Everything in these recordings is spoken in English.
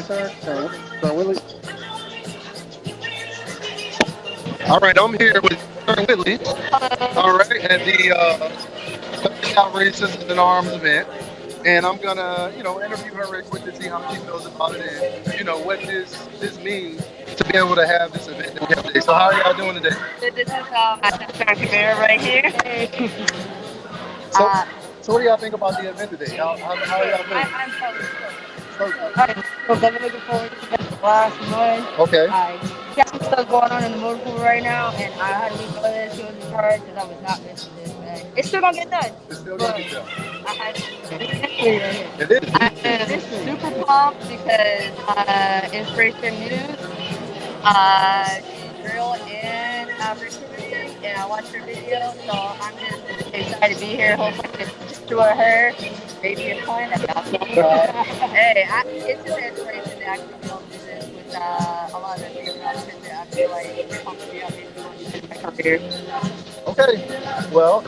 Sir Willie. All right, I'm here with Sir Whitley. All right, at the Cavalry Systems and Arms event, and I'm gonna, interview her very quick to see how she feels about it, and what this means to be able to have this event that we have today. So how are y'all doing today? This is my sister and Camille right here. So what do y'all think about the event today? How are y'all feeling? I'm looking forward to the last month. Okay. I got some stuff going on in the motor pool right now, and I had to leave early to go to charge because I was not missing this. Man. It's still gonna get done. It's still gonna get done. I had to. It is. I am super pumped because Inspiration MUSE, she's real in opportunity, and I watched her video, so I'm just excited to be here. Hope I can destroy her. Maybe a client. Hey, it's just inspiration to actually be able to do this with a lot of the things that I feel like it's pumped to be out here doing my career. Okay. Well,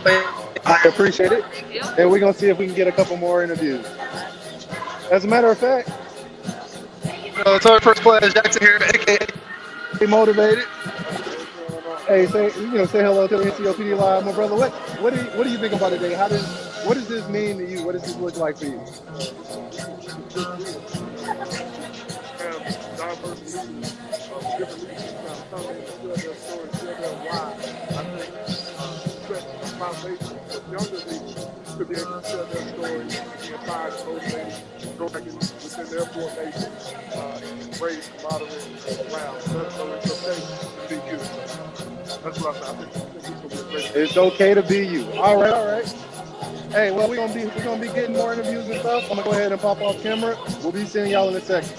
I appreciate it. And we're going to see if we can get a couple more interviews. As a matter of fact, so First Class Jackson here, a.k.a. Motivated. Hey, say hello to the NCOPD Live, my brother. What do you think about it today? What does this mean to you? What does this look like for you? To be able to tell their story, be inspired to motivate, go back within their formation, embrace, moderate, around. So it's okay to be you. That's what I think. It's okay to be you. All right. Hey, well, we're gonna be getting more interviews and stuff. I'm gonna go ahead and pop off camera. We'll be seeing y'all in a second.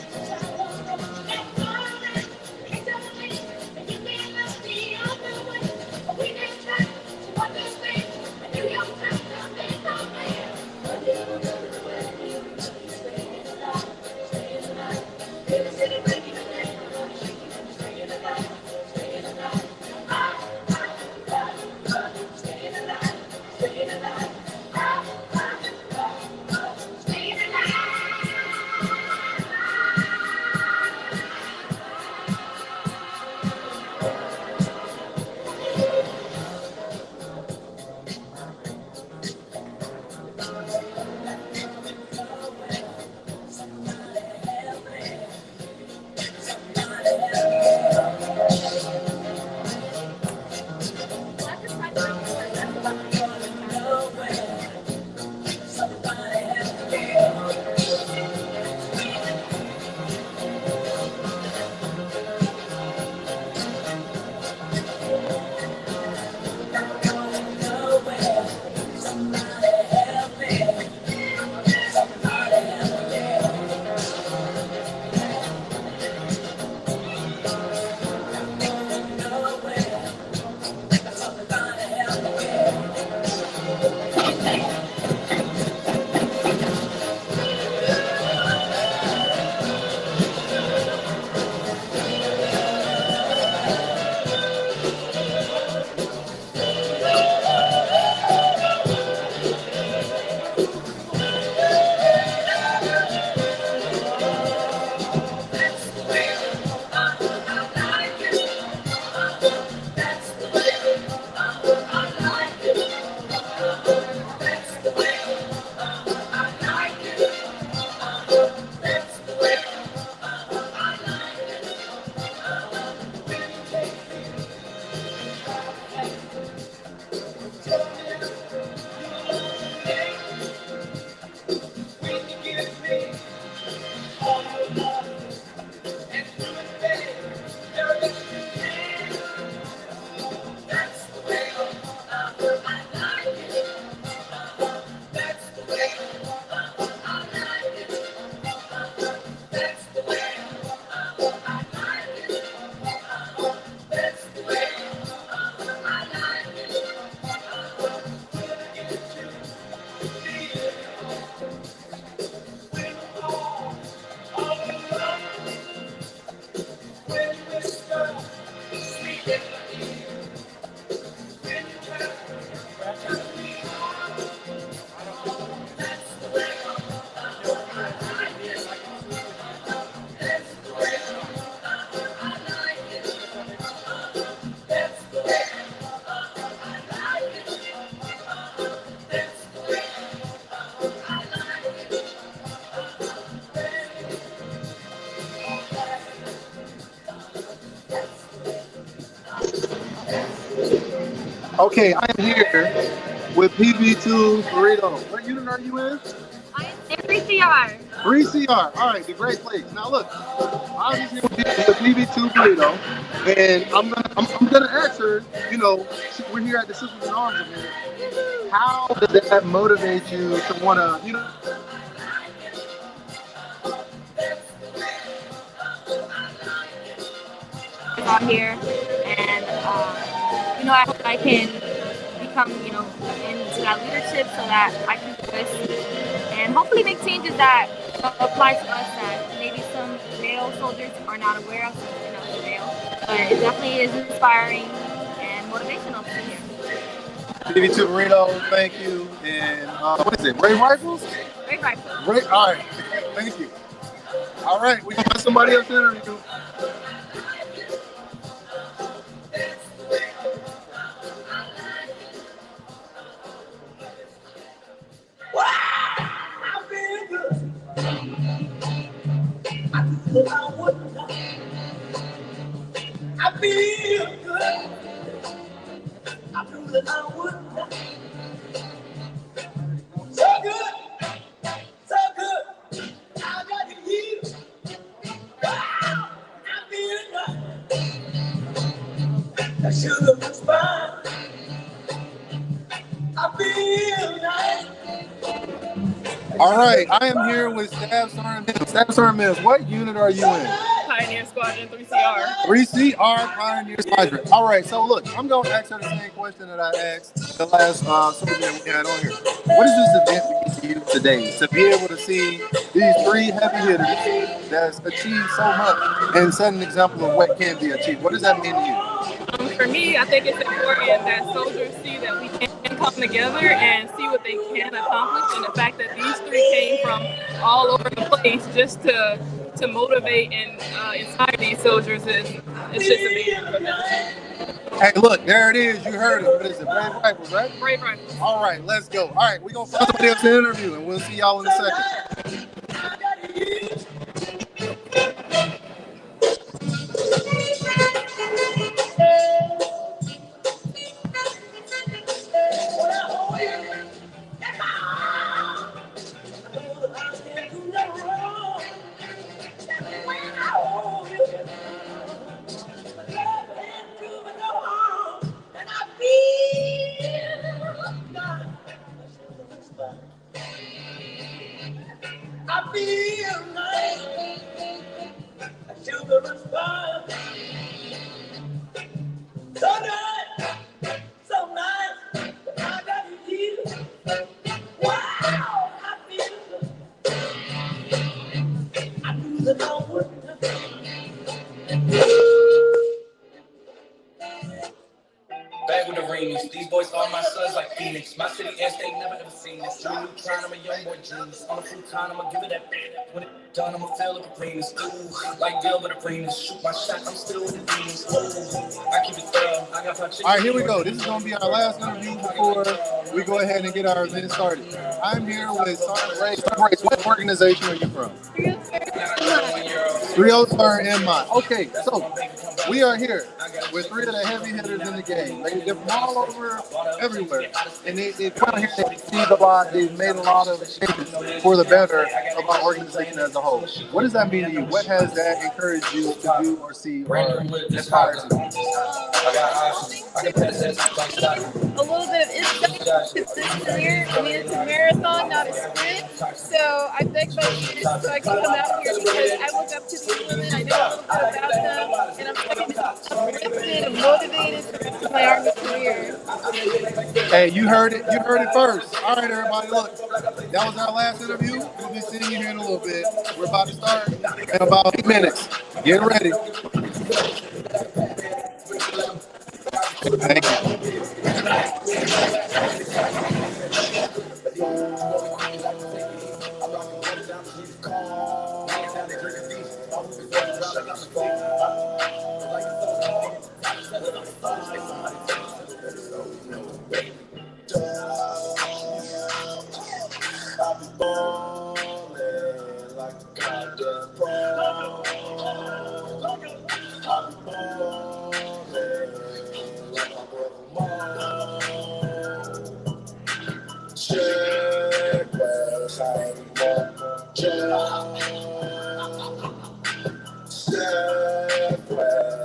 Okay, I am here with PB2 Burrito. What unit are you in? I'm in 3CR. 3CR. All right, the Great Lakes. Now look, I'm just here with PB2 Burrito, and I'm gonna ask her. You know, we're here at the Sisters in Arms event. How did that motivate you to wanna, you know? Out here, and I hope I can become, into that leadership so that I can voice and hopefully make changes that apply to us that maybe some male soldiers are not aware of, male. But it definitely is inspiring and motivational to hear. PB2 Burrito, thank you. And what is it? Ray Rifles? Great rifle. Ray. All right, thank you. All right, we gonna let somebody else interview. I feel good. I knew that I would. So good, so good. I got you. Wow, I feel good. That sugar was fine. I feel nice. All right, I am here with Staff Sergeant Mills. Staff Sergeant Mills, what unit are you in? Pioneer Squadron 3CR. 3CR Pioneer Squadron. All right, so look, I'm going to ask her the same question that I asked the last soldier we had on here. What is this event mean to you today? To be able to see these three heavy hitters that's achieved so much and set an example of what can be achieved. What does that mean to you? For me, I think it's important that soldiers see that we can come together and see what they can accomplish. And the fact that these three came from all over the place just to motivate and inspire these soldiers is just amazing. Hey, look, there it is. You heard it. What is it? Brave Rifles, right? Brave Rifles. All right, let's go. All right, we're going to find somebody else to interview, and we'll see y'all in a second. I feel nice. I sugar was fine. So nice, so nice. I got you. Wow, I feel good. I knew that I would. Back with the remix. These boys are my sons like Phoenix. My city and state never ever seen this. Jimmy Neutron, I'm a young boy genius. On the futon, I'ma give it that. When it done, I'ma feel like a Venus. Ooh, like Gilbert Arenas. Shoot my shot, I'm still in the demons. Ooh, I keep it thorough. I got my chicken. All right, here we go. This is going to be our last interview before we go ahead and get our event started. I'm here with Sergeant Ray. Sergeant Ray, what organization are you from? 303 MI. Okay, so we are here with three of the heavy hitters in the game. They're from all over, everywhere. And they come here, they achieved a lot, they've made a lot of changes for the better of our organization as a whole. What does that mean to you? What has that encouraged you to do or see or inspire to? A little bit of insight to this career. I mean, it's a marathon, not a sprint. So I beg my students so I can come out here because I look up to these women. I know a little bit about them, and I'm trying to uplifted and motivated to my Army career. Hey, you heard it. You heard it first. All right, everybody, look. That was our last interview. We'll be seeing you here in a little bit. We're about to start in about 8 minutes. Get ready. Thank you.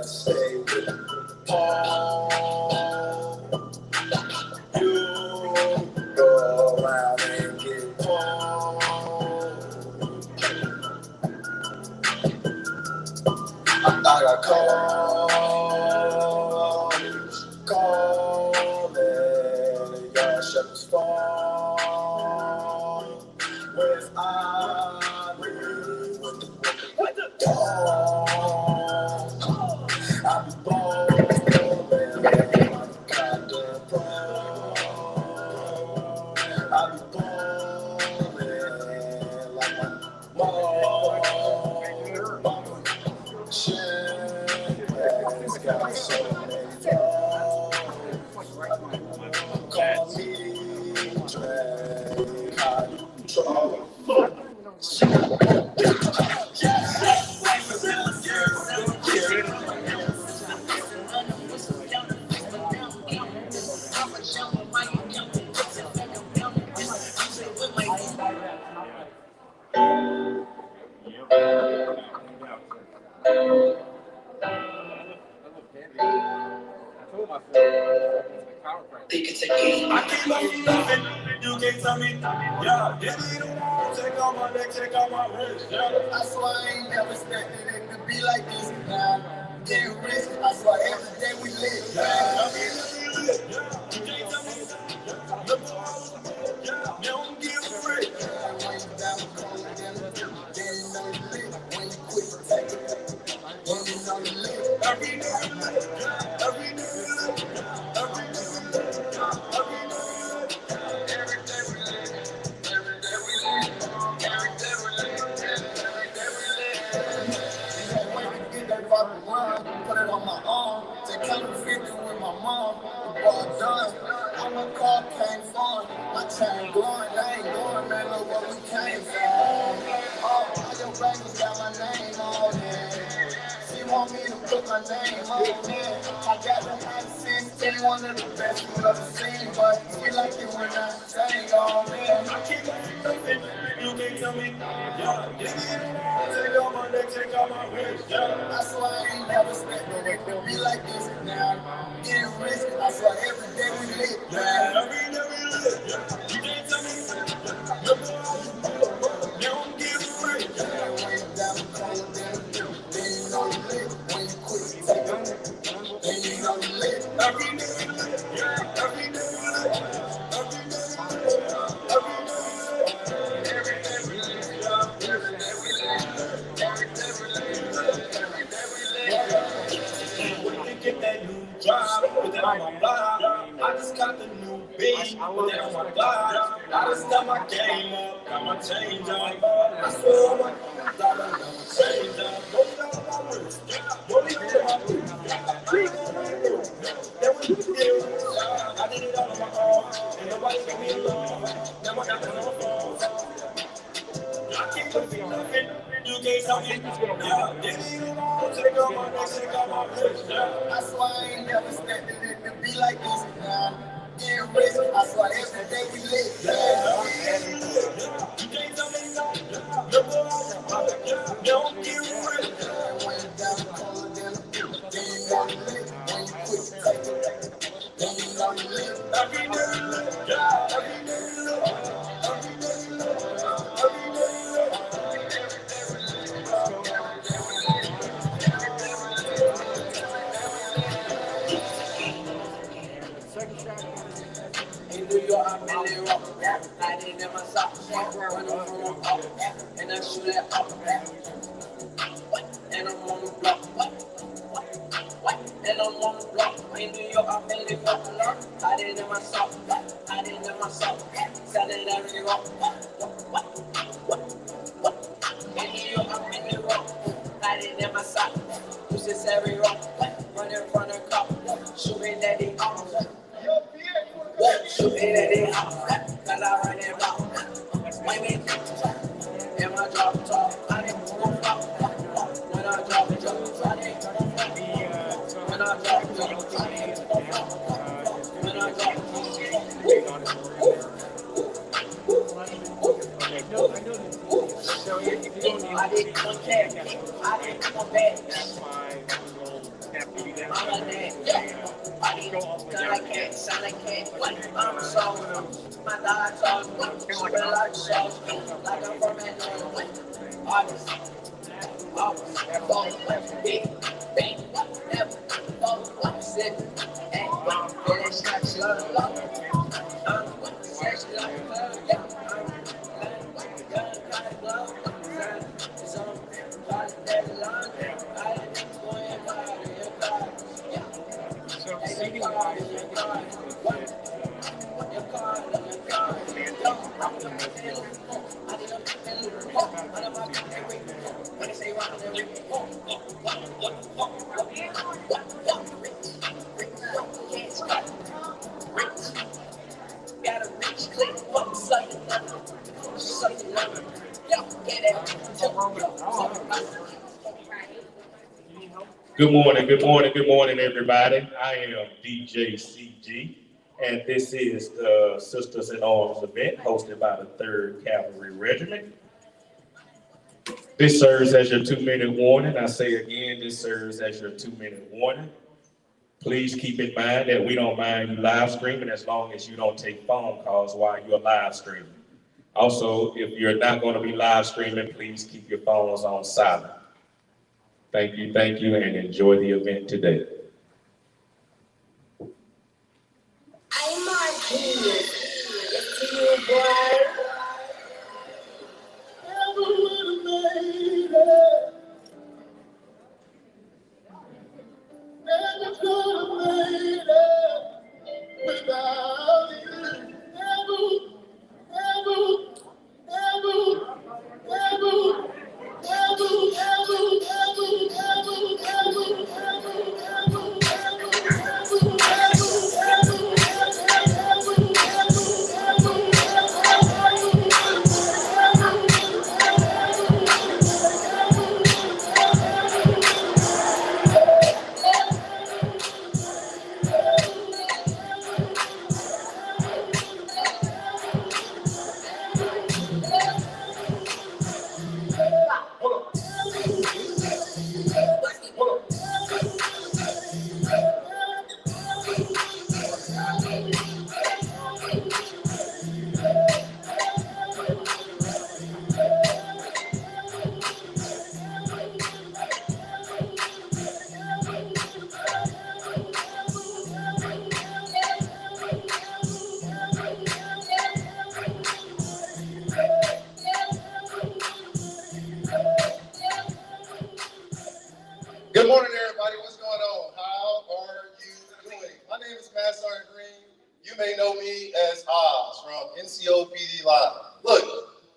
Stay with Paul. You go around and get Paul. I got calling your shepherds fall. Where's I with the dog? I be balling, got the ball. I be balling like my mom. Champagne's got so many balls. Call me Drake. High control. I can't love you nothing, you can't tell me. Yeah, give me the wall, take out my neck, take out my wrist. Yeah, I swear I ain't never expected it to be like this. Now, getting rich, I swear every day we live. you can't tell me. Look what I was, you don't give a frick. When you down with cold, then you know you lit. When you quit, take it. Then you know you lit. Every day we live, every day we live, every day we live, every day we live. Every day we live. Every day we live. Every day we live. Every day we live. When you get that fucking run, put it on my arm. Take color 50 with my mom. The ball done. I'm a car came from. My chain glowing. I ain't going, man. Look what we came from. Oh, all your bangers got my name on it. She want me to put my name on it. I got the hot 16, one of the best you've ever seen. But she like it when I sang on it. I can't love you nothing, you can't tell me. Yeah, give me the wall, take out my neck, take out my wrist. Yeah. I swear I ain't never expected it to be like this. Now, getting rich, I swear every day we lit. Yeah, every day we live. Yeah, you can't tell me. Look what I was, you don't give a frick. When you down with cold, then you know you lit. When you quit, take it. Then you know you lit. Every day we live. Yeah, every day we live. Every day we live. Every day we live. Every day we live. Every day we live. Every day we live. Every day we live. When you get that new job, put that on my block. I just got the new beat, put that on my block. I just got my game up, got my change on. I swear on my dollar, got my change on. Rolling out my wrist, rolling out my wrist. Then when you get it, I did it all on my own, and nobody got me alone. Now I got the number phone. I can't love you nothing, you can't tell me. Yeah, give me the wall, take out my neck, take out my wrist. Yeah. I swear I ain't never expected it to be like this. Now, getting rich, I swear every day we lit. You can't tell me nothing. Look what I was, you don't give a frick. When you down with cold, then you know you lit. When you quit, take it. Then you know you lit. Every day we live, yeah, every day we live, every day we live, every day we live. In New York, I'm in the rock. I didn't have my socks. Run on from a pop. And I shoot it up. And I'm on the block. And I'm on the block. In New York, I'm in the rock. I didn't have my socks. I didn't have my socks. Saturday, I'm in the rock. In New York, I'm in the rock. I didn't have my socks. Push this every rock. Running from the cop. Shooting at the arms. Shooting at the house, cause I run it out. Women, in my drop top, I didn't move on top. When I drop it, I didn't. When I drop it, I didn't. When I drop it, I didn't want cash. I didn't want bad. That's why we'll have to be that. I'm like that. Yeah. I didn't sound like cat. Sound like cat. I'm soft. My dog soft. Spread a lot of sauce. Like I'm from Atlanta. Artist. Always. Big. Bang. Never. Fall. Sit. Hey. That shot shut up. Section like a yeah. Got a rich click, fuck something. Good morning, good morning, good morning, everybody. I am DJ CG, and this is the Sisters in Arms event hosted by the 3rd Cavalry Regiment. This serves as your 2-minute warning. I say again, this serves as your 2-minute warning. Please keep in mind that we don't mind you live streaming as long as you don't take phone calls while you're live streaming. Also, if you're not going to be live streaming, please keep your phones on silent. Thank you, and enjoy the event today. I'm Martin. It's to you, boy. Never would have made it. Never could have made it without you. Good morning, everybody. What's going on? How are you doing? My name is Master Sergeant Green. You may know me as Oz from NCOPD Live. Look,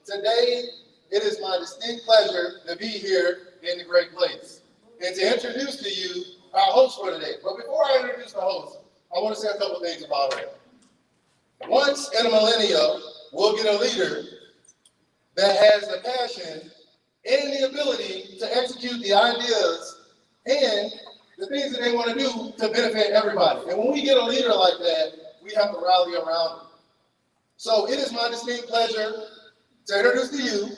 today it is my distinct pleasure to be here in the Great Place and to introduce to you our host for today. But before I introduce the host, I want to say a couple things about her. Once in a millennia, we'll get a leader that has the passion and the ability to execute the ideas and the things that they want to do to benefit everybody. And when we get a leader like that, we have to rally around them. So it is my distinct pleasure to introduce to you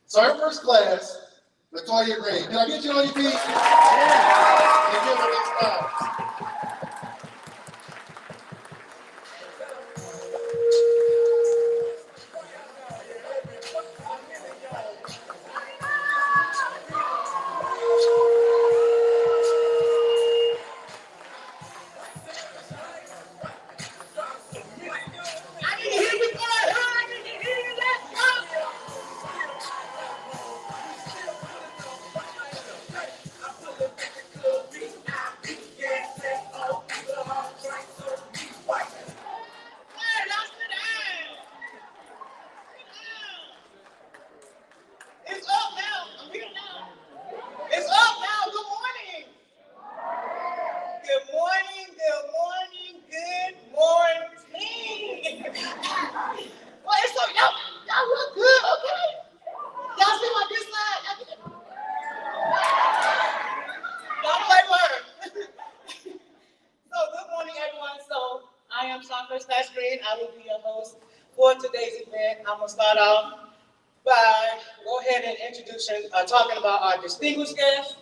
Sergeant First Class LATOYA GREENE. Can I get you on your feet? Yeah. And give her these flowers. First Class Green. I will be your host for today's event. I'm going to start off by ahead and introduce talking about our distinguished guests.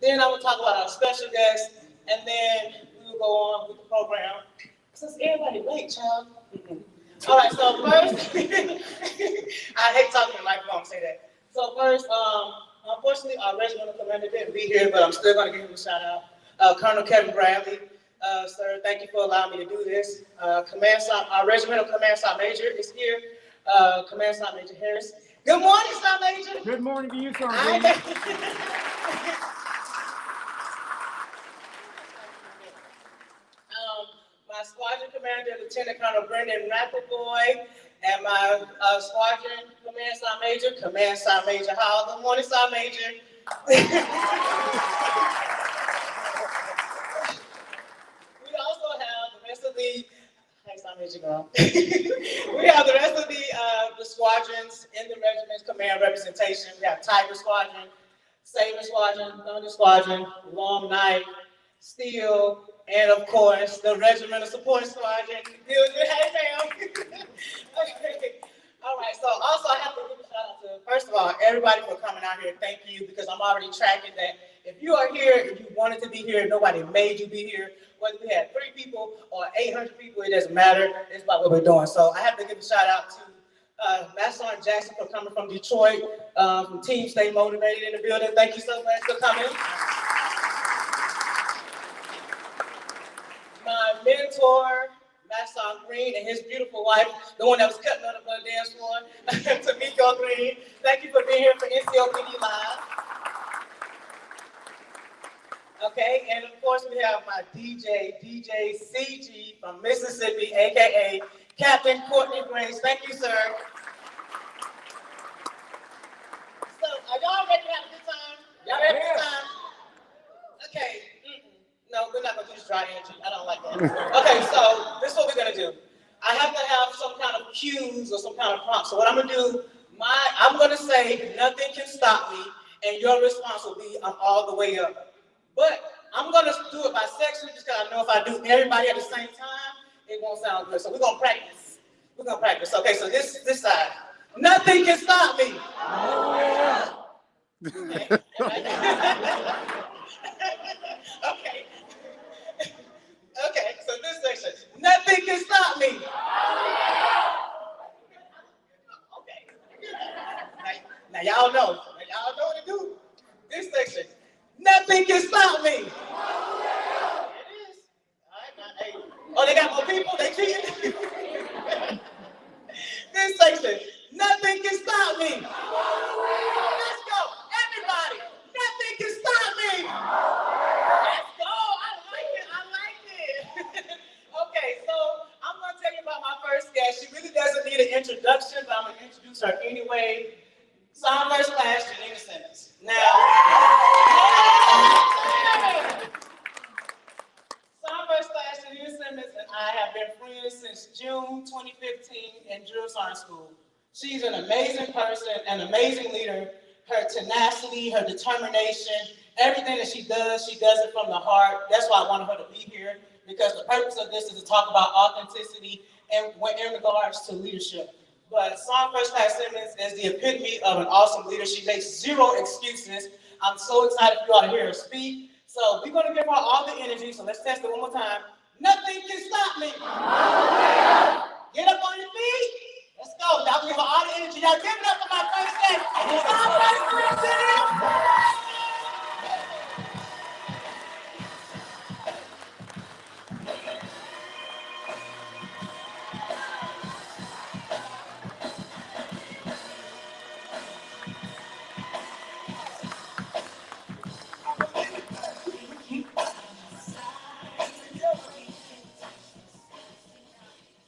Then I will talk about our special guests, and then we will go on with the program. Since everybody late, child. All right, so first, I hate talking to the microphone, say that. So first, unfortunately, our regimental commander didn't be here, but I'm still going to give him a shout out. Colonel Kevin Bradley, sir, thank you for allowing me to do this. Our regimental command sergeant major is here. Command sergeant major Harris. Good morning, sergeant major. Good morning to you, sergeant. My squadron commander, Lieutenant Colonel Brendan McAvoy, and my squadron Command Sergeant Major Howell. Good morning, Sergeant Major. We also have the rest of the, thanks, Sergeant Major girl. We have the rest of the squadrons in the regiment's command representation. We have Tiger Squadron, Saber Squadron, Thunder Squadron, Long Knife, Steel, and of course, the Regimental Support Squadron. Hey, ma'am. Okay. All right, so also I have to give a shout out to, first of all, everybody for coming out here. Thank you, because I'm already tracking that. If you are here, if you wanted to be here, nobody made you be here. Whether we had 3 people or 800 people, it doesn't matter. It's about what we're doing. So I have to give a shout out to Master Sergeant Jackson for coming from Detroit, from Team Stay Motivated in the building. Thank you so much for coming. My mentor, Master Sergeant Greene, and his beautiful wife, the one that was cutting on the dance floor, Tamiko Greene. Thank you for being here for NCOPD Live. Okay, and of course we have my DJ CG from Mississippi, aka Captain Courtney Grace. Thank you, sir. So, are y'all ready to have a good time? Y'all ready for a good time? Okay. No, we're not gonna do this dry energy. I don't like that. Okay, so this is what we're gonna do. I have to have some kind of cues or some kind of prompt. So what I'm gonna do, I'm gonna say nothing can stop me, and your response will be I'm all the way up. But I'm gonna do it by section just because I know if I do everybody at the same time, it won't sound good. So we're gonna practice. We're gonna practice. Okay, so this side. Nothing can stop me. Okay. Okay. Okay, so this section. Nothing can stop me. Okay. Now y'all know. Now y'all know what to do. This section. Nothing can stop me. It is. All right, now, hey. Oh, they got more people? They cheating? This section. Nothing can stop me. Let's go. Everybody. Nothing can stop me. Let's go. I like it. I like it. Okay, so I'm going to tell you about my first guest. She really doesn't need an introduction, but I'm going to introduce her anyway. Psalm First Class, Janina Simmons. Now, Psalm First Class, Janina Simmons and I have been friends since June 2015 in Drill Sergeant School. She's an amazing person, an amazing leader. Her tenacity, her determination, everything that she does it from the heart. That's why I wanted her to be here, because the purpose of this is to talk about authenticity and in regards to leadership. But Psalm First Class Simmons is the epitome of an awesome leader. She makes zero excuses. I'm so excited for you all to hear her speak. So we're going to give her all the energy. So let's test it one more time. Nothing can stop me. Get up on your feet. Let's go. Y'all give her all the energy. Y'all give it up for my first guest. Psalm First Class Simmons.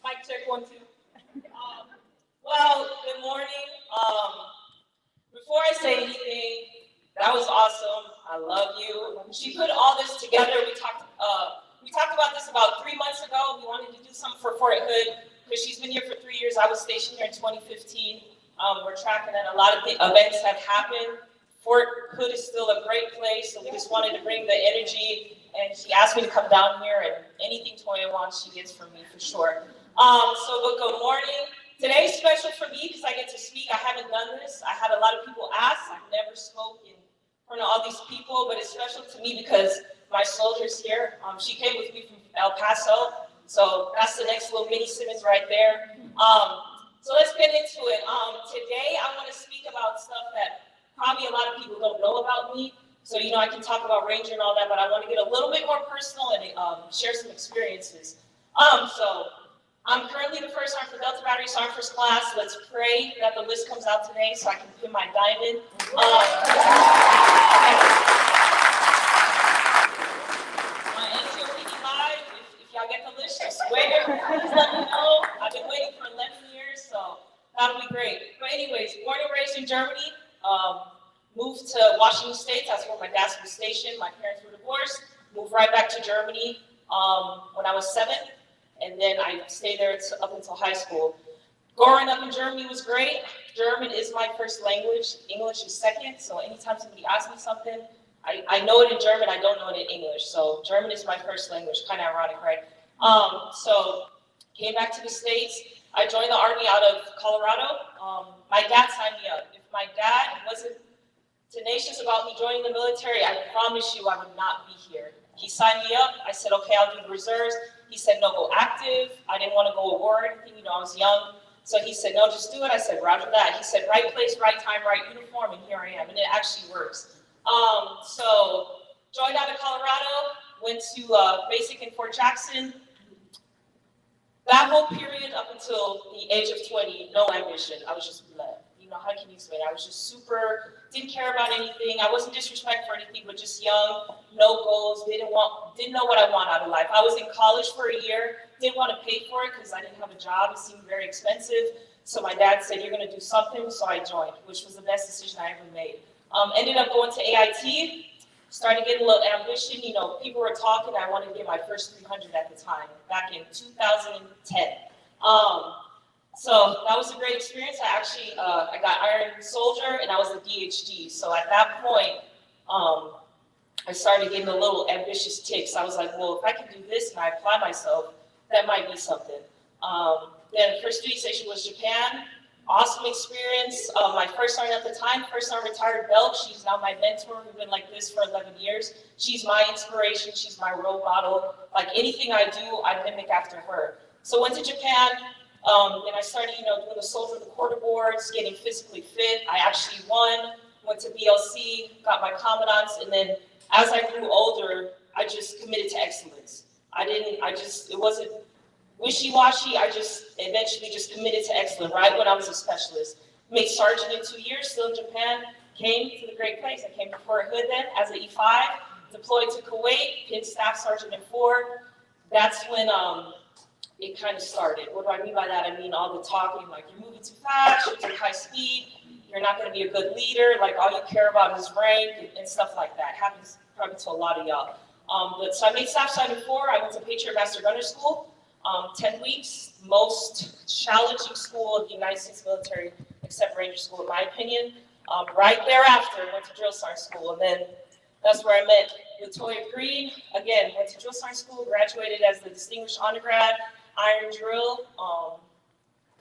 Mic check 1, 2. Well, good morning. Before I say anything, that was awesome. I love you. She put all this together. We talked about this about 3 months ago. We wanted to do something for Fort Hood because she's been here for 3 years. I was stationed here in 2015. We're tracking that a lot of events have happened. Fort Hood is still a great place, so we just wanted to bring the energy. And she asked me to come down here, and anything Toya wants, she gets from me for sure. So good morning. Today's special for me because I get to speak. I haven't done this. I had a lot of people ask. I've never spoken in front of all these people, but it's special to me because my soldier's here. She came with me from El Paso, so that's the next little mini Simmons right there. So let's get into it. Today I want to speak about stuff that probably a lot of people don't know about me. So, you know, I can talk about Ranger and all that, but I want to get a little bit more personal and share some experiences. So I'm currently the first sergeant for Delta Battery, Sergeant First Class. Let's pray that the list comes out today so I can pin my diamond. My NCOPD live, if y'all get the list, I swear, please let me know. I've been waiting for 11 years, so that'll be great. But anyways, born and raised in Germany, moved to Washington State. That's where my dad was stationed. My parents were divorced. Moved right back to Germany when I was 7. And then I stayed there up until high school. Growing up in Germany was great. German is my first language. English is second. So anytime somebody asks me something, I know it in German, I don't know it in English. So German is my first language, kind of ironic, right? So came back to the States. I joined the Army out of Colorado. My dad signed me up. If my dad wasn't tenacious about me joining the military, I promise you I would not be here. He signed me up. I said, okay, I'll do the reserves. He said, no, go active. I didn't want to go to war or anything, you know, I was young. So he said, no, just do it. I said, roger that. He said, right place, right time, right uniform, and here I am. And it actually works. So joined out of Colorado, went to basic in Fort Jackson. That whole period up until the age of 20, no ambition. I was just bled. You know, how can you explain it? I was just super, didn't care about anything. I wasn't disrespectful for anything, but just young, no goals, didn't know what I want out of life. I was in college for a year, didn't want to pay for it because I didn't have a job. It seemed very expensive. So my dad said, you're going to do something. So I joined, which was the best decision I ever made. Ended up going to AIT, started getting a little ambition. You know, people were talking. I wanted to get my first 300 at the time, back in 2010. So that was a great experience. I actually, I got Iron Soldier and I was a DHD. So at that point, I started getting a little ambitious ticks. I was like, well, if I can do this and I apply myself, that might be something. Then first duty station was Japan. Awesome experience. My first sergeant at the time, first sergeant retired Belk. She's now my mentor. We've been like this for 11 years. She's my inspiration. She's my role model. Like anything I do, I mimic after her. So went to Japan. Then I started, you know, doing the Soldier of the Quarter boards, getting physically fit. I actually won, went to BLC, got my commandants, and then as I grew older, I just committed to excellence. It wasn't wishy-washy. I just eventually just committed to excellence right when I was a specialist. Made sergeant in 2 years, still in Japan, came to the great place. I came to Fort Hood then as an E5, deployed to Kuwait, pinned staff sergeant in 4. That's when, it kind of started. What do I mean by that? I mean all the talking, like you're moving too fast, you're too high speed, you're not going to be a good leader, like all you care about is rank and stuff like that. Happens probably to a lot of y'all. But so I made staff sergeant 4. I went to Patriot Master Gunner School, 10 weeks, most challenging school of the United States military, except Ranger School, in my opinion. Right thereafter, went to drill sergeant school, and then that's where I met LATOYA GREENE. Again, went to drill sergeant school, graduated as the distinguished undergrad. Iron Drill,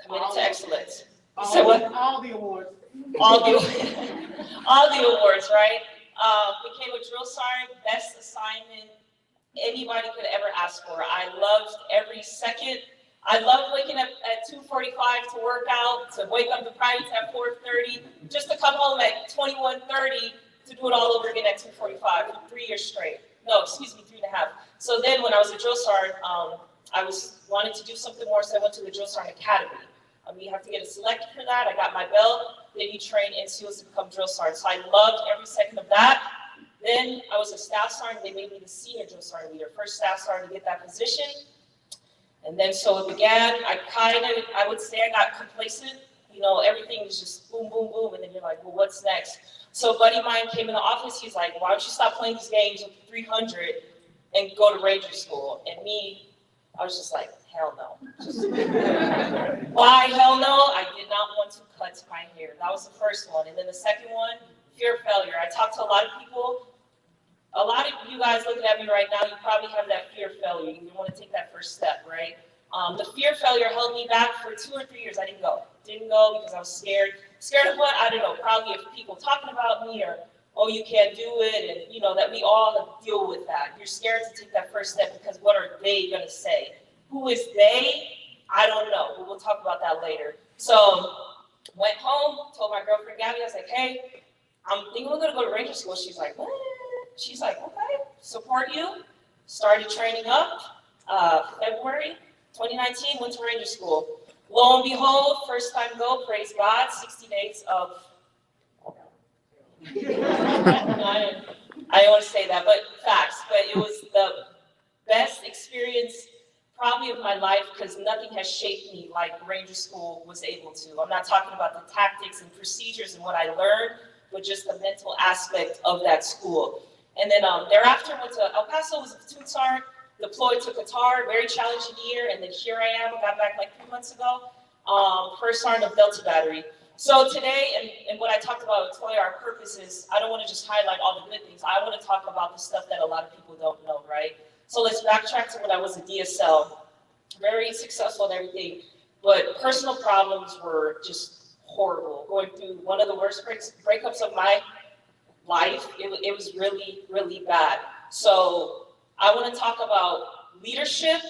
committed to excellence. So what? All the awards. All the awards, right? Became a drill sergeant, best assignment anybody could ever ask for. I loved every second. I loved waking up at 2:45 to work out, to wake up to practice at 4:30, just to come home at 21:30 to do it all over again at 2:45 for 3 years straight. No, excuse me, 3.5. So then when I was a drill sergeant, I wanted to do something more, so I went to the Drill Sergeant Academy. You have to get selected for that. I got my belt. Then you train NCOs to become drill sergeant. So I loved every second of that. Then I was a staff sergeant. They made me the senior drill sergeant leader. First staff sergeant to get that position. And then so it began. I would say I got complacent. You know, everything was just boom, boom, boom. And then you're like, well, what's next? So a buddy of mine came in the office. He's like, why don't you stop playing these games with 300 and go to Ranger School? And me, I was just like, hell no. Why hell no? I did not want to cut my hair. That was the first one. And then the second one, fear of failure. I talked to a lot of people. A lot of you guys looking at me right now, you probably have that fear of failure. You want to take that first step, right? The fear of failure held me back for 2 or 3 years. I didn't go. Didn't go because I was scared. Scared of what? I don't know. Probably of people talking about me or, oh, you can't do it. And, you know, that we all deal with that. You're scared to take that first step because what are they going to say? Who is they? I don't know. But we'll talk about that later. So went home, told my girlfriend Gabby, I was like, hey, I'm thinking we're going to go to Ranger School. She's like, what? She's like, okay, support you. Started training up. February 2019, went to Ranger School. Lo and behold, first time go, praise God, 60 days of, I don't want to say that, but facts. But it was the best experience probably of my life because nothing has shaped me like Ranger School was able to. I'm not talking about the tactics and procedures and what I learned, but just the mental aspect of that school. And then thereafter went to El Paso, was a platoon sergeant, deployed to Qatar, very challenging year, and then here I am, got back like 3 months ago, first sergeant of Delta Battery. So today, and what I talked about with LATOYA, our purpose is, I don't want to just highlight all the good things, I want to talk about the stuff that a lot of people don't know, right? So let's backtrack to when I was a DSL, very successful and everything, but personal problems were just horrible. Going through one of the worst breakups of my life, it was really, really bad. So I want to talk about leadership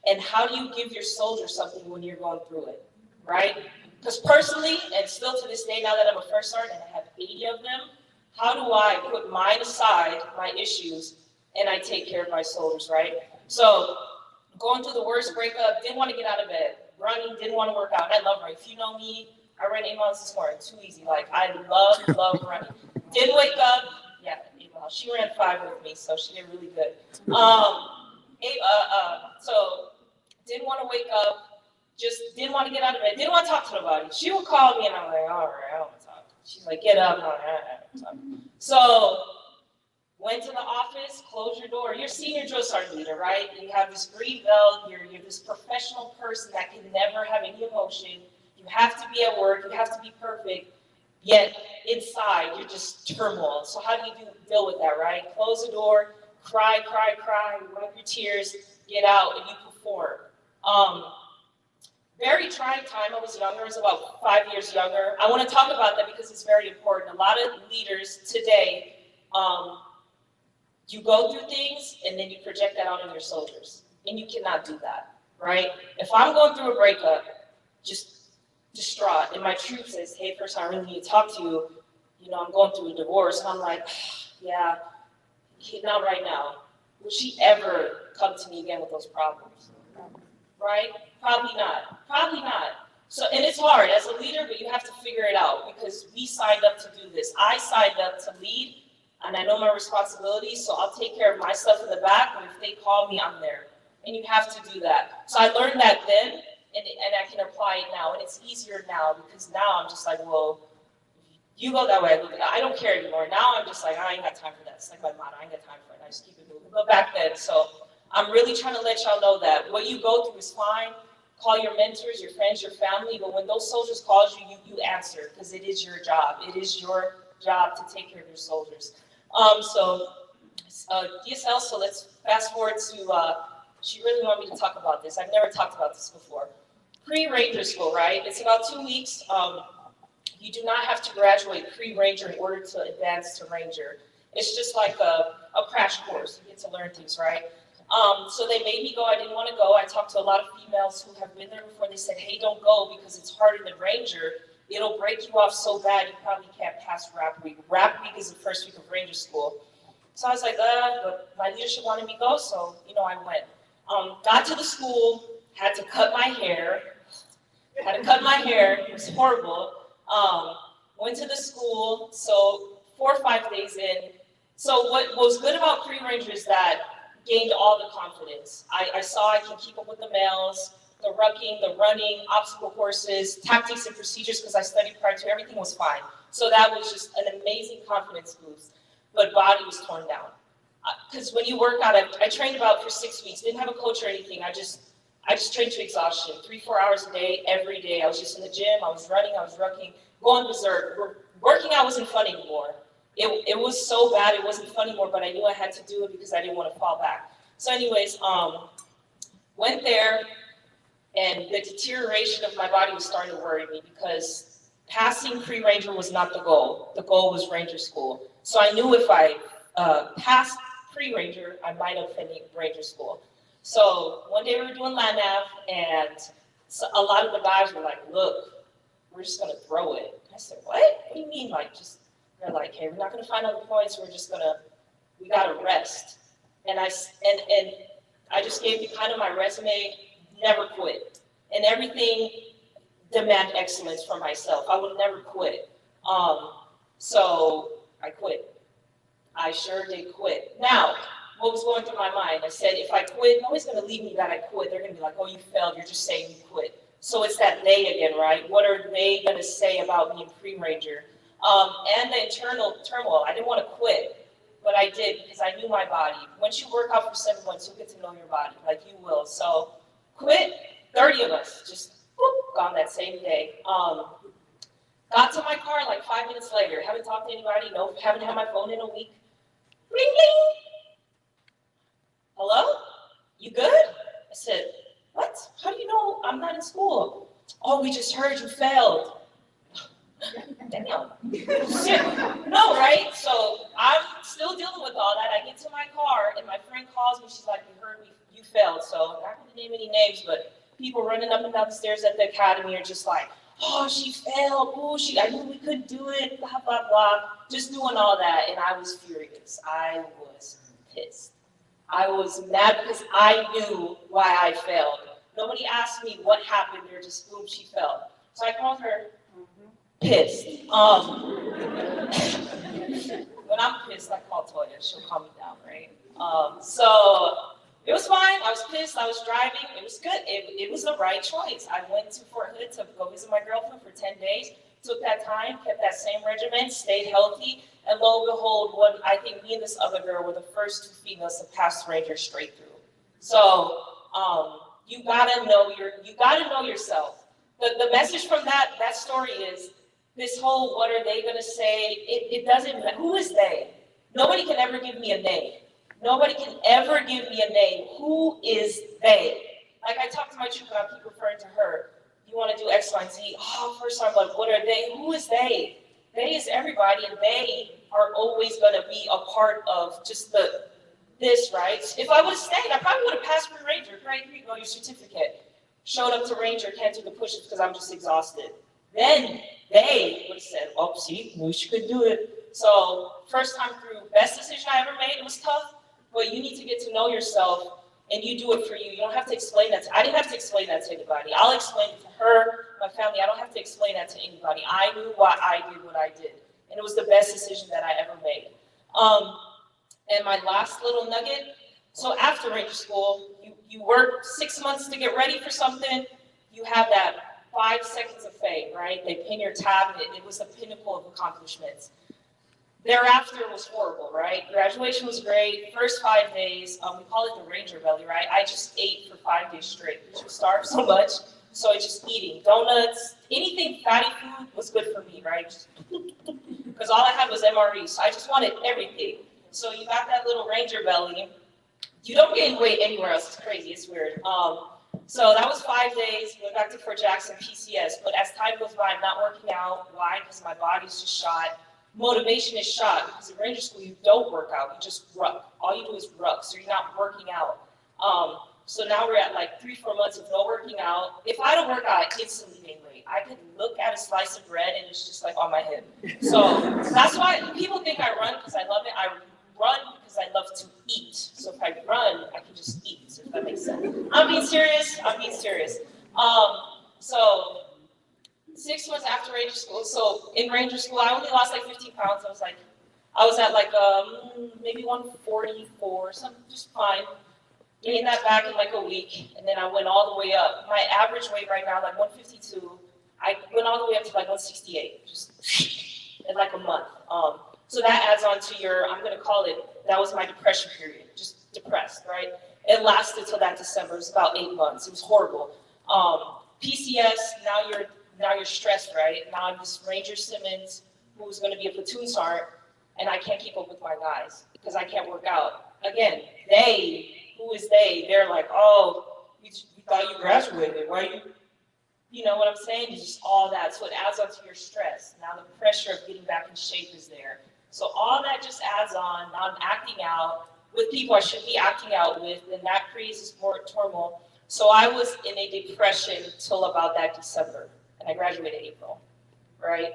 and how do you give your soldiers something when you're going through it, right? Because personally, and still to this day, now that I'm a first sergeant and I have 80 of them, how do I put mine aside, my issues, and I take care of my soldiers, right? So going through the worst breakup, didn't want to get out of bed, running, didn't want to work out. I love running. If you know me, I ran 8 miles this morning, too easy. Like, I love running. Didn't wake up, yeah, 8 miles. She ran 5 with me, so she did really good. So didn't want to wake up, just didn't want to get out of bed, didn't want to talk to nobody. She would call me and I'm like, all right, I don't want to talk. She's like, get up, I'm like, I don't want to talk. So went to the office, closed your door. You're senior drill sergeant leader, right? You have this green belt, you're this professional person that can never have any emotion. You have to be at work, you have to be perfect, yet inside you're just turmoil. So how do you deal with that, right? Close the door, cry, wipe your tears, get out, and you perform. Very trying time. I was younger, I was about 5 years younger. I want to talk about that because it's very important. A lot of leaders today, you go through things and then you project that on your soldiers. And you cannot do that, right? If I'm going through a breakup, just distraught, and my troop says, hey, first I really need to talk to you. You know, I'm going through a divorce. And I'm like, yeah, not right now. Will she ever come to me again with those problems? Right? Probably not. Probably not. So, and it's hard as a leader, but you have to figure it out because we signed up to do this. I signed up to lead, and I know my responsibilities, so I'll take care of my stuff in the back, but if they call me, I'm there. And you have to do that. So I learned that then, and I can apply it now, and it's easier now because now I'm just like, well, you go that way, I don't care anymore. Now I'm just like, I ain't got time for that. It's like my motto, I ain't got time for it. I just keep it moving. But back then, so I'm really trying to let y'all know that what you go through is fine. Call your mentors, your friends, your family, but when those soldiers call you, you answer because it is your job. It is your job to take care of your soldiers. DSL, so let's fast forward to, she really wanted me to talk about this. I've never talked about this before. Pre-Ranger school, right? It's about 2 weeks. You do not have to graduate pre-Ranger in order to advance to Ranger. It's just like a crash course. You get to learn things, right? So they made me go. I didn't want to go. I talked to a lot of females who have been there before. They said, hey, don't go because it's harder than Ranger. It'll break you off so bad you probably can't pass Rap Week. Rap Week is the first week of Ranger school. So I was like, but my leadership wanted me to go, so, you know, I went. Got to the school, had to cut my hair. It was horrible. Went to the school, so 4 or 5 days in. So what was good about pre-Ranger is that gained all the confidence. I saw I can keep up with the males, the rucking, the running, obstacle courses, tactics and procedures, because I studied prior to, everything was fine. So that was just an amazing confidence boost, but body was torn down. Because when you work out, I trained about for 6 weeks, didn't have a coach or anything, I just trained to exhaustion, 3-4 hours a day, every day. I was just in the gym, I was running, I was rucking, going berserk. Working out wasn't fun anymore. It was so bad, it wasn't fun anymore, but I knew I had to do it because I didn't want to fall back. So anyways, went there, And the deterioration of my body was starting to worry me because passing pre-ranger was not the goal. The goal was ranger school. So I knew if I passed pre-ranger, I might have finished ranger school. So one day we were doing land nav, and so a lot of the guys were like, look, we're just gonna throw it. I said, what? What do you mean? Like, just, they're like, hey, we're not gonna find other points, we gotta rest. And I just gave you kind of my resume, never quit. And everything demand excellence for myself. I would never quit. So I quit. I sure did quit. Now, what was going through my mind? I said, if I quit, nobody's gonna leave me that I quit. They're gonna be like, oh, you failed, you're just saying you quit. So it's that they again, right? What are they gonna say about me in pre-ranger? And the internal turmoil. I didn't wanna quit, but I did because I knew my body. Once you work out for 7 months, you'll get to know your body, like you will. So quit, 30 of us, just whoop, gone that same day. Got to my car like 5 minutes later, haven't talked to anybody, no, haven't had my phone in a week. Ring, ring. Hello? You good? I said, what? How do you know I'm not in school? Oh, we just heard you failed. Damn. No, right? So I'm still dealing with all that. I get to my car and my friend calls me. She's like, we heard you failed. So I'm not going to name any names, but people running up and down the stairs at the academy are just like, oh, she failed. Oh, I knew we couldn't do it. Blah, blah, blah. Just doing all that. And I was furious. I was pissed. I was mad because I knew why I failed. Nobody asked me what happened. They're just, boom, she fell. So I called her pissed. When I'm pissed, I call Toya. She'll calm me down, right? So it was fine. I was pissed. I was driving. It was good. It was the right choice. I went to Fort Hood to go visit my girlfriend for 10 days. Took that time, kept that same regiment, stayed healthy, and lo and behold, I think me and this other girl were the first 2 females to pass Ranger straight through. So you gotta know yourself. The message from that story is this whole what are they gonna say? It doesn't matter. Who is they? Nobody can ever give me a name. Nobody can ever give me a name. Who is they? Like I talked to my troop and I keep referring to her. You want to do X, Y, and Z. Oh, first I'm like, what are they? Who is they? They is everybody, and they are always going to be a part of just this, right? If I would have stayed, I probably would have passed for Ranger. Great, here you go, your certificate. Showed up to Ranger, can't do the push-ups because I'm just exhausted. Then they would have said, oh, see, knew she could do it. So first time through, best decision I ever made. It was tough, but you need to get to know yourself. And you do it for you. You don't have to explain that. I didn't have to explain that to anybody. I'll explain it to her, my family. I don't have to explain that to anybody. I knew why I did what I did. And it was the best decision that I ever made. And my last little nugget, so after Ranger School, you work 6 months to get ready for something. You have that 5 seconds of fame, right? They pin your tab, and it was the pinnacle of accomplishments. Thereafter was horrible, right? Graduation was great. First 5 days, we call it the Ranger belly, right? I just ate for 5 days straight because you starved so much. So I just eating donuts, anything fatty food was good for me, right? Because all I had was MRE, so I just wanted everything. So you got that little Ranger belly. You don't gain weight anywhere else. It's crazy. It's weird. So that was 5 days. Went back to Fort Jackson, PCS. But as time goes by, I'm not working out. Why? Because my body's just shot. Motivation is shot because in Ranger School you don't work out, you just ruck. All you do is ruck, so you're not working out. So now we're at like 3-4 months of no working out. If I don't work out, I instantly gain weight. I could look at a slice of bread and it's just like on my hip. So that's why people think I run because I love it. I run because I love to eat. So if I run, I can just eat, if that makes sense. I'm being serious. So 6 months after Ranger School, so in Ranger School, I only lost like 15 pounds. I was at like maybe 144, something just fine. Gained that back in like a week, and then I went all the way up. My average weight right now, like 152. I went all the way up to like 168, just in like a month. So that adds on to your, I'm gonna call it, that was my depression period, just depressed, right? It lasted till that December. It was about 8 months. It was horrible. PCS, now you're stressed, right? Now I'm this Ranger Simmons who's going to be a platoon sergeant, and I can't keep up with my guys because I can't work out. Again, who is they? They're like, oh, you You thought you graduated. Why you know what I'm saying? It's just all that. So it adds on to your stress. Now the pressure of getting back in shape is there. So all that just adds on. Now I'm acting out with people I should be acting out with, and that creates more turmoil. So I was in a depression till about that December, and I graduated in April, right?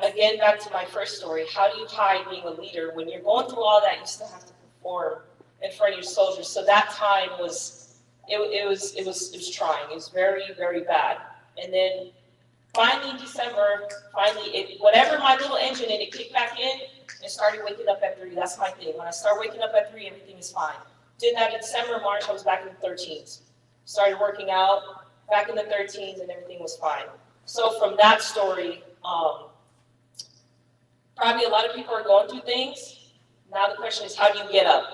Again, back to my first story, how do you hide being a leader? When you're going through all that, you still have to perform in front of your soldiers. So that time was, it was trying. It was very, very bad. And then finally in December, whatever my little engine in it kicked back in and started waking up at 3. That's my thing. When I start waking up at 3, everything is fine. Did that in December, March, I was back in the 13s. Started working out, back in the 13s, and everything was fine. So from that story, probably a lot of people are going through things. Now the question is, how do you get up?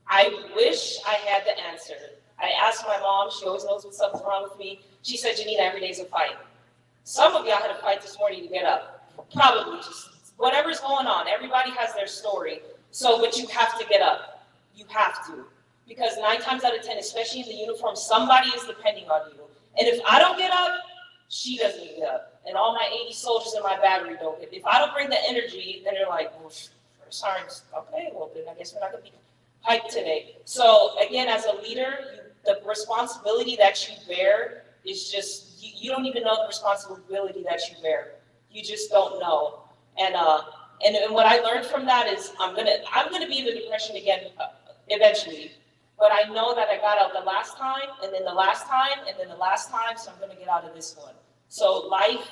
I wish I had the answer. I asked my mom, she always knows when something's wrong with me. She said, Janina, every day's a fight. Some of y'all had to fight this morning to get up. Probably just whatever's going on. Everybody has their story. So, but you have to get up. You have to. Because 9 times out of 10, especially in the uniform, somebody is depending on you. And if I don't get up, she doesn't get up. And all my 80 soldiers in my battery don't get. If I don't bring the energy, then they're like, well, sorry, okay, well then I guess we're not gonna be hyped today. So again, as a leader, the responsibility that you bear is just, you don't even know the responsibility that you bear. You just don't know. And what I learned from that is I'm gonna be in the depression again eventually. But I know that I got out the last time, and then the last time, and then the last time, so I'm gonna get out of this one. So life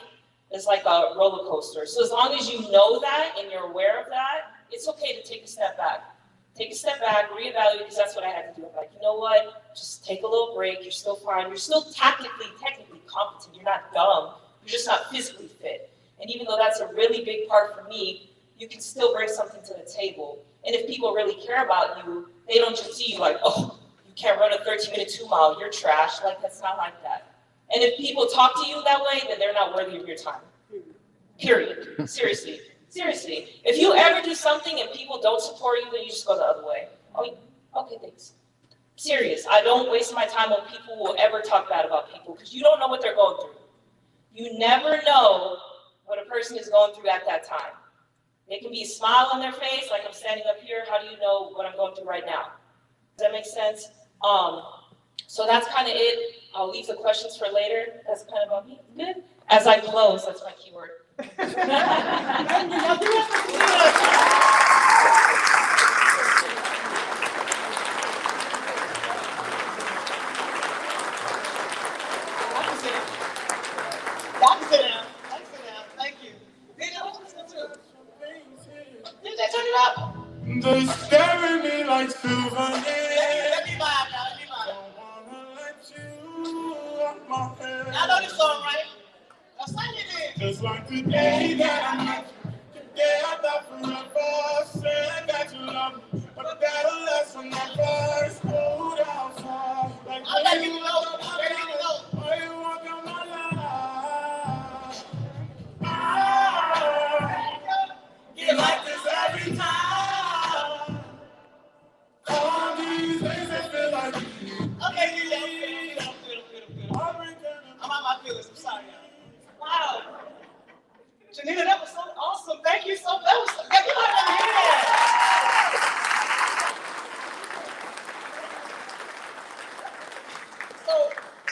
is like a roller coaster. So as long as you know that and you're aware of that, it's okay to take a step back. Take a step back, reevaluate, because that's what I had to do. I'm like, you know what? Just take a little break. You're still fine. You're still technically competent. You're not dumb. You're just not physically fit. And even though that's a really big part for me, you can still bring something to the table. And if people really care about you, they don't just see you like, oh, you can't run a 13-minute 2-mile. You're trash. Like, that's not like that. And if people talk to you that way, then they're not worthy of your time. Period. Seriously. Seriously. If you ever do something and people don't support you, then you just go the other way. Oh, okay, thanks. Serious. I don't waste my time on people who will ever talk bad about people because you don't know what they're going through. You never know what a person is going through at that time. They can be a smile on their face, like I'm standing up here. How do you know what I'm going through right now? Does that make sense? So that's kind of it. I'll leave the questions for later. That's kind of about me. Good. As I close, that's my keyword. They stare at me like souvenirs. Let me vibe, y'all. Let me vibe. Don't wanna let you off my head. Y'all know this song, right? Now sing it then. Just like the day that I met you. Today I thought forever said that you love me. But that a lesson I first pulled outside. Like I'll let you know. Where you go? Why you walk on my life? Get like this every time. All these days I feel like okay, I'm good. I'm out my feelings. I'm sorry, y'all. Wow. Janina, that was so awesome. Thank you so much. Give me a hand. So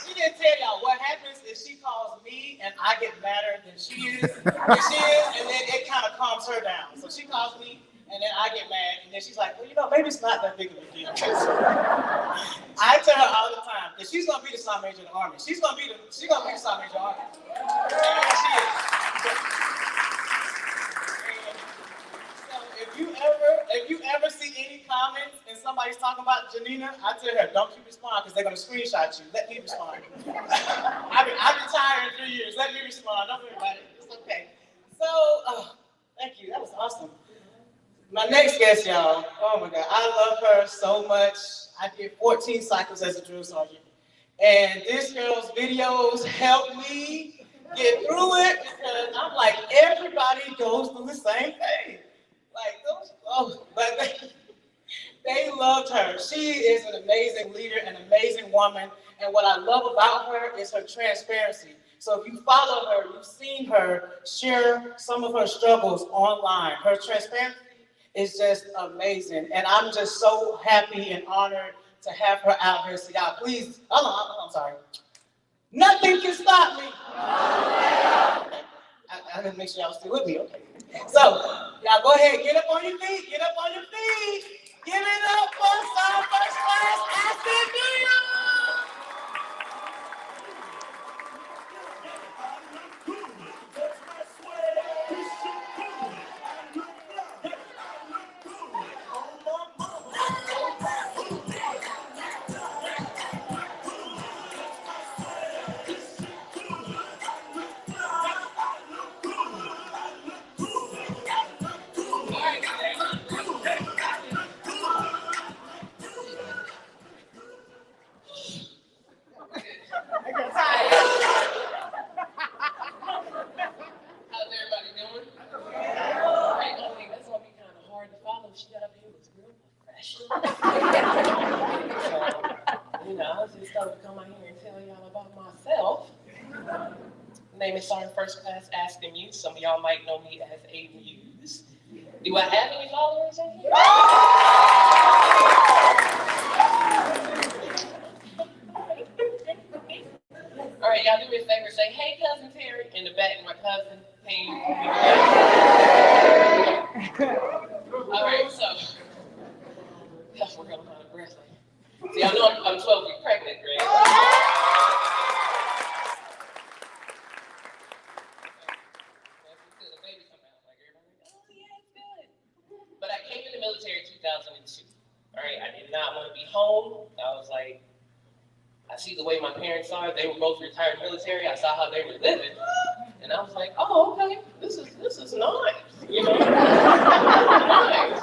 she didn't tell y'all what happens is she calls me and I get madder than she is. And then it kind of calms her down. So she calls me and then I get mad and then she's like, well, you know, maybe it's not that big of a deal. I tell her all the time that she's gonna be the sergeant major in the Army. She's gonna be the sergeant major in the Army. She is. So if you ever see any comments and somebody's talking about Janina, I tell her, don't you respond because they're gonna screenshot you. Let me respond. I've been tired in 3 years. Let me respond. Don't worry about it. It's okay. So, thank you. That was awesome. My next guest, y'all. Oh my God, I love her so much. I did 14 cycles as a drill sergeant, and this girl's videos helped me get through it because I'm like, everybody goes through the same thing. Like those, but they loved her. She is an amazing leader, an amazing woman, And what I love about her is her transparency. So if you follow her, you've seen her share some of her struggles online. Her transparency is just amazing. And I'm just so happy and honored to have her out here. So y'all, please, I'm sorry. Nothing can stop me. I gotta make sure y'all stay with me, okay? So, y'all go ahead, get up on your feet, get up on your feet. Give it up for some first class ASTIN New York. How's everybody doing? I think that's gonna be kind of hard to follow. She got up here was real professional. So, I was just going to come out here and tell y'all about myself. My name is Sergeant First Class ASTIN MUSE. Some of y'all might know me as a Muse. Do I have any followers in here? All right, y'all do me a favor, say, hey, Cousin Terry, in the back, my cousin, Payne. All right, so, gosh, we're gonna find a breath. See, I know I'm 12 weeks pregnant, right? The baby come out, like everybody, oh yeah, it's good. But I came in the military in 2002. All right, I did not want to be home. I was like, I see the way my parents are. They were both retired military. I saw how they were living, and I was like, "Oh, okay, this is nice." You know, nice.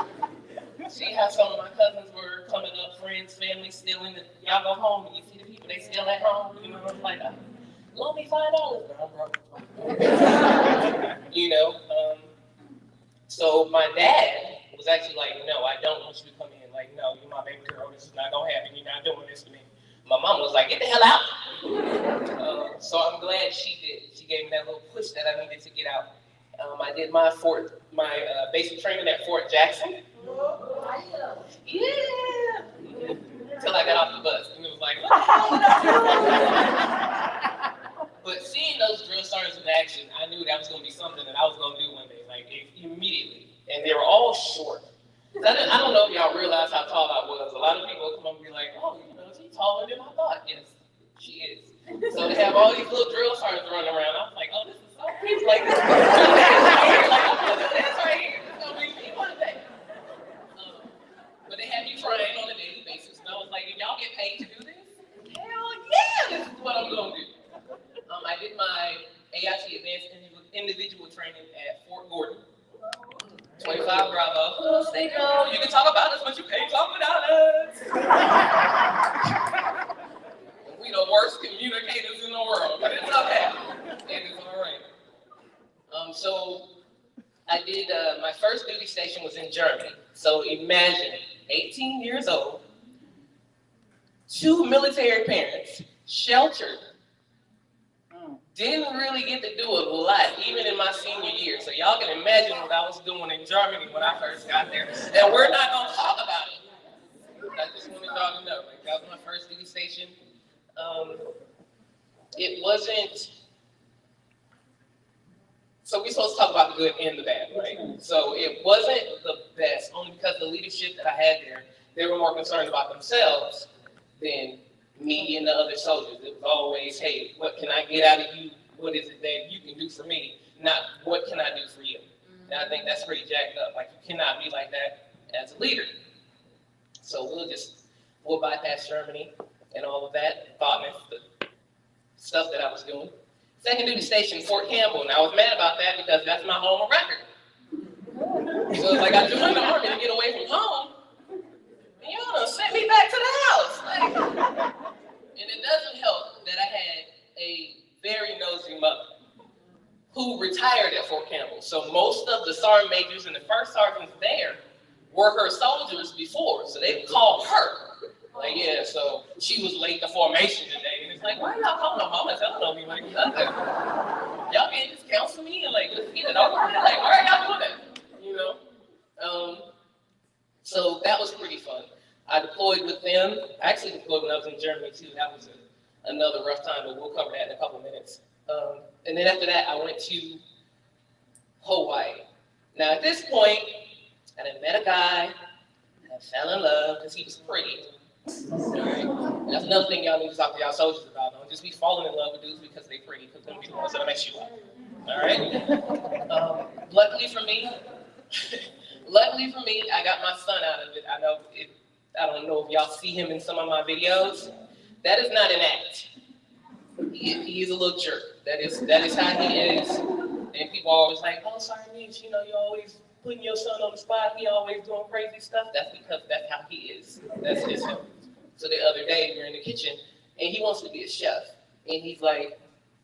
See how some of my cousins were coming up, friends, family, still in the. Y'all go home and you see the people they still at home. You know, it's like, loan me $5. I'm broke. You know, so my dad was actually like, "No, I don't want you to come in. Like, no, you're my baby girl. This is not gonna happen. You're not doing this to me." My mom was like, "Get the hell out." So I'm glad she did. She gave me that little push that I needed to get out. I did my basic training at Fort Jackson. Yeah. Until I got off the bus. And it was like, what the hell did I do? But seeing those drill sergeants in action, I knew that was going to be something that I was going to do one day, like immediately. And they were all short. I don't know if y'all realize how tall I was. A lot of people come up and be like, oh, she's taller than I thought. Yes, she is. So they have all these little drill sergeants running around. I was like, oh, this is so cute. Like, this is right here. Like, I'm going to do this right here. It's going to be me one day. But they have you trying on a daily basis. And I was like, if y'all get paid to do this, hell yeah, this is what I'm going to do. I did my AIT Advanced Individual Training at Fort Gordon. 25 Bravo. Stay girl. You can talk about us, but you can't talk without us. We the worst communicators in the world, but it's okay. It is all right. So I did, my first duty station was in Germany. So imagine, 18 years old, 2 military parents, sheltered, didn't really get to do a lot, even in my senior year. So y'all can imagine what I was doing in Germany when I first got there. And we're not gonna talk about it. I just wanted y'all to know, like, that was my first duty station. It wasn't, so we're supposed to talk about the good and the bad, right? So it wasn't the best, only because the leadership that I had there, they were more concerned about themselves than me and the other soldiers. It was always, hey, what can I get out of you? What is it that you can do for me? Not what can I do for you? And I think that's pretty jacked up. Like, you cannot be like that as a leader. So we'll bypass Germany and all of that, the stuff that I was doing. Second duty station, Fort Campbell, and I was mad about that because that's my home record. So it's like I joined the Army to get away from home, and y'all done sent me back to the house. Like, and it doesn't help that I had a very nosy mother who retired at Fort Campbell. So most of the sergeant majors and the first sergeants there were her soldiers before, so they would call her. Like, yeah, so she was late to formation today, and it's like, why y'all calling my mama telling on me like nothing? Y'all can't just counsel me and like, let's get it over with. Like, why are y'all doing that? You know? So that was pretty fun. I deployed with them. I actually deployed when I was in Germany too. That was another rough time, but we'll cover that in a couple minutes. And then after that, I went to Hawaii. Now at this point, I had met a guy, I fell in love because he was pretty. All right? That's another thing y'all need to talk to y'all soldiers about. Don't just be falling in love with dudes because they pretty, because they'll be the ones that'll mess you up. All right? Luckily for me, I got my son out of it. I don't know if y'all see him in some of my videos. That is not an act. He is a little jerk. That is how he is. And people are always like, oh, sorry, niece, you know, you're always putting your son on the spot. He always doing crazy stuff. That's because that's how he is. That's his him. So the other day, we were in the kitchen, and he wants to be a chef. And he's like,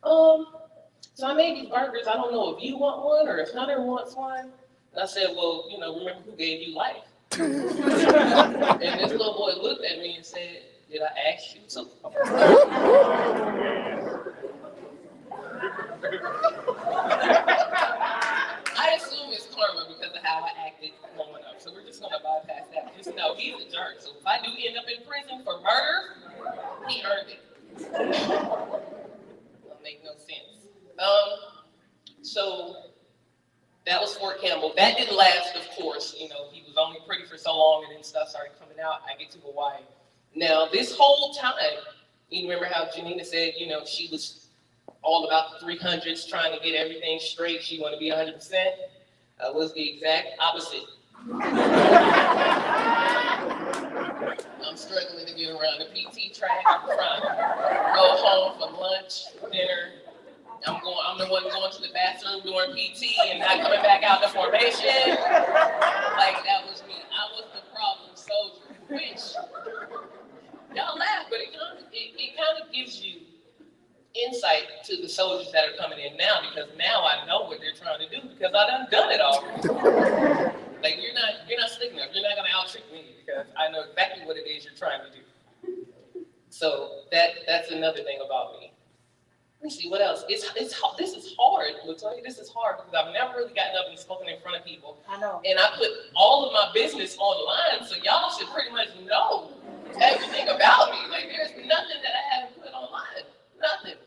so I made these burgers. I don't know if you want one or if Hunter wants one. And I said, well, you know, remember who gave you life? And this little boy looked at me and said, did I ask you to? I assume it's karma because of how I acted growing up. So we're just going to bypass that. Just know he's a jerk. So if I do end up in prison for murder, he earned it. It'll make no sense. So that was Fort Campbell. That didn't last, of course. You know, he was only pretty for so long, and then stuff started coming out. I get to Hawaii. Now, this whole time, you remember how Janina said, you know, she was all about the 300s, trying to get everything straight. She wanted to be 100%. I was the exact opposite. I'm struggling to get around the PT track. I'm trying to go home for lunch, dinner. I'm the one going to the bathroom doing PT and not coming back out to formation. Like, that was me. I was the problem soldier, which, y'all laugh, but it kind of gives you insight to the soldiers that are coming in now, because now I know what they're trying to do because I done it all. Like, you're not slick enough. You're not gonna out-trick me because I know exactly what it is you're trying to do. So that's another thing about me. Let me see what else. This is hard, LATOYA. This is hard because I've never really gotten up and spoken in front of people. I know. And I put all of my business online, so y'all should pretty much know everything about me. Like, there's nothing that I haven't put online. Nothing.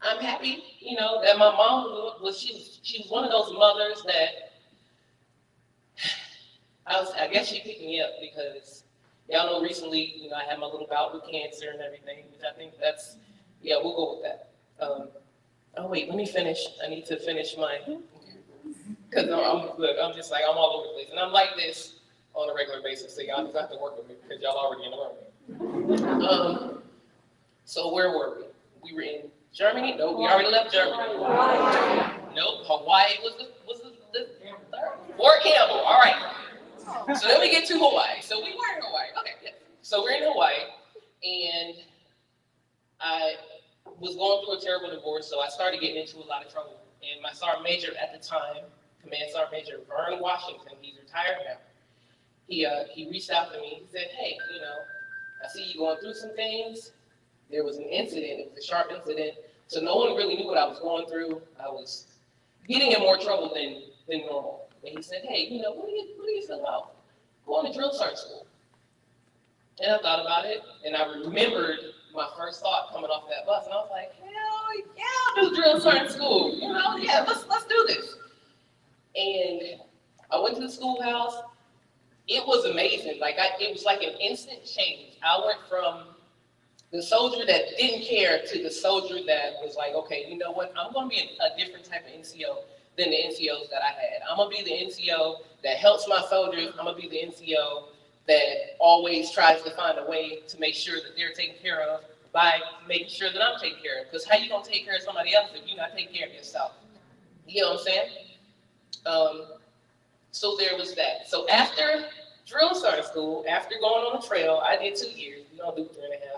I'm happy, you know, that my mom she was one of those mothers that I guess she picked me up because y'all know recently, you know, I had my little bout with cancer and everything, which I think that's, yeah, we'll go with that. Oh wait, let me finish. I need to finish mine. Because I'm just like, I'm all over the place. And I'm like this on a regular basis, so y'all just have to work with me because y'all already in the room. So where were we? We were in Germany? No, we already left Germany. Nope, Hawaii was the third. Fort Campbell, all right. So then we get to Hawaii. So we were in Hawaii. Okay, yeah. So we're in Hawaii, and I was going through a terrible divorce, so I started getting into a lot of trouble. And my sergeant major at the time, Command Sergeant Major Vern Washington, he's retired now. He reached out to me. He said, hey, you know, I see you going through some things. There was an incident. It was a sharp incident. So no one really knew what I was going through. I was getting in more trouble than normal. And he said, hey, you know, what do you feel about going to drill sergeant school? And I thought about it, and I remembered my first thought coming off that bus, and I was like, hell yeah, I'll do drill sergeant school. You know, yeah, let's do this. And I went to the schoolhouse. It was amazing. Like, it was like an instant change. I went from the soldier that didn't care to the soldier that was like, okay, you know what? I'm going to be a different type of NCO than the NCOs that I had. I'm going to be the NCO that helps my soldiers. I'm going to be the NCO that always tries to find a way to make sure that they're taken care of by making sure that I'm taken care of. Because how you going to take care of somebody else if you're not taking care of yourself? You know what I'm saying? So there was that. So after drill sergeant school, after going on the trail, I did 2 years. You don't do 3.5.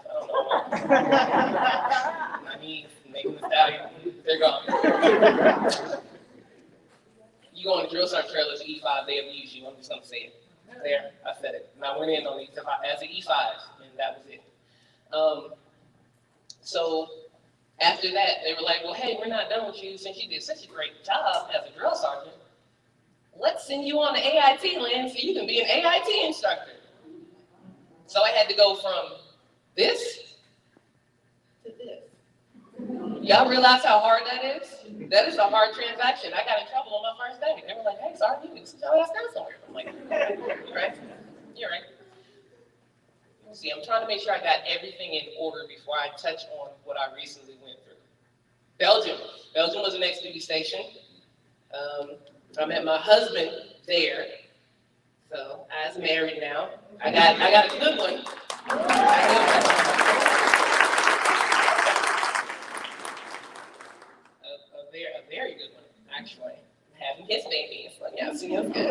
I don't know. My knees, making the stallion, they're gone. You go on the drill sergeant trail as E5, they abuse you. I'm just gonna say it. There, I said it. And I went in on these as an E5 in and that was it. So after that, they were like, well, hey, we're not done with you since you did such a great job as a drill sergeant. Let's send you on the AIT land so you can be an AIT instructor. So I had to go from this to this. Y'all realize how hard that is? That is a hard transaction. I got in trouble on my first day. They were like, hey, sorry, you need to sit your ass down somewhere. I'm like, you're right. You're right. See, I'm trying to make sure I got everything in order before I touch on what I recently went through. Belgium. Belgium was the next duty station. I met my husband there. So I was married now. I got a good one. A very good one, actually. Having his baby, so yeah, so you're good.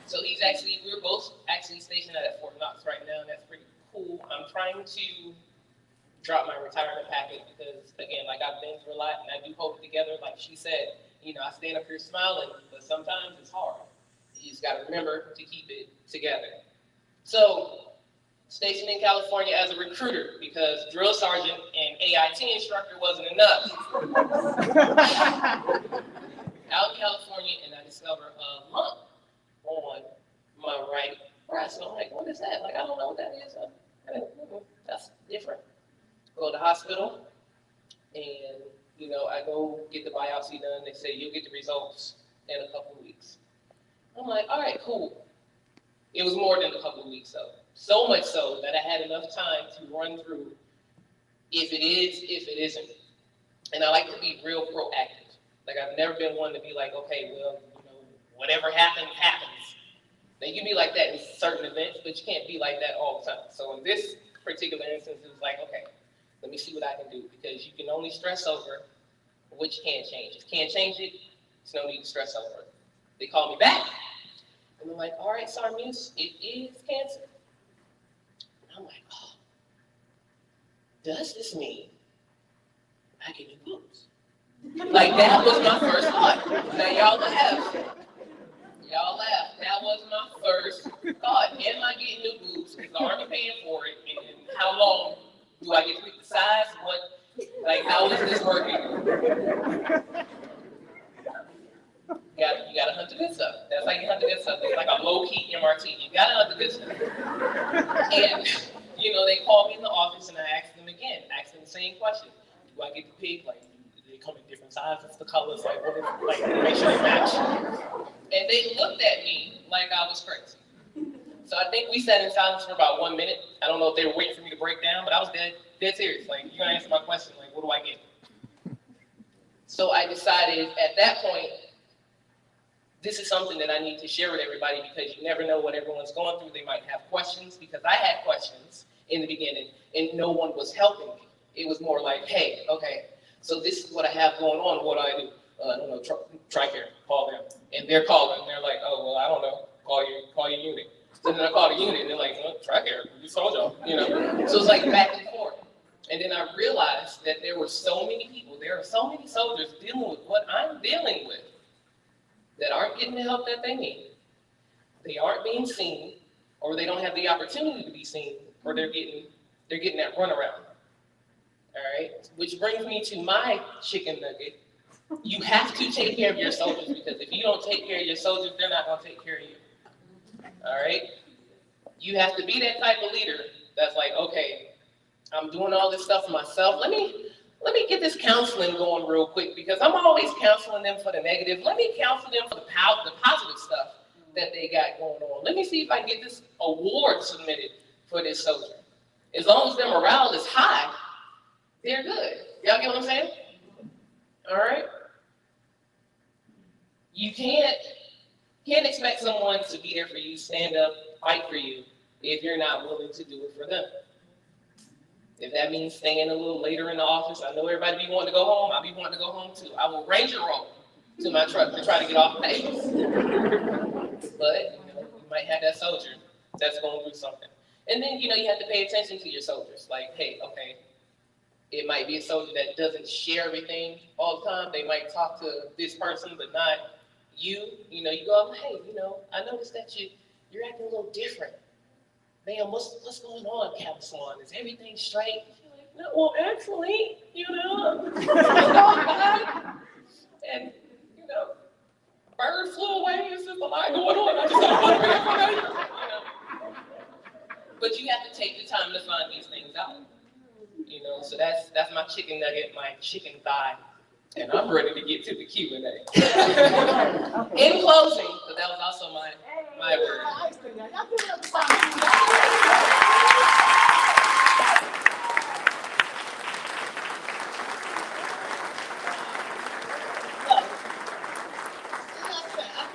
So we're both actually stationed at Fort Knox right now, and that's pretty cool. I'm trying to drop my retirement package because, again, like I've been through a lot, and I do hold it together. Like she said, you know, I stand up here smiling, but sometimes it's hard. You just got to remember to keep it together. So, stationed in California as a recruiter because drill sergeant and AIT instructor wasn't enough. Out in California, and I discovered a lump on my right breast. I'm like, what is that? Like, I don't know what that is. That's different. Go to the hospital, and you know, I go get the biopsy done. They say you'll get the results in a couple of weeks. I'm like, all right, cool. It was more than a couple of weeks though. So much so that I had enough time to run through if it is, if it isn't. And I like to be real proactive. Like I've never been one to be like, okay, well, you know, whatever happens, happens. Now you can be like that in certain events, but you can't be like that all the time. So in this particular instance, it was like, okay, let me see what I can do because you can only stress over what you can't change. If you can't change it, there's no need to stress over it. They call me back, and they're like, all right, sorry, MUSE, it is cancer. And I'm like, oh, does this mean I can do boobs? Like, that was my first thought. Now, y'all laugh. Y'all laugh. That was my first thought. Am I getting new boobs? Because the Army paying for it, and how long do I get to pick the size? What, like, how is this working? You gotta hunt the good stuff. That's how you hunt the good stuff. It's like a low-key MRT. You gotta hunt the good stuff. And, you know, they call me in the office and I ask them again, ask them the same question. Do I get the pig? Like, do they come in different sizes, the colors, like, what is, like, make sure they match? And they looked at me like I was crazy. So I think we sat in silence for about 1 minute. I don't know if they were waiting for me to break down, but I was dead serious. Like, you're gonna answer my question, like, what do I get? So I decided at that point, this is something that I need to share with everybody because you never know what everyone's going through. They might have questions because I had questions in the beginning and no one was helping me. It was more like, hey, okay, so this is what I have going on. What do I do? I don't know, TRICARE, call them. And they're calling and they're like, oh, well, I don't know, call your unit. So then I call the unit and they're like, well, TRICARE, you told y'all, you know. So it's like back and forth. And then I realized that there were so many people, there are so many soldiers dealing with what I'm dealing with that aren't getting the help that they need. They aren't being seen, or they don't have the opportunity to be seen, or they're getting that runaround. All right, which brings me to my chicken nugget. You have to take care of your soldiers because if you don't take care of your soldiers, they're not gonna take care of you. All right, you have to be that type of leader that's like, okay, I'm doing all this stuff for myself. Let me get this counseling going real quick because I'm always counseling them for the negative. Let me counsel them for the positive stuff that they got going on. Let me see if I can get this award submitted for this soldier. As long as their morale is high, they're good. Y'all get what I'm saying? All right? You can't expect someone to be there for you, stand up, fight for you, if you're not willing to do it for them. If that means staying a little later in the office, I know everybody be wanting to go home. I be wanting to go home too. I will ranger roll to my truck to try to get off pace. But you might have that soldier that's going through something. And then you have to pay attention to your soldiers. Like, hey, okay, it might be a soldier that doesn't share everything all the time. They might talk to this person, but not you. You go, hey, I noticed that you're acting a little different. ma'am, what's going on, Captain Swan? Is everything straight? She's like, no, well, actually, you know, and, you know, bird flew away, it's just a lot going on. I just got one information, you know. But you have to take the time to find these things out. You know, so that's my chicken nugget, my chicken thigh. And I'm ready to get to the Q&A. In closing, so that was also my word. I feel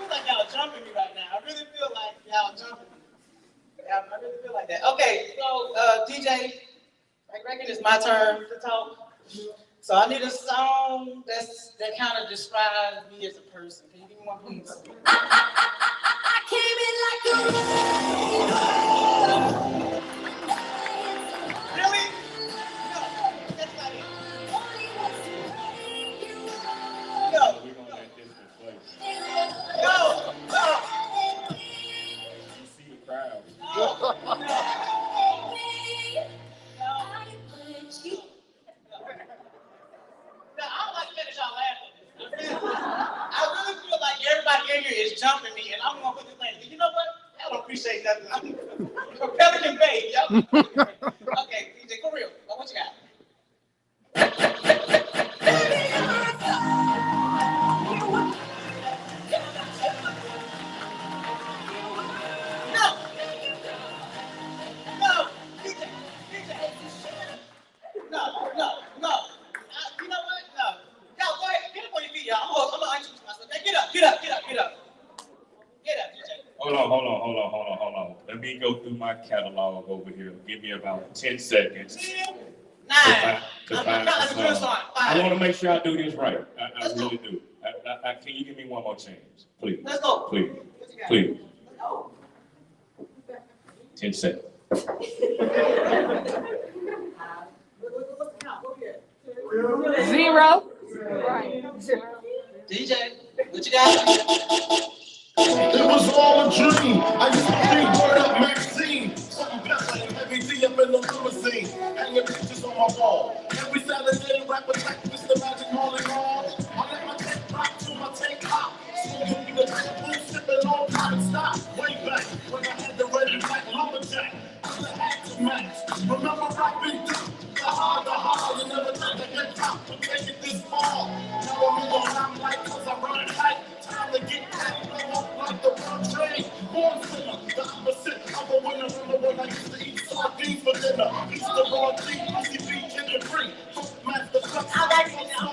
like y'all jumping me right now. I really feel like y'all jumping me. Yeah, I really feel like that. Okay, so DJ, I reckon it's my turn to talk. So I need a song that kind of describes me as a person. Can you give me one, please? I came in like a Really? No, that's not it. No. We're gonna let this one play. No. You see the crowd. No, I don't like to finish y'all laughing. I really feel like everybody in here is jumping me, and I'm gonna put this thing. You know what? I don't appreciate nothing. Pelican Bay, yo. Okay, DJ, for real. What you got? No. No. DJ. No. You know what? No. Y'all, go ahead. Get up on your feet, y'all. I'm gonna introduce myself. Hey, get up. Get up, DJ. Hold on. Let me go through my catalog over here. Give me about 10 seconds. 9. I want to make sure I do this right. I really do. Can you give me one more chance? Please. Let's go. Please. 10 seconds. Zero. DJ, what you got? It was all a dream. I used to think word up Maxine. Something better than heavy D up in the limousine. Hanging pictures on my wall. Every Saturday, rap attack, Mr. Magic Molly Hall. I let my tank rock to my tank hop. So you be the tank booth, sipping on cotton stop. Way back when I had the red and black lumberjack. I had to match. Remember rapping? The hard, you never think I get top to make it this far. Now I'm in the limelight cause I run tight. Time to get that blow up like the World Trade. Born sinner, the opposite of a winner. Remember when I used to eat sardines for dinner? East of raw tea, pussy beat, chicken free. Folk master, flux, I like it now.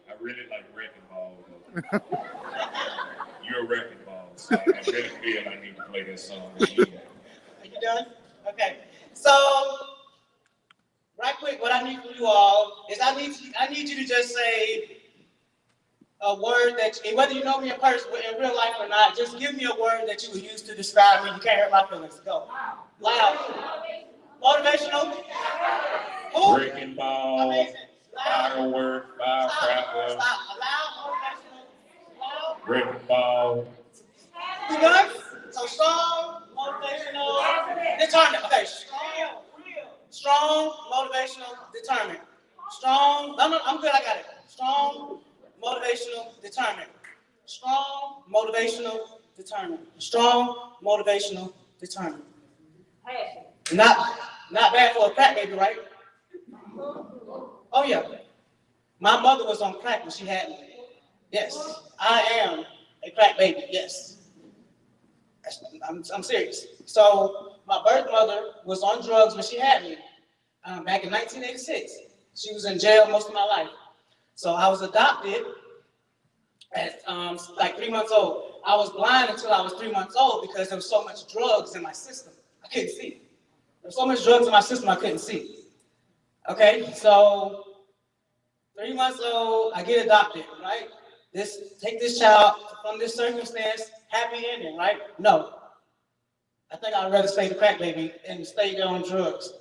I really like wrecking balls. You're a wrecking ball, so I really feel I need to play this song again. Are you done? Okay. So, right quick, what I need from you all is I need you to just say a word that, whether you know me in person, in real life or not, just give me a word that you would use to describe me. You can't hurt my feelings. Go. Loud. Motivational. Who? Wrecking ball. Amazing. Firework, firecracker. Stop. Loud. Motivational. Loud. Wrecking ball. You done? So strong, motivational, determined. Okay, strong, motivational, determined. Strong, no, I'm good, I got it. Strong, motivational, determined. Strong, motivational, determined. Strong, motivational, determined. Not bad for a crack baby, right? Oh yeah. My mother was on crack when she had me. Yes, I am a crack baby, yes. I'm serious. So my birth mother was on drugs when she had me back in 1986. She was in jail most of my life. So I was adopted at like 3 months old. I was blind until I was 3 months old because there was so much drugs in my system. I couldn't see. There was so much drugs in my system I couldn't see. Okay, so 3 months old, I get adopted, right? Take this child from this circumstance, happy ending, right? No. I think I'd rather stay the crack baby and stay there on drugs.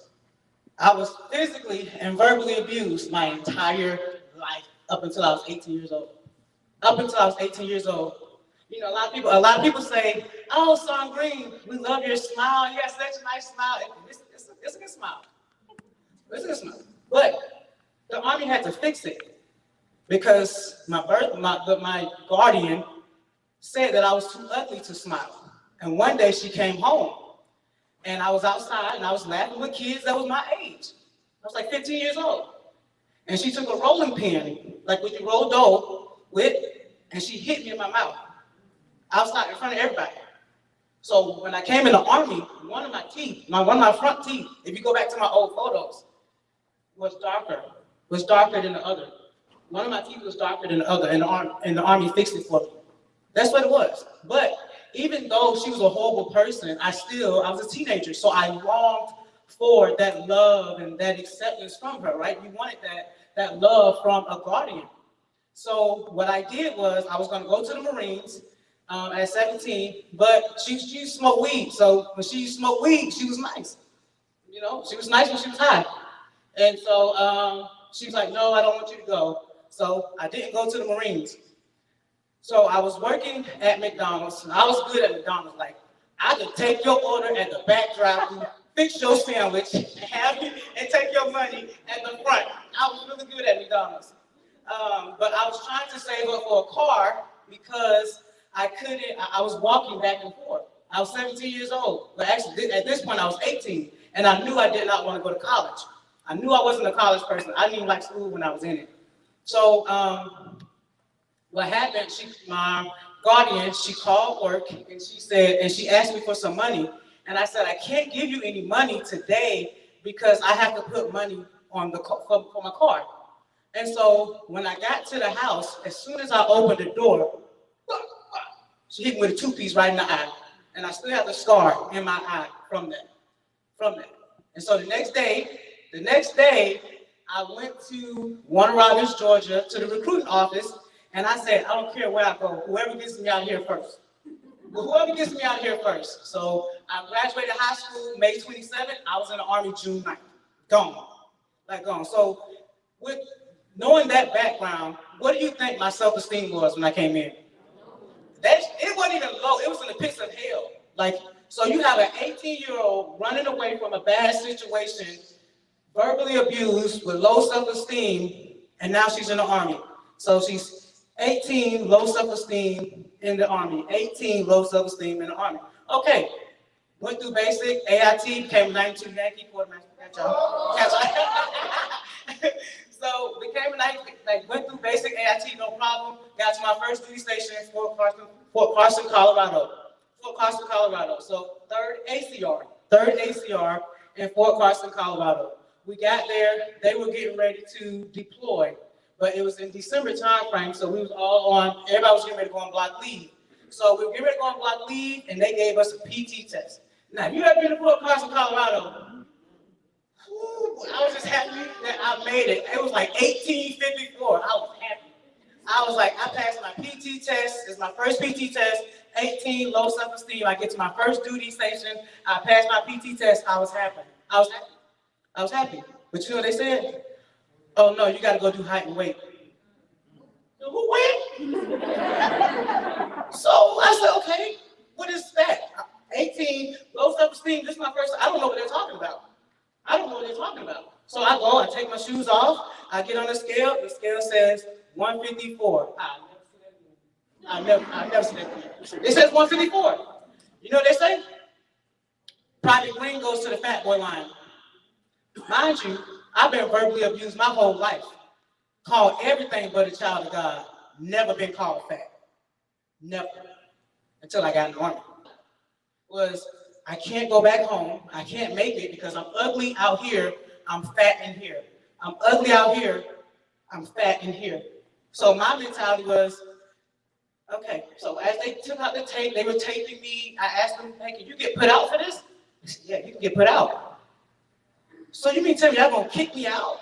I was physically and verbally abused my entire life up until I was 18 years old. Up until I was 18 years old. You know, a lot of people say, "Oh, Son Green, we love your smile. You have such a nice smile." It's a good smile. It's a good smile. But the Army had to fix it because my guardian said that I was too ugly to smile. And one day she came home, and I was outside, and I was laughing with kids that was my age. I was like 15 years old. And she took a rolling pin, like what you roll dough with, and she hit me in my mouth, outside in front of everybody. So when I came in the Army, one of my teeth, one of my front teeth, if you go back to my old photos, was darker than the other. One of my teeth was darker than the other, and the Army fixed it for me. That's what it was. But even though she was a horrible person, I was a teenager, so I longed for that love and that acceptance from her, right? You wanted that love from a guardian. So what I did was I was going to go to the Marines at 17, but she smoked weed. So when she smoked weed, she was nice. You know, she was nice when she was high. And so she was like, "No, I don't want you to go." So I didn't go to the Marines. So I was working at McDonald's, and I was good at McDonald's. Like, I could take your order at the back drive-thru, fix your sandwich, and take your money at the front. I was really good at McDonald's. But I was trying to save up for a car because I was walking back and forth. I was 17 years old, but actually at this point I was 18, and I knew I did not want to go to college. I knew I wasn't a college person. I didn't even like school when I was in it. So what happened, my guardian, she called work, and she asked me for some money, and I said, "I can't give you any money today because I have to put money on for my car." And so when I got to the house, as soon as I opened the door, she hit me with a two-piece right in the eye. And I still have the scar in my eye from that. And so the next day, I went to Warner Robins, Georgia, to the recruiting office, and I said, "I don't care where I go, whoever gets me out here first." Whoever gets me out here first. So I graduated high school May 27th. I was in the Army June 9th. Gone. So with knowing that background, what do you think my self-esteem was when I came in? It wasn't even low. It was in the pits of hell. Like, so you have an 18-year-old running away from a bad situation, verbally abused with low self-esteem, and now she's in the Army. So she's 18, low self-esteem in the Army. 18, low self-esteem in the Army. Okay, went through basic, AIT, became a 92 Yankee quarterback. So became a 92, went through basic AIT, no problem. Got to my first duty station in Fort Carson, Colorado. So third ACR in Fort Carson, Colorado. We got there, they were getting ready to deploy, but it was in December timeframe, so we was everybody was getting ready to go on block leave. So we were getting ready to go on block leave, and they gave us a PT test. Now, if you ever been to Fort Carson, Colorado, I was just happy that I made it. It was like 1854. I was happy. I was like, I passed my PT test. It's my first PT test. 18, low self-esteem. I get to my first duty station. I passed my PT test. I was happy. But you know what they said? "Oh no, you got to go do height and weight." Who went? So I said, "Okay, what is that?" 18, low self-esteem. This is my first. I don't know what they're talking about. So I go, I take my shoes off, I get on the scale says 154. I've never seen that. It says 154. You know what they say? Private Green goes to the fat boy line. Mind you, I've been verbally abused my whole life. Called everything but a child of God. Never been called fat. Never. Until I got in the Army. I can't go back home. I can't make it because I'm ugly out here. I'm fat in here. I'm ugly out here. I'm fat in here. So my mentality was, okay. So as they took out the tape, they were taping me. I asked them, "Hey, can you get put out for this?" They said, "Yeah, you can get put out." So you mean tell me y'all gonna kick me out?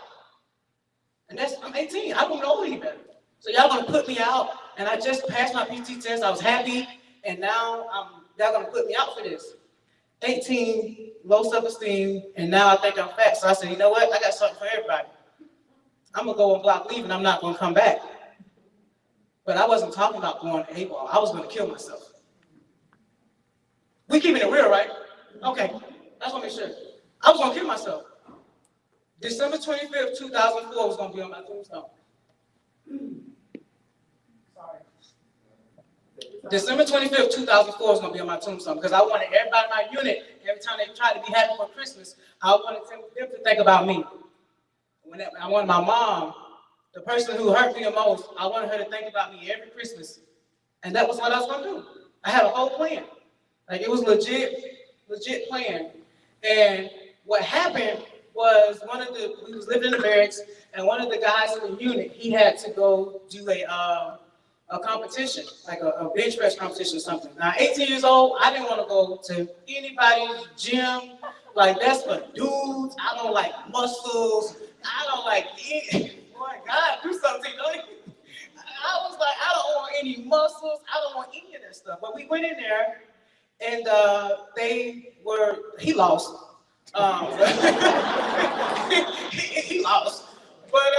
And I'm 18. I don't know any better. So y'all gonna put me out, and I just passed my PT test. I was happy, and now y'all gonna put me out for this. 18, low self-esteem, and now I think I'm fat. So I said, you know what? I got something for everybody. I'm gonna go on block leave and I'm not gonna come back. But I wasn't talking about going to AWOL. I was gonna kill myself. We keeping it real, right? Okay, I just wanna make sure. I was gonna kill myself. December 25th, 2004 was gonna be on my tombstone. Sorry. December 25th, 2004 was gonna be on my tombstone because I wanted everybody in my unit, every time they tried to be happy for Christmas, I wanted them to think about me. I wanted my mom, the person who hurt me the most, I wanted her to think about me every Christmas. And that was what I was gonna do. I had a whole plan. Like it was legit plan. And what happened was we was living in the barracks, and one of the guys in the unit, he had to go do a competition, like a bench press competition or something. Now, 18 years old, I didn't want to go to anybody's gym. Like, that's for dudes. I don't like muscles. I don't like it. Boy, God, do something, don't you? I was like, I don't want any muscles. I don't want any of that stuff. But we went in there, and he lost. He lost. But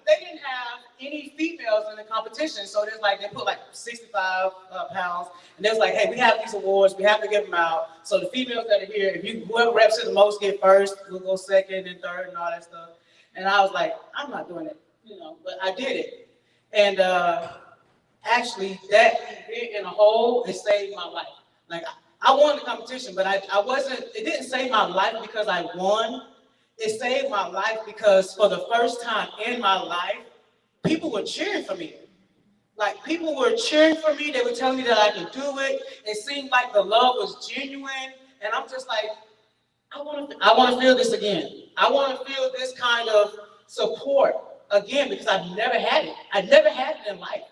they didn't have any females in the competition. So there's like, they put like 65 pounds. And they was like, hey, we have these awards. We have to give them out. So the females that are here, whoever reps it the most get first, we'll go second and third and all that stuff. And I was like, I'm not doing it, but I did it. And actually, that event in a whole, it saved my life. Like, I won the competition, but it didn't save my life because I won. It saved my life because for the first time in my life, people were cheering for me. Like, people were cheering for me. They were telling me that I could do it. It seemed like the love was genuine. And I'm just like, I want to feel this again. I want to feel this kind of support again because I've never had it. I never had it in life.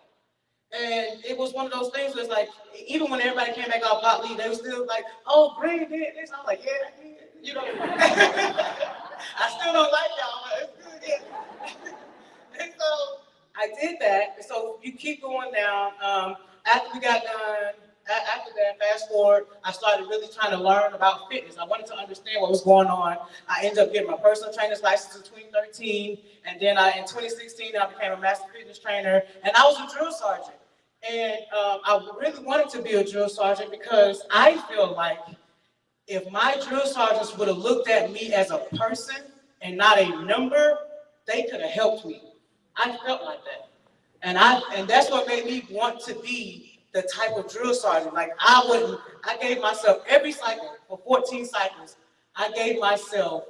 And it was one of those things where it's like, even when everybody came back off block leave, they were still like, oh, Green did this. I'm like, yeah, I did. I still don't like y'all, but it's good, yeah. And so I did that. And so you keep going down. After we got done, after that, fast forward, I started really trying to learn about fitness. I wanted to understand what was going on. I ended up getting my personal trainer's license in 2013. And then in 2016, I became a master fitness trainer. And I was a drill sergeant. And I really wanted to be a drill sergeant because I feel like if my drill sergeants would have looked at me as a person and not a number, they could have helped me. I felt like that. And that's what made me want to be the type of drill sergeant. Like I gave myself every cycle for 14 cycles, I gave myself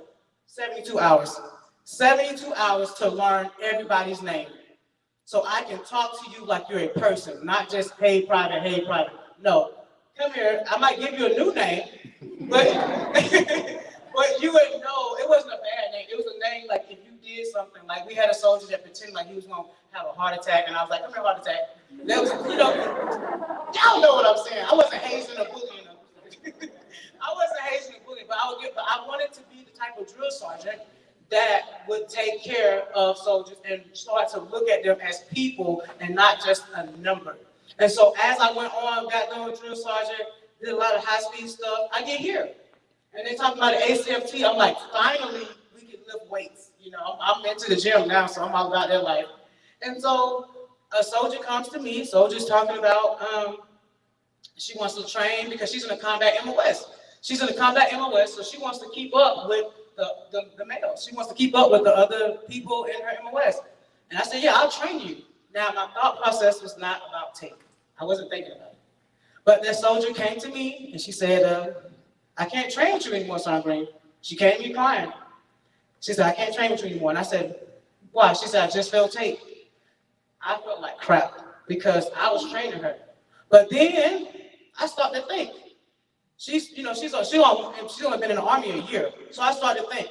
72 hours. 72 hours to learn everybody's name. So I can talk to you like you're a person, not just, hey, private, hey, private. No, come here, I might give you a new name, but, but you would know, it wasn't a bad name. It was a name like if you did something, like we had a soldier that pretended like he was gonna have a heart attack, and I was like, come here, heart attack. That was, y'all know what I'm saying. I wasn't hazing or bullying them. I wasn't hazing or bullying, but I wanted to be the type of drill sergeant that would take care of soldiers and start to look at them as people and not just a number. And so as I went on, got done with drill sergeant, did a lot of high-speed stuff, I get here. And they talk about the ACFT, I'm like, finally, we can lift weights. I'm into the gym now, so I'm all about that life. And so a soldier comes to me, soldier's talking about, she wants to train because she's in a combat MOS. She's in a combat MOS, so she wants to keep up with the males. She wants to keep up with the other people in her MOS. And I said, yeah, I'll train you. Now, my thought process was not about tape. I wasn't thinking about it. But that soldier came to me and she said, I can't train with you anymore, Sergeant Green. She came to me crying. She said, I can't train with you anymore. And I said, why? She said, I just felt tape. I felt like crap because I was training her. But then I started to think. She's only been in the Army a year. So I started to think,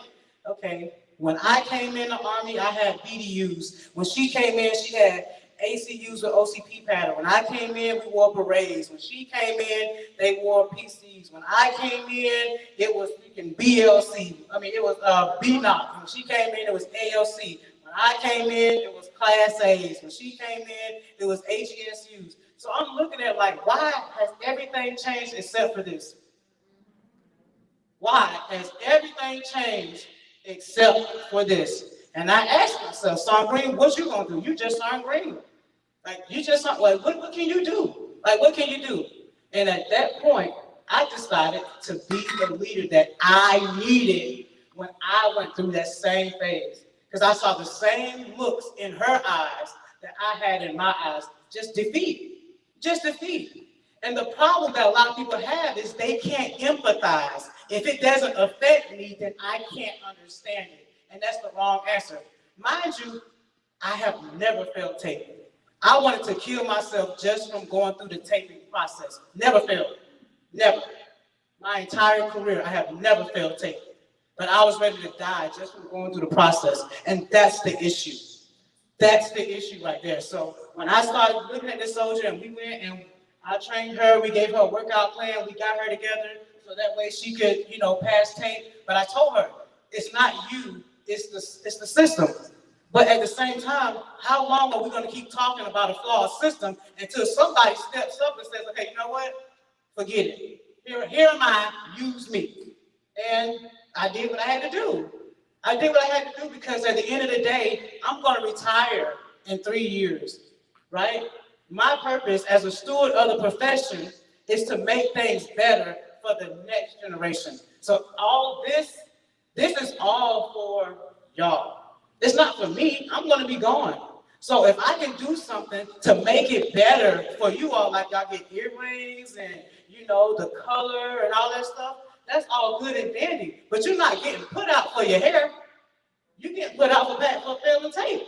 okay, when I came in the Army, I had BDUs. When she came in, she had ACUs with OCP pattern. When I came in, we wore berets. When she came in, they wore PCs. When I came in, it was freaking BLC. It was BNOC. When she came in, it was ALC. When I came in, it was Class A's. When she came in, it was HESUs. So I'm looking at like, why has everything changed except for this? Why has everything changed except for this? And I asked myself, Sergeant Green, what you gonna do? You just Sergeant Green. Like, you just, like, what can you do? Like, what can you do? And at that point, I decided to be the leader that I needed when I went through that same phase. Because I saw the same looks in her eyes that I had in my eyes. Just defeat. Just defeat. And the problem that a lot of people have is they can't empathize. If it doesn't affect me, then I can't understand it. And that's the wrong answer. Mind you, I have never felt taping. I wanted to kill myself just from going through the taping process. Never failed. Never. My entire career, I have never failed taping. But I was ready to die just from going through the process. And that's the issue. That's the issue right there. So when I started looking at this soldier and we went and I trained her, we gave her a workout plan, we got her together so that way she could, you know, pass tape. But I told her, it's not you, it's the system. But at the same time, how long are we going to keep talking about a flawed system until somebody steps up and says, okay, you know what? Forget it. Here am I, use me. And I did what I had to do. I did what I had to do because at the end of the day, I'm going to retire in 3 years, right? My purpose as a steward of the profession is to make things better for the next generation. So all this is all for y'all. It's not for me. I'm going to be gone. So if I can do something to make it better for you all, like y'all get earrings and, you know, the color and all that stuff, that's all good and dandy. But you're not getting put out for your hair. You're getting put out for film and tape.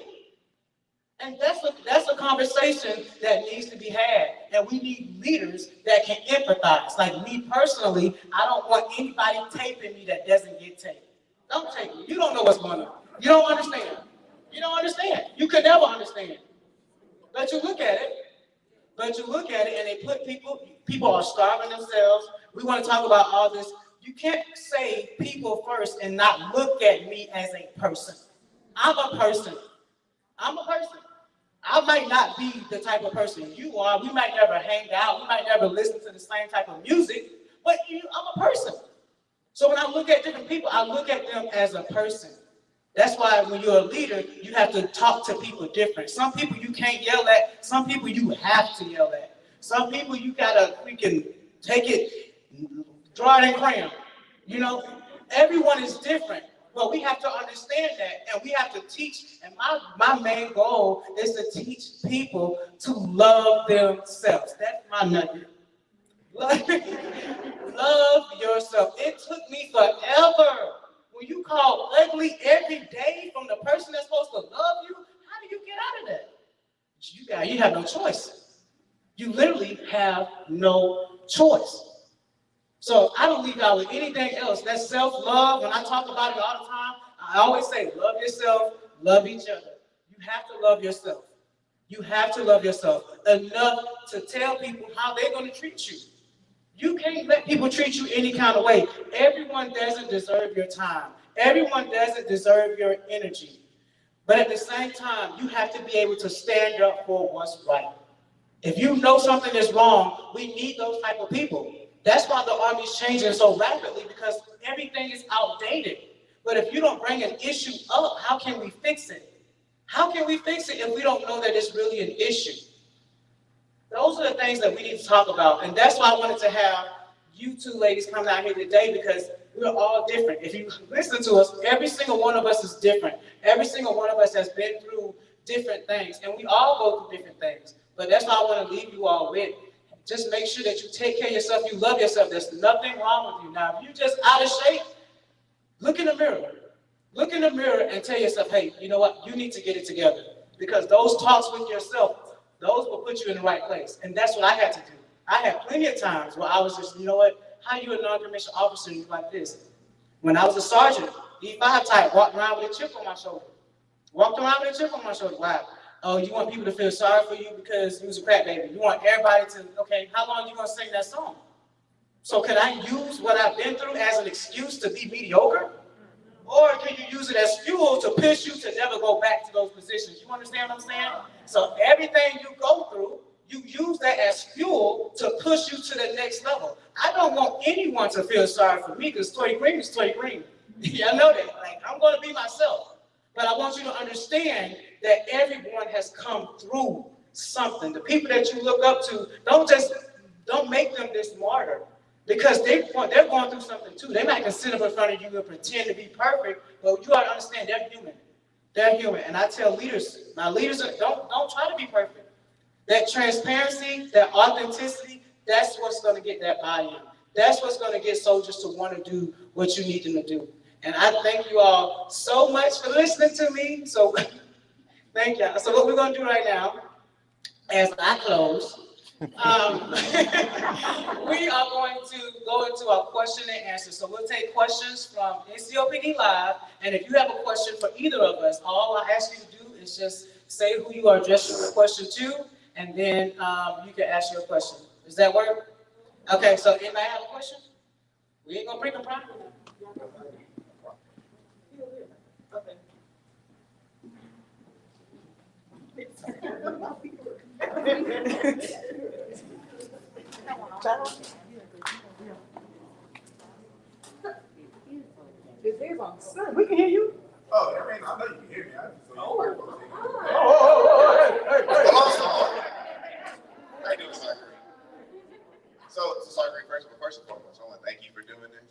And that's a conversation that needs to be had. And we need leaders that can empathize. Like me personally, I don't want anybody taping me that doesn't get taped. Don't tape me. You don't know what's going on. You don't understand. You don't understand. You could never understand. But you look at it. But you look at it and they put people are starving themselves. We want to talk about all this. You can't say people first and not look at me as a person. I'm a person. I'm a person. I might not be the type of person you are. We might never hang out. We might never listen to the same type of music. But I'm a person. So when I look at different people, I look at them as a person. That's why when you're a leader, you have to talk to people different. Some people you can't yell at. Some people you have to yell at. Some people you gotta freaking take it, draw it in crayon. You know, everyone is different. But we have to understand that, and we have to teach. And my main goal is to teach people to love themselves. That's my nugget. Love yourself. It took me forever. When you call ugly every day from the person that's supposed to love you, how do you get out of that? You have no choice. You literally have no choice. So I don't leave out with anything else. That's self-love. When I talk about it all the time, I always say, love yourself, love each other. You have to love yourself. You have to love yourself enough to tell people how they're going to treat you. You can't let people treat you any kind of way. Everyone doesn't deserve your time. Everyone doesn't deserve your energy. But at the same time, you have to be able to stand up for what's right. If you know something is wrong, we need those type of people. That's why the Army's changing so rapidly, because everything is outdated. But if you don't bring an issue up, how can we fix it? How can we fix it if we don't know that it's really an issue? Those are the things that we need to talk about. And that's why I wanted to have you two ladies come out here today, because we're all different. If you listen to us, every single one of us is different. Every single one of us has been through different things, and we all go through different things. But that's what I want to leave you all with. Just make sure that you take care of yourself, you love yourself. There's nothing wrong with you. Now, if you're just out of shape, look in the mirror. Look in the mirror and tell yourself, hey, you know what? You need to get it together. Because those talks with yourself, those will put you in the right place. And that's what I had to do. I had plenty of times where I was just, you know what? How you a non-commissioned officer and you like this? When I was a sergeant, E5 type, walked around with a chip on my shoulder. Walked around with a chip on my shoulder. Wow. Oh, you want people to feel sorry for you because you was a crack baby. You want everybody to, okay, how long are you going to sing that song? So can I use what I've been through as an excuse to be mediocre? Or can you use it as fuel to push you to never go back to those positions? You understand what I'm saying? So everything you go through, you use that as fuel to push you to the next level. I don't want anyone to feel sorry for me because Toy Green is Toy Green. Y'all know that. Like, I'm going to be myself. But I want you to understand that everyone has come through something. The people that you look up to, don't make them this martyr. Because they're going through something too. They might can sit up in front of you and pretend to be perfect, but you gotta understand they're human. They're human. And I tell leaders, my leaders don't try to be perfect. That transparency, that authenticity, that's what's gonna get that buy-in. That's what's gonna get soldiers to want to do what you need them to do. And I thank you all so much for listening to me. So thank y'all. So what we're gonna do right now, as I close, we are going to go into our question and answer. So we'll take questions from NCOPD Live, and if you have a question for either of us, all I ask you to do is just say who you are addressing your question to, and then you can ask your question. Does that work? Okay, so anybody have a question? We ain't gonna break a problem. Okay. We can hear you. Oh, I know you can hear me. Hey, so Sergeant, first and foremost, I want to thank you for doing this.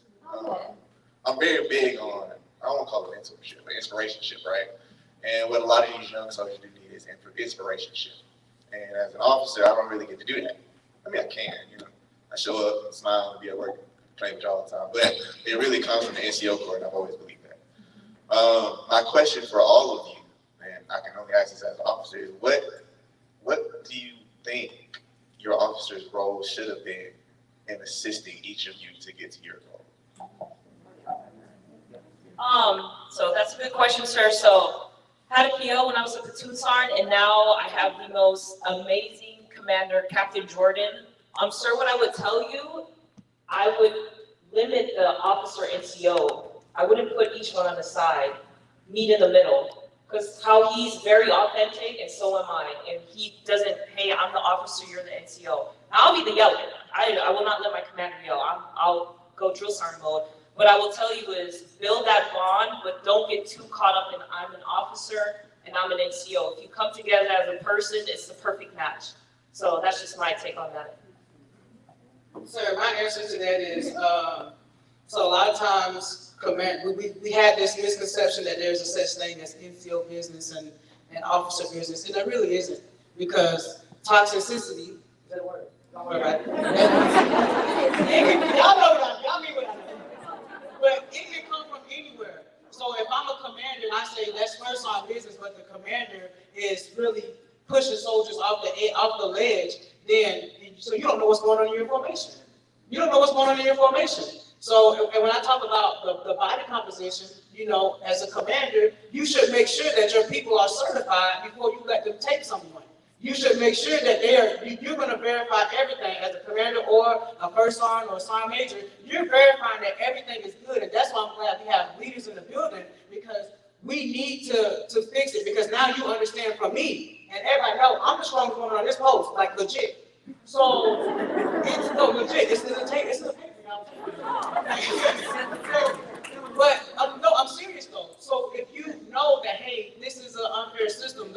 I'm very big on, I don't want to call it mentorship, but inspirationship, right? And what a lot of these young soldiers do need is inspirationship. And as an officer, I don't really get to do that. I mean, I can, I show up and smile and be at work, play with y'all all the time, but it really comes from the NCO Corps, and I've always believed that. My question for all of you, and I can only ask this as an officer, is what do you think your officer's role should have been in assisting each of you to get to your goal? So that's a good question, sir. So had a PO when I was a platoon sergeant, and now I have the most amazing commander, Captain Jordan. Sir, what I would tell you, I would limit the officer NCO. I wouldn't put each one on the side, meet in the middle, because how he's very authentic, and so am I. And he doesn't, hey, I'm the officer, you're the NCO. I'll be the yeller. I will not let my commander yell. I'll go drill sergeant mode. What I will tell you is build that bond, but don't get too caught up in I'm an officer and I'm an NCO. If you come together as a person, it's the perfect match. So that's just my take on that. Sir, my answer to that is, so a lot of times, we had this misconception that there's a such thing as NCO business and officer business, and there really isn't, because toxicity, is that a word? Don't worry about it. Y'all know what y'all mean what I know. But it can come from anywhere. So if I'm a commander and I say that's first on business, but the commander is really pushing soldiers off the ledge, then so you don't know what's going on in your formation. You don't know what's going on in your formation. So and when I talk about the body composition, as a commander, you should make sure that your people are certified before you let them take someone. You should make sure that you're going to verify everything as a commander or a first sergeant or a sergeant major. You're verifying that everything is good, and that's why I'm glad we have leaders in the building, because we need to fix it, because now you understand from me, and everybody knows I'm the strongest woman on this post, like legit. So it's no legit. It's the tape. It's the paper. But no, I'm serious though. So if you know that, hey, this is an unfair system,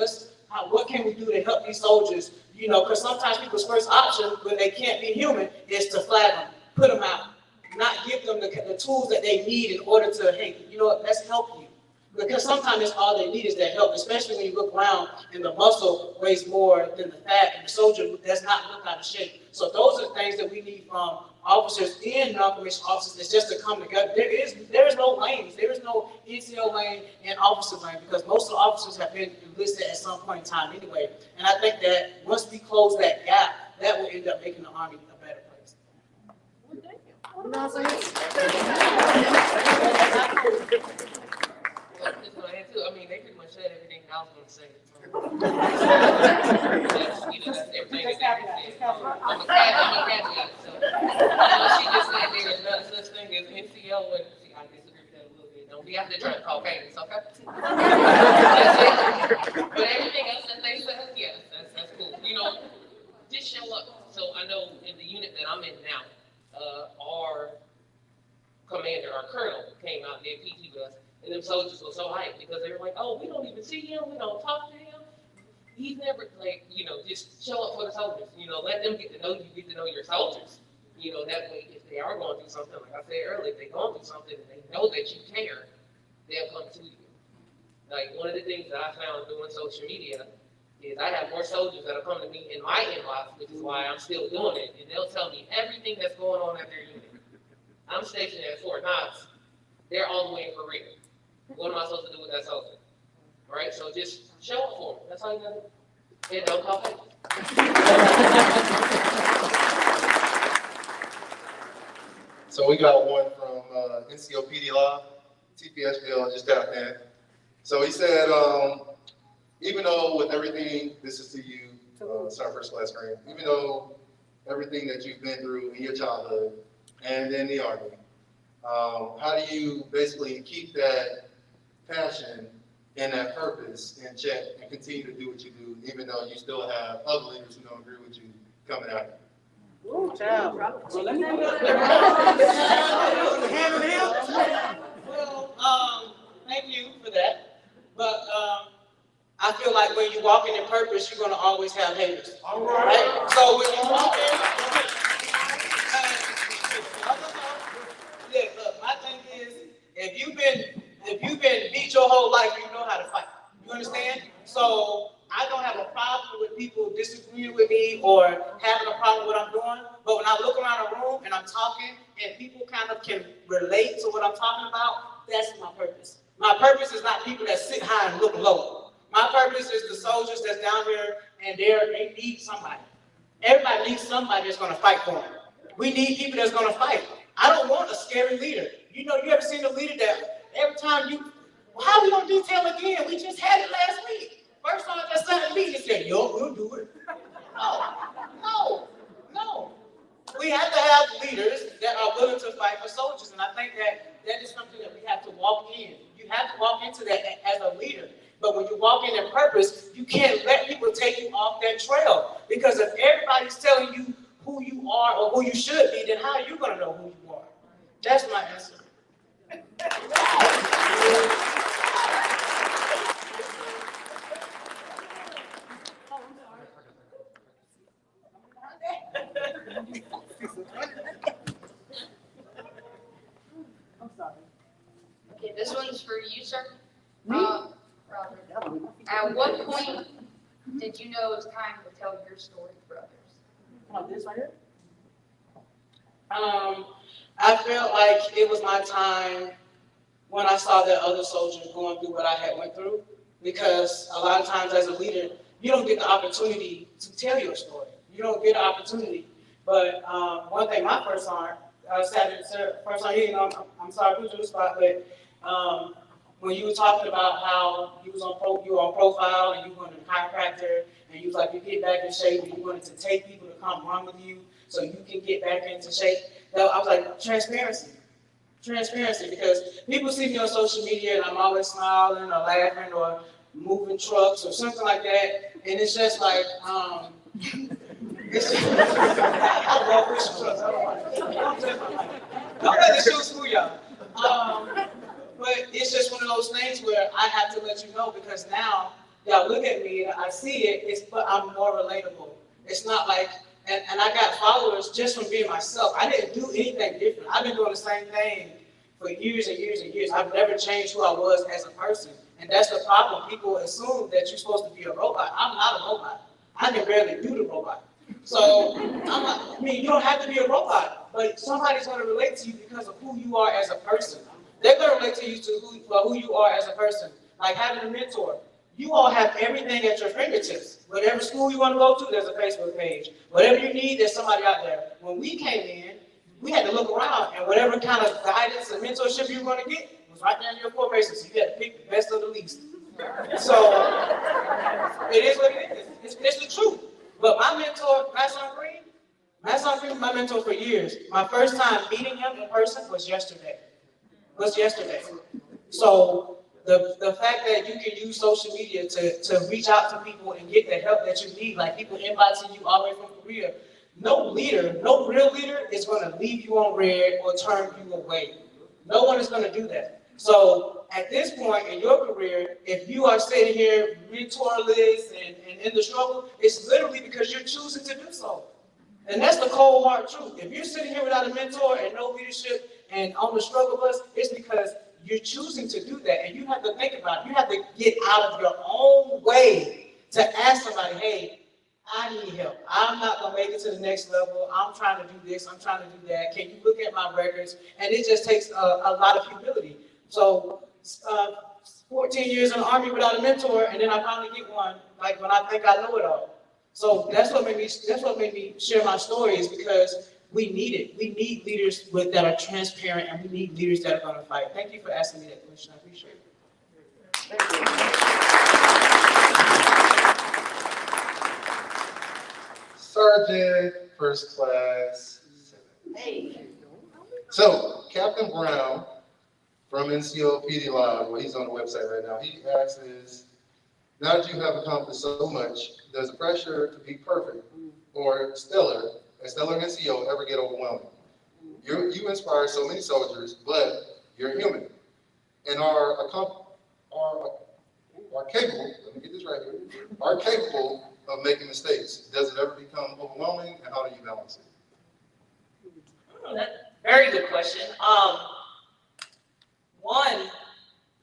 what can we do to help these soldiers? Because sometimes people's first option when they can't be human is to flag them, put them out, not give them the tools that they need in order to, hey, let's help you. Because sometimes that's all they need is that help, especially when you look around and the muscle weighs more than the fat, and the soldier does not look out of shape. So those are the things that we need from officers and non-commissioned officers, is just to come together. There is no lanes. There is no NCO lane and officer lane, because most of the officers have been enlisted at some point in time anyway. And I think that once we close that gap, that will end up making the Army a better place. Well, thank you. I mean, they pretty much said everything I was going to say. That's everything that they said. I'm a caveat, so she just said there is no such thing as NCO, and see, I disagree with that a little bit. Don't be out there trying to call payments, okay? That's it. But everything else that they said, yes, that's cool. I know in the unit that I'm in now, our commander, our colonel, came out and did PT with us, and them soldiers were so hyped because they were like, oh, we don't even see him, we don't talk to him. He's never, like, you know, just show up for the soldiers, you know, let them get to know you, get to know your soldiers. You know, that way, if they are going through something, like I said earlier, if they're going through something and they know that you care, they'll come to you. Like, one of the things that I found doing social media is I have more soldiers that'll come to me in my inbox, which is why I'm still doing it, and they'll tell me everything that's going on at their unit. I'm stationed at Fort Knox. They're all the way in Korea. What am I supposed to do with that soldier? Right? So just show up for them. That's all you gotta do. And don't call back. So we got one from NCOPD Live, TPS Bill just tapped in. So he said, even though with everything, this is to you, sorry, first class grade, even though everything that you've been through in your childhood and in the Army, how do you basically keep that passion and that purpose in check and continue to do what you do, even though you still have other leaders who don't agree with you coming after you? Ooh, child. Well, let me hand it in. Well, thank you for that. But I feel like when you walk in your purpose, you're gonna always have haters. All right. So when you walk in, yeah, look, my thing is, if you've been beat your whole life, you know how to fight. You understand? So I don't have a problem with people disagreeing with me or having a problem with what I'm doing. But when I look around a room and I'm talking and people kind of can relate to what I'm talking about, that's my purpose. My purpose is not people that sit high and look low. My purpose is the soldiers that's down here and they need somebody. Everybody needs somebody that's going to fight for them. We need people that's going to fight. I don't want a scary leader. You know, you ever seen a leader that every time you, well, how are we going to detail again? We just had it last week. First time I started meeting, he said, yo, we'll do it. No. We have to have leaders that are willing to fight for soldiers. And I think that is something that we have to walk in. You have to walk into that as a leader. But when you walk in their purpose, you can't let people take you off that trail. Because if everybody's telling you who you are or who you should be, then how are you going to know who you are? That's my answer. Okay, this one's for you, sir. Robert. At what point did you know it was time to tell your story for others? This right here? I felt like it was my time when I saw that other soldiers going through what I had went through, because a lot of times as a leader, you don't get the opportunity to tell your story. You don't get an opportunity. But one thing, my first time, you know, I'm sorry to put you on the spot, but when you were talking about how you were on profile and you were in a chiropractor and you was like, you get back in shape and you wanted to take people to come run with you so you can get back into shape. I was like, transparency, because people see me on social media and I'm always smiling or laughing or moving trucks or something like that, and it's just like, it's just, I love pushing trucks. Don't let the shoes fool y'all. But it's just one of those things where I have to let you know, because now y'all look at me and I see it, but I'm more relatable. It's not like, and I got followers just from being myself. I didn't do anything different. I've been doing the same thing for years and years and years. I've never changed who I was as a person. And that's the problem. People assume that you're supposed to be a robot. I'm not a robot. I can barely do the robot. So, you don't have to be a robot, but somebody's going to relate to you because of who you are as a person. They're going to relate to you who you are as a person. Like having a mentor. You all have everything at your fingertips. Whatever school you want to go to, there's a Facebook page. Whatever you need, there's somebody out there. When we came in, we had to look around, and whatever kind of guidance and mentorship you were going to get was right there in your formation. So you had to pick the best of the least. So it is what it is. It's the truth. But my mentor, Master Green was my mentor for years. My first time meeting him in person was yesterday. So the fact that you can use social media to reach out to people and get the help that you need, like people inboxing you all the way from Korea, no leader, no real leader is going to leave you on red or turn you away. No one is going to do that. So at this point in your career, if you are sitting here mentorless and in the struggle, it's literally because you're choosing to do so. And that's the cold hard truth. If you're sitting here without a mentor and no leadership and on the struggle bus, it's because you're choosing to do that. And you have to think about it. You have to get out of your own way to ask somebody, hey, I need help. I'm not going to make it to the next level. I'm trying to do this. I'm trying to do that. Can you look at my records? And it just takes a lot of humility. So 14 years in the Army without a mentor, and then I finally get one, like when I think I know it all. So that's what made me share my story, is because we need it. We need leaders that are transparent, and we need leaders that are going to fight. Thank you for asking me that question. I appreciate it. Thank you. Sergeant, First Class 7. Hey. So, Captain Brown from NCO PD Live, well, he's on the website right now. He asks is, now that you have accomplished so much, does the pressure to be perfect or stellar NCO ever get overwhelming? You inspire so many soldiers, but you're human and are capable, let me get this right here, are capable of making mistakes. Does it ever become overwhelming, and how do you balance it? Very good question. One,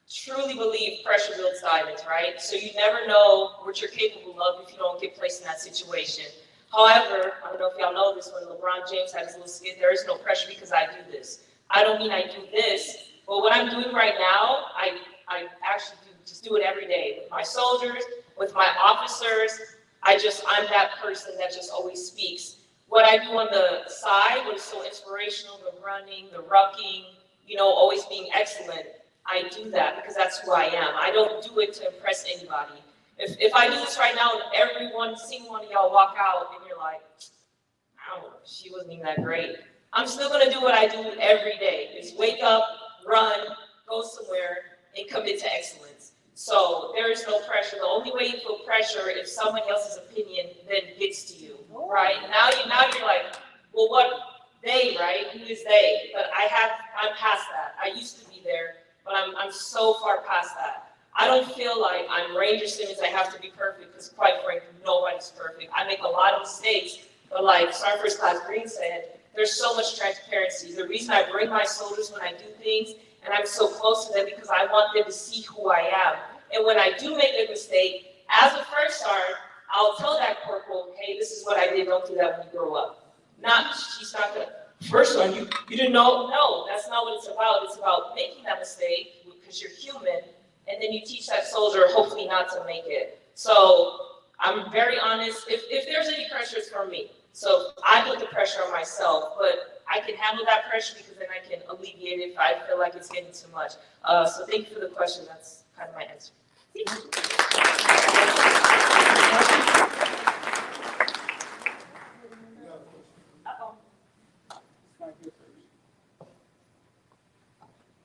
truly believe pressure builds diamonds, right? So you never know what you're capable of if you don't get placed in that situation. However, I don't know if y'all know this, when LeBron James had his little skit, there is no pressure because I do this. I don't mean I do this, but what I'm doing right now, I actually just do it every day with my soldiers, with my officers. I'm that person that just always speaks. What I do on the side, what is so inspirational, the running, the rucking, always being excellent, I do that because that's who I am. I don't do it to impress anybody. If I do this right now and single one of y'all walk out and you're like, I don't know, she wasn't even that great, I'm still gonna do what I do every day, is wake up, run, go somewhere, and commit to excellence. So there is no pressure. The only way you feel pressure if someone else's opinion then gets to you, right? Now you're like, well, what they, right? Who is they? But I'm past that. I used to be there, but I'm so far past that. I don't feel like I'm Ranger Simmons. I have to be perfect because, quite frankly, nobody's perfect. I make a lot of mistakes, but like Sergeant First Class Green said, there's so much transparency. The reason I bring my soldiers when I do things, and I'm so close to them, because I want them to see who I am. And when I do make a mistake, as a first sergeant, I'll tell that corporal, hey, this is what I did, don't do that when you grow up. She's not gonna, first one, you didn't know? No, that's not what it's about. It's about making that mistake because you're human, and then you teach that soldier hopefully not to make it. So I'm very honest. If there's any pressure, it's from me. So I put the pressure on myself, but I can handle that pressure because then I can alleviate it if I feel like it's getting too much. So thank you for the question. That's kind of my answer.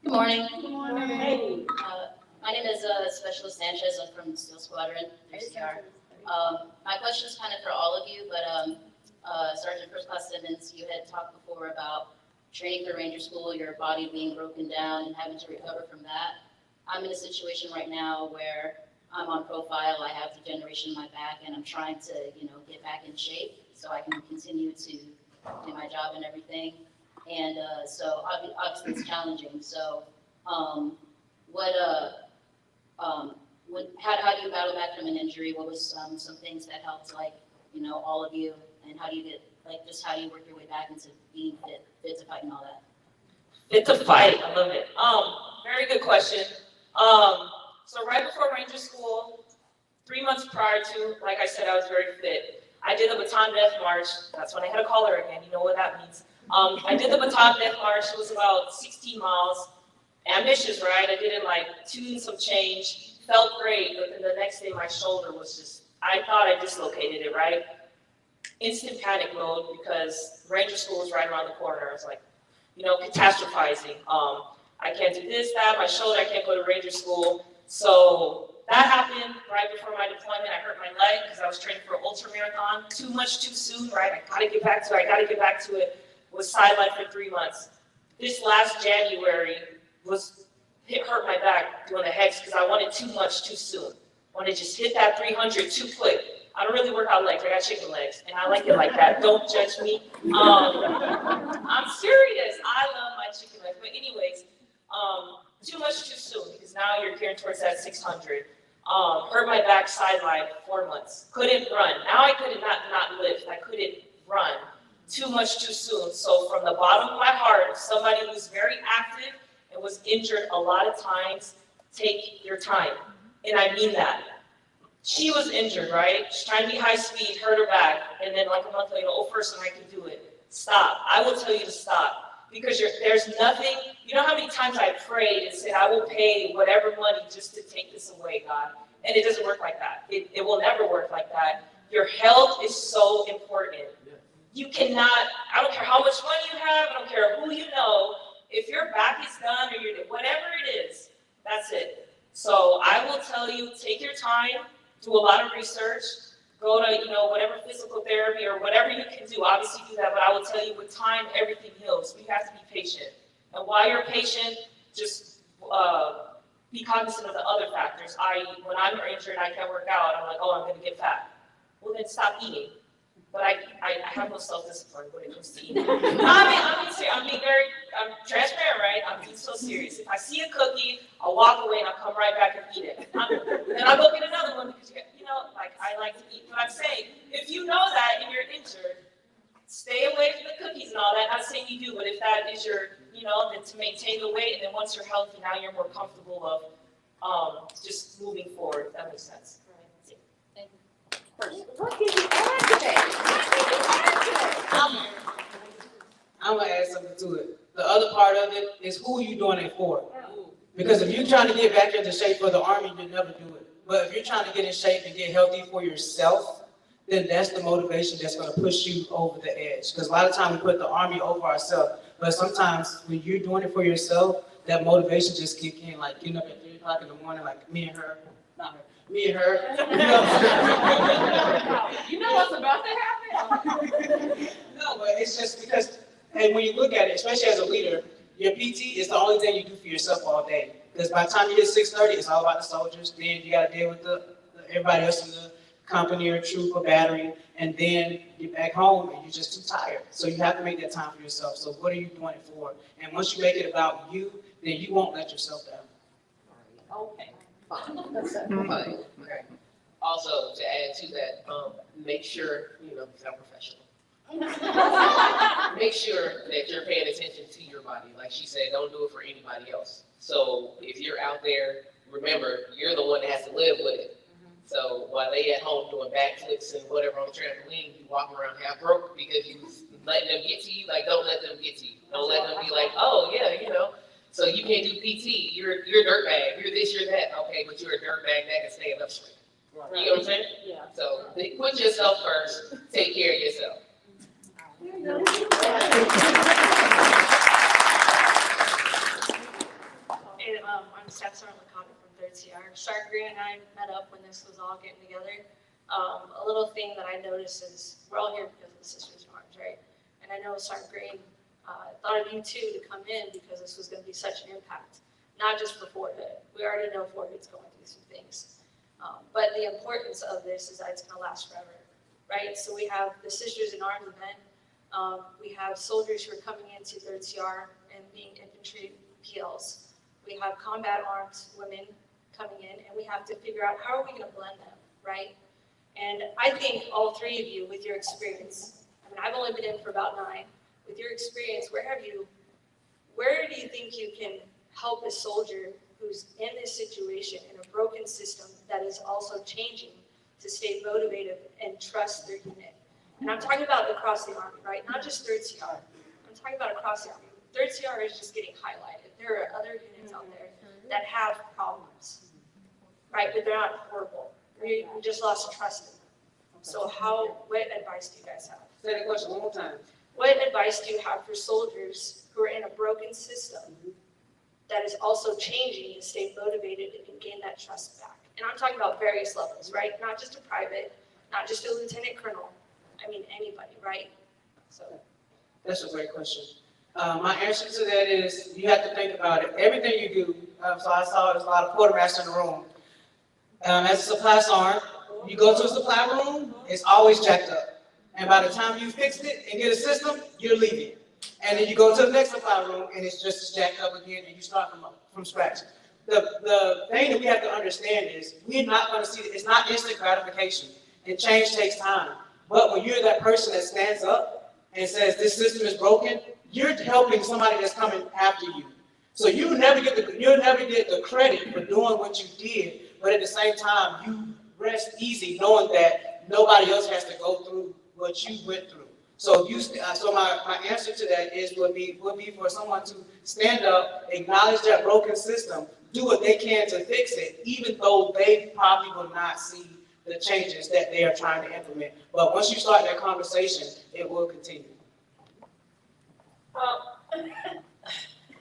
Good morning. Good morning. Hey. My name is Specialist Sanchez. I'm from the Steel Squadron, 3CR. My question is kind of for all of you, but Sergeant First Class Simmons, you had talked before about training for Ranger School, your body being broken down and having to recover from that. I'm in a situation right now where I'm on profile, I have degeneration in my back, and I'm trying to, get back in shape so I can continue to do my job and everything. And so obviously it's challenging. So how do you battle back from an injury? What was some things that helped, all of you, and how do you get, how do you work your way back into being fit to fight and all that? Fit to fight, I love it. Very good question. So right before Ranger School, 3 months prior to, like I said, I was very fit. I did the Baton Death March. That's when I had a collar again. You know what that means. I did the Baton Death March. It was about 16 miles. Ambitious, right? I did it in 2 and some change. Felt great, but then the next day my shoulder was just, I thought I dislocated it, right? Instant panic mode because Ranger School was right around the corner. I was like, catastrophizing. I can't do this, that, my shoulder, I can't go to Ranger School. So That happened right before my deployment. I hurt my leg because I was training for an ultra marathon. Too much too soon, right? I gotta get back to it. I gotta get back to it. Was sidelined for 3 months. This last January hurt my back doing the hex because I wanted too much too soon. I wanted to just hit that 300 too quick. I don't really work out legs. I got chicken legs, and I like it like that. Don't judge me. I'm serious. I love my chicken legs. But anyways, too much too soon because now you're gearing towards that 600. Hurt my back sideline 4 months. Couldn't run. Now I couldn't not lift. I couldn't run. Too much too soon. So from the bottom of my heart, somebody who's very active and was injured a lot of times, take your time. And I mean that. She was injured, right? She's trying to be high speed, hurt her back, and then like a month later, oh, first one I can do it. Stop. I will tell you to stop. Because there's nothing, you know how many times I prayed and said, I will pay whatever money just to take this away, God. And it doesn't work like that. It will never work like that. Your health is so important. You cannot, I don't care how much money you have, I don't care who you know, if your back is done or whatever it is, that's it. So I will tell you, take your time, do a lot of research, go to, whatever physical therapy or whatever you can do, obviously do that, but I will tell you with time, everything heals. We have to be patient. And while you're patient, just be cognizant of the other factors, i.e. when I'm injured and I can't work out, I'm like, oh, I'm gonna get fat. Well, then stop eating. But I have no self-discipline when it comes to eating. I'm transparent, right? I'm being so serious. If I see a cookie, I'll walk away and I'll come right back and eat it. Then I'll go get another one because, I like to eat. But I'm saying, if you know that and you're injured, stay away from the cookies and all that. Not saying you do, but if that is your, then to maintain the weight, and then once you're healthy, now you're more comfortable of just moving forward, if that makes sense. What did you add today? I'm gonna add something to it. The other part of it is who you doing it for. Because if you're trying to get back into shape for the army, you'll never do it. But if you're trying to get in shape and get healthy for yourself, then that's the motivation that's gonna push you over the edge. Because a lot of times we put the army over ourselves, but sometimes when you're doing it for yourself, that motivation just kicks in, like getting up at 3 o'clock in the morning, like me and her. You know what's about to happen? No, but it's just because, hey, when you look at it, especially as a leader, your PT is the only thing you do for yourself all day. Because by the time you hit 6:30, it's all about the soldiers. Then you got to deal with everybody else in the company or troop or battery. And then you're back home and you're just too tired. So you have to make that time for yourself. So what are you doing it for? And once you make it about you, then you won't let yourself down. Okay. Okay. Also, to add to that, make sure, sound professional. Make sure that you're paying attention to your body. Like she said, don't do it for anybody else. So if you're out there, remember, you're the one that has to live with it. So while they at home doing backflips and whatever on the trampoline, you walk around half broke because you letting them get to you. Like, don't let them get to you. Don't let them be like, oh yeah, So you can't do PT. You're a dirtbag. You're this, you're that. Okay, but you're a dirtbag that can stand up straight. You know what I'm saying? Yeah. So put yourself first. Take care of yourself. I'm Staff Sergeant McConnell from 3rd CR. Sergeant Greene and I met up when this was all getting together. A little thing that I noticed is we're all here because of the Sisters in Arms, right? And I know Sergeant Greene thought of you too to come in because this was going to be such an impact, not just for Fort Hood. We already know Fort Hood's going through some things. But the importance of this is that it's going to last forever, right? So we have the Sisters in Arms event. We have soldiers who are coming into 3rd CR and being infantry PLs. We have combat arms women coming in, and we have to figure out how are we going to blend them, right? And I think all three of you, with your experience, I've only been in for about 9. With your experience, where do you think you can help a soldier who's in this situation, in a broken system that is also changing, to stay motivated and trust their unit? And I'm talking about across the Army, right? Not just 3rd CR. I'm talking about across the Army. 3rd CR is just getting highlighted. There are other units out there that have problems, right? But they're not horrible. We just lost trust in them. So what advice do you guys have? Say that question one more time. What advice do you have for soldiers who are in a broken system that is also changing to stay motivated and gain that trust back? And I'm talking about various levels, right? Not just a private, not just a lieutenant colonel. I mean, anybody, right? So. That's a great question. My answer to that is you have to think about it. Everything you do, so I saw there's a lot of quartermasters in the room. As a supply sergeant, you go to a supply room, it's always jacked up. And by the time you fix it and get a system, you're leaving. And then you go to the next supply room and it's just as jacked up again and you start from scratch. The thing that we have to understand is we're not going to see, it's not instant gratification. And change takes time. But when you're that person that stands up and says this system is broken, you're helping somebody that's coming after you. So you'll never get the credit for doing what you did, but at the same time, you rest easy knowing that nobody else has to go through what you went through. So my answer to that would be for someone to stand up, acknowledge that broken system, do what they can to fix it, even though they probably will not see the changes that they are trying to implement. But once you start that conversation, it will continue.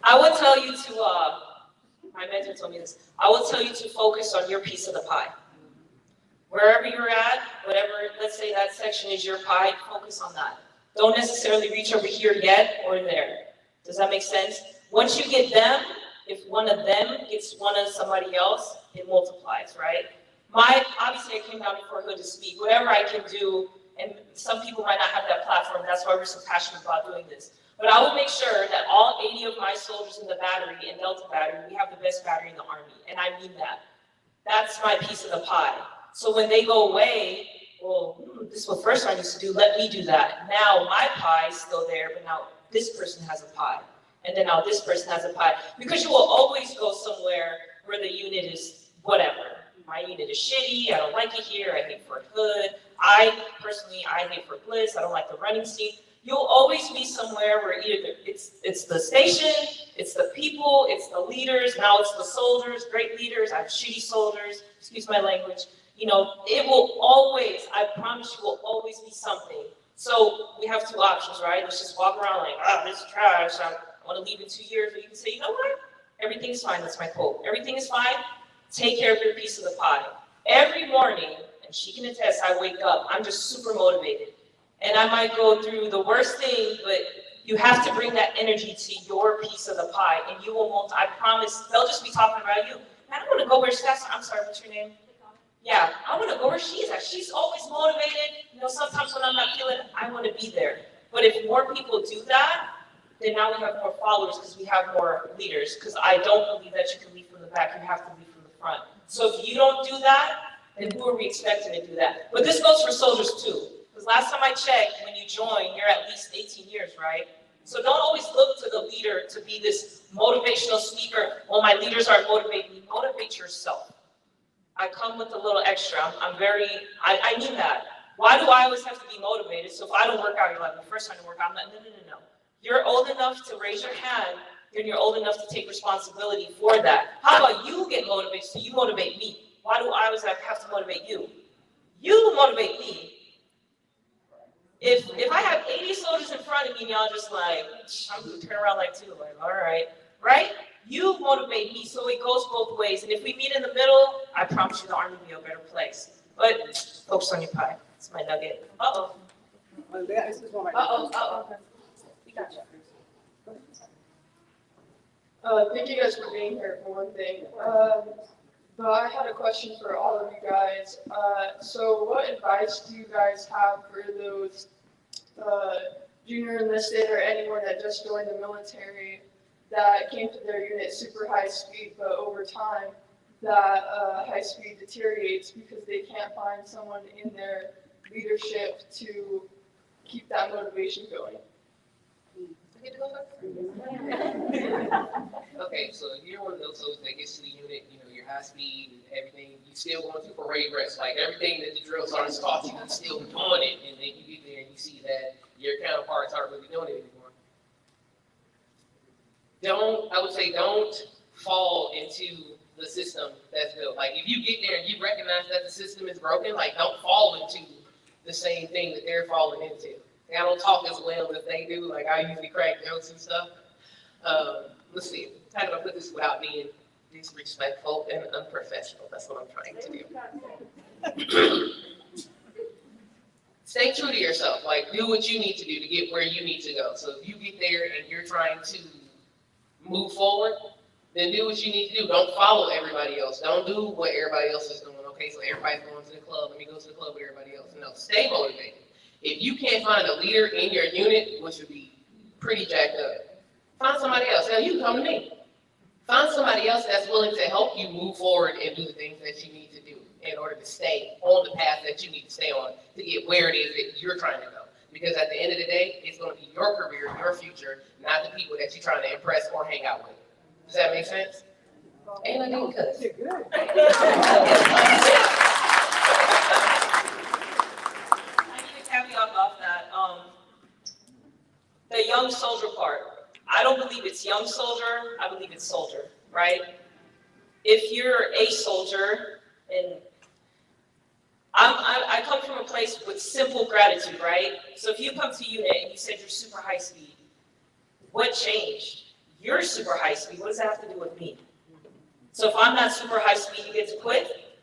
I would tell you to, my mentor told me this, I would tell you to focus on your piece of the pie. Wherever you're at, whatever, let's say that section is your pie, focus on that. Don't necessarily reach over here yet or there. Does that make sense? Once you get them, if one of them gets one of somebody else, it multiplies, right? Obviously I came down before Hood to speak. Whatever I can do, and some people might not have that platform, that's why we're so passionate about doing this. But I will make sure that all 80 of my soldiers in the battery, in Delta Battery, we have the best battery in the Army, and I mean that. That's my piece of the pie. So when they go away, well, this is what first I used to do, let me do that. Now my pie is still there, but now this person has a pie. And then now this person has a pie. Because you will always go somewhere where the unit is whatever. My unit is shitty, I don't like it here, I hate Fort Hood. I hate Fort Bliss, I don't like the running scene. You'll always be somewhere where either it's the station, it's the people, it's the leaders, now it's the soldiers, great leaders, I have shitty soldiers, excuse my language. You know, it will always, I promise you, will always be something. So we have two options, right? Let's just walk around like, this is trash, I want to leave in 2 years. Or you can say, you know what? Everything's fine, that's my quote. Everything is fine, take care of your piece of the pie. Every morning, and she can attest, I wake up, I'm just super motivated. And I might go through the worst thing, but you have to bring that energy to your piece of the pie, and you will I promise, they'll just be talking about you. I don't want to go where Steph's, I'm sorry, what's your name? Yeah, I want to go where she's at. She's always motivated. You know, sometimes when I'm not feeling it, I want to be there. But if more people do that, then now we have more followers because we have more leaders. Because I don't believe that you can lead from the back, you have to lead from the front. So if you don't do that, then who are we expecting to do that? But this goes for soldiers too. Because last time I checked, when you join, you're at least 18 years, right? So don't always look to the leader to be this motivational speaker. Well, my leaders aren't motivating me. Motivate yourself. I come with a little extra. I mean that. Why do I always have to be motivated? So if I don't work out, you're like, the first time to work out, I'm like, no. You're old enough to raise your hand, and you're old enough to take responsibility for that. How about you get motivated so you motivate me? Why do I always have to motivate you? You motivate me. If I have 80 soldiers in front of me and y'all just like, I'm gonna turn around like two, like, all right, right? You motivate me, so it goes both ways. And if we meet in the middle, I promise you the Army will be a better place. But focus on your pie. It's my nugget. Uh-oh. We got you. Thank you guys for being here, for one thing. But I had a question for all of you guys. So what advice do you guys have for those junior enlisted or anyone that just joined the military that came to their unit super high speed, but over time that high speed deteriorates because they can't find someone in their leadership to keep that motivation going? Okay, so if you're one of those soldiers that gets to the unit, you know, you're high speed and everything, you still going through parade reps, like everything that the drill sergeant taught you, you're still doing it, and then you get there and you see that your counterparts aren't really doing it anymore. I would say don't fall into the system that's built. Like if you get there and you recognize that the system is broken, like don't fall into the same thing that they're falling into. I don't talk as well as they do, like I usually crack jokes and stuff. Let's see, how do I put this without being disrespectful and unprofessional. That's what I'm trying to do. Stay true to yourself. Like, do what you need to do to get where you need to go. So if you get there and you're trying to move forward, then do what you need to do. Don't follow everybody else. Don't do what everybody else is doing. Okay, so everybody's going to the club. Let me go to the club with everybody else. No, stay motivated. If you can't find a leader in your unit, which would be pretty jacked up, find somebody else. Now you come to me. Find somebody else that's willing to help you move forward and do the things that you need to do in order to stay on the path that you need to stay on to get where it is that you're trying to go. Because at the end of the day, it's going to be your career, your future, not the people that you're trying to impress or hang out with. Does that make sense? And I didn't cuss. I need to caveat off that. The young soldier part. I don't believe it's young soldier. I believe it's soldier, right? If you're a soldier, and I come from a place with simple gratitude, right? So if you come to unit and you said you're super high speed, what changed? You're super high speed. What does that have to do with me? So if I'm not super high speed, you get to quit.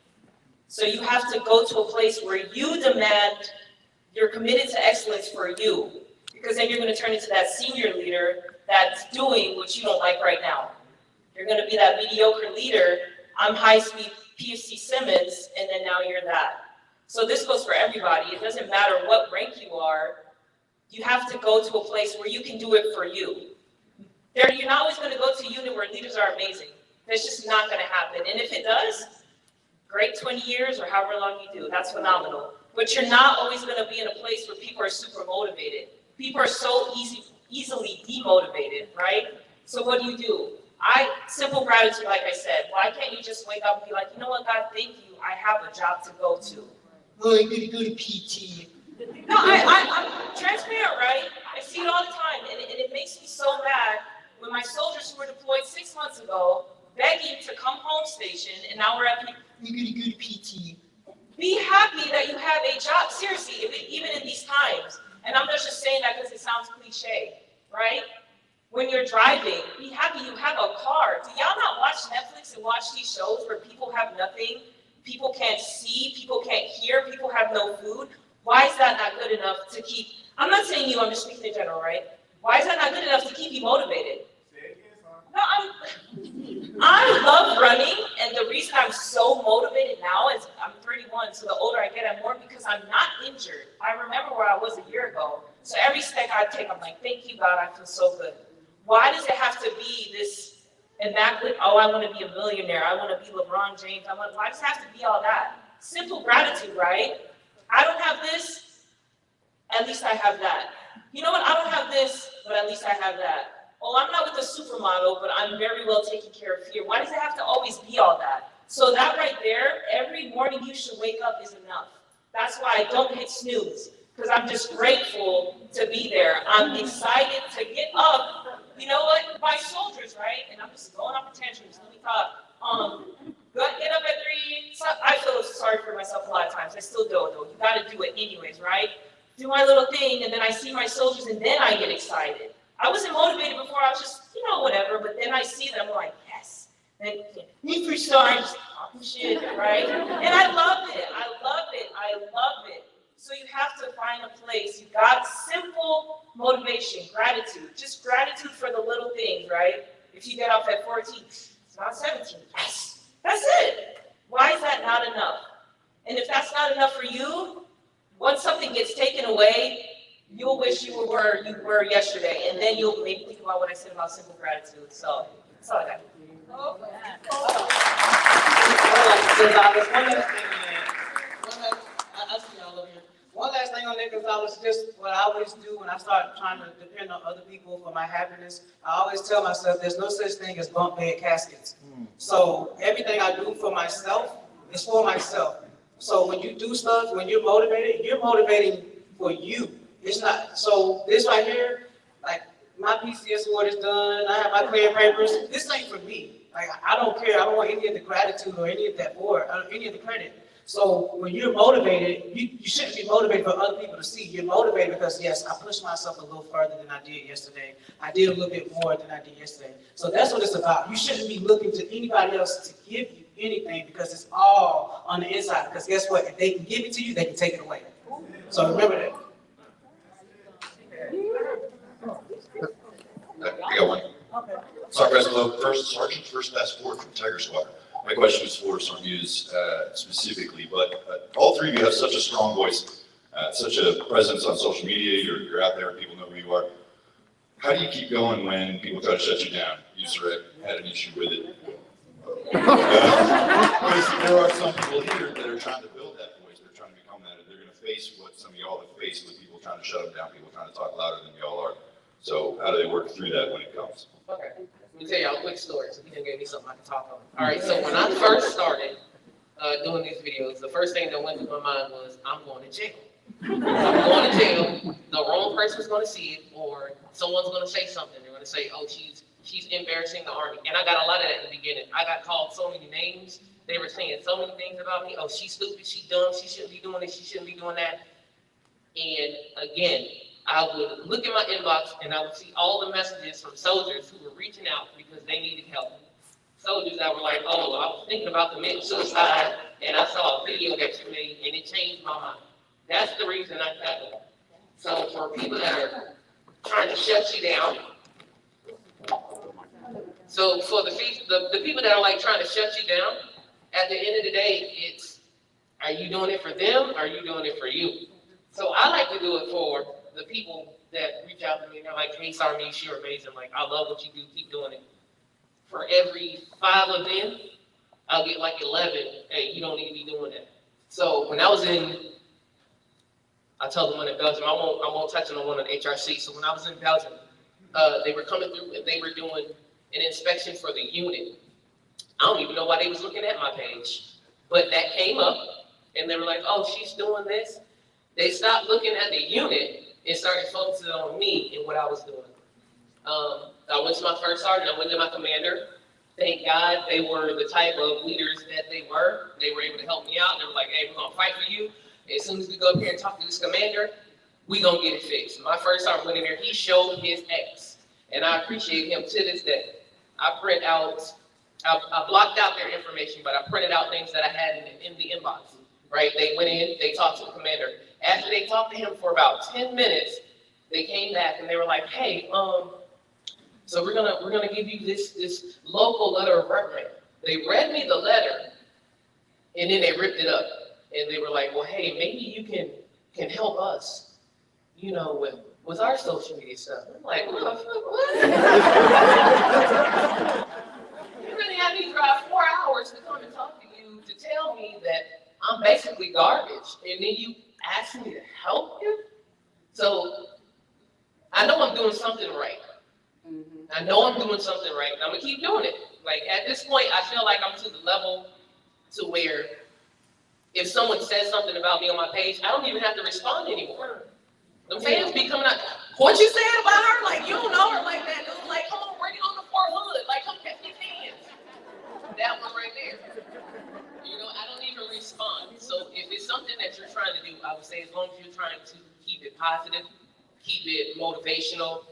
So you have to go to a place where you demand, you're committed to excellence for you, because then you're going to turn into that senior leader that's doing what you don't like right now. You're going to be that mediocre leader. I'm high speed PFC Simmons, and then now you're that. So this goes for everybody. It doesn't matter what rank you are. You have to go to a place where you can do it for you. You're not always going to go to a unit where leaders are amazing. That's just not going to happen. And if it does, great 20 years or however long you do, that's phenomenal. But you're not always going to be in a place where people are super motivated. People are so easily demotivated, right? So what do? Simple gratitude, like I said. Why can't you just wake up and be like, you know what, God, thank you. I have a job to go to. Oh, I gotta go to PT. No, I'm transparent, right? I see it all the time, and it makes me so mad when my soldiers who were deployed 6 months ago begging to come home station, and now we're at, you gotta go to PT. Be happy that you have a job. Seriously, even in these times. And I'm not just saying that because it sounds cliche, right? When you're driving, be happy you have a car. Do y'all not watch Netflix and watch these shows where people have nothing? People can't see, people can't hear, people have no food. Why is that not good enough to keep, I'm not saying you, I'm just speaking in general, right? Why is that not good enough to keep you motivated? No, I love running, and the reason I'm so motivated now is I'm 31, so the older I get, I'm more because I'm not injured. I remember where I was a year ago. So every step I take, I'm like, thank you, God, I feel so good. Why does it have to be this immaculate, oh, I want to be a millionaire, I want to be LeBron James, why does it have to be all that? Simple gratitude, right? I don't have this, at least I have that. You know what, I don't have this, but at least I have that. Oh, I'm not with a supermodel, but I'm very well taken care of here. Why does it have to always be all that? So that right there, every morning you should wake up is enough. That's why I don't hit snooze, because I'm just grateful to be there. I'm excited to get up. You know what? My soldiers, right? And I'm just going off the tantrums. Let me talk. Get up at 3. So I feel sorry for myself a lot of times. I still do, though. You got to do it anyways, right? Do my little thing, and then I see my soldiers, and then I get excited. I wasn't motivated before, I was just, whatever, but then I see them, I'm like, yes. And me for sure, I'm just talking shit, right? And I love it, I love it, I love it. So you have to find a place, you got simple motivation, gratitude, just gratitude for the little things, right? If you get off at 14, it's not 17, yes, that's it. Why is that not enough? And if that's not enough for you, once something gets taken away, you'll wish you were where you were yesterday, and then you'll maybe think about what I said about simple gratitude. So that's all I got. One last thing on that, Gonzalez, just what I always do when I start trying to depend on other people for my happiness, I always tell myself there's no such thing as bump bed caskets. So everything I do for myself is for myself. So when you do stuff, when you're motivating for you. It's not, so this right here, like my PCS award is done, I have my clear papers, this ain't for me. Like I don't care, I don't want any of the gratitude or any of that award, any of the credit. So when you're motivated, you shouldn't be motivated for other people to see. You're motivated because, yes, I pushed myself a little further than I did yesterday. I did a little bit more than I did yesterday. So that's what it's about. You shouldn't be looking to anybody else to give you anything because it's all on the inside. Because guess what? If they can give it to you, they can take it away. So remember that. I got one. Sergeant, first fast forward from Tiger Squad. My question is for MUSE specifically, but all three of you have such a strong voice, such a presence on social media. You're out there, people know who you are. How do you keep going when people try to shut you down? You sort of had an issue with it. Because there are some people here that are trying to build that voice. They're trying to become that. They're going to face what some of y'all have faced with people trying to shut them down, people trying to talk louder than y'all are. So how do they work through that when it comes? Okay, let me tell y'all a quick story so you can give me something I can talk on. All right, so when I first started doing these videos, the first thing that went through my mind was, I'm going to jail. I'm going to jail, the wrong person's going to see it, or someone's going to say something. They're going to say, oh, she's embarrassing the Army. And I got a lot of that in the beginning. I got called so many names. They were saying so many things about me. Oh, she's stupid, she's dumb, she shouldn't be doing this, she shouldn't be doing that. And again, I would look at my inbox and I would see all the messages from soldiers who were reaching out because they needed help. Soldiers that were like, oh, I was thinking about committing suicide and I saw a video that you made and it changed my mind. That's the reason I kept it. So for people that are trying to shut you down, so for the people that are like trying to shut you down, at the end of the day, it's, are you doing it for them or are you doing it for you? So I like to do it for the people that reach out to me and they're like, hey, Sarmish, you're amazing. Like, I love what you do. Keep doing it. For every 5 of them, I'll get like 11. Hey, you don't need to be doing that. So when I was I told them one in Belgium, I won't touch on one in HRC. So when I was in Belgium, they were coming through and they were doing an inspection for the unit. I don't even know why they was looking at my page, but that came up and they were like, oh, she's doing this. They stopped looking at the unit and started focusing on me and what I was doing. I went to my first sergeant, I went to my commander. Thank God they were the type of leaders that they were. They were able to help me out. They were like, hey, we're gonna fight for you. As soon as we go up here and talk to this commander, we gonna get it fixed. My first sergeant went in there, he showed his ex, and I appreciate him to this day. I blocked out their information, but I printed out things that I had in the inbox, right? They went in, they talked to the commander. After they talked to him for about 10 minutes, they came back and they were like, hey, so we're gonna give you this local letter of reprimand. They read me the letter and then they ripped it up. And they were like, well, hey, maybe you can help us, you know, with our social media stuff. I'm like, what? You really had me drive 4 hours to come and talk to you to tell me that I'm basically garbage, and then you ask me to help you? So I know I'm doing something right. I know I'm doing something right, and I'm gonna keep doing it. Like at this point, I feel like I'm to the level to where if someone says something about me on my page, I don't even have to respond anymore. The fans be coming out, what you said about her? Like, you don't know her like that, dude. Like, come on, bring it on the 400. Like, come catch these hands. That one right there. You know, I don't even respond. So if it's something that you're trying to do, I would say as long as you're trying to keep it positive, keep it motivational,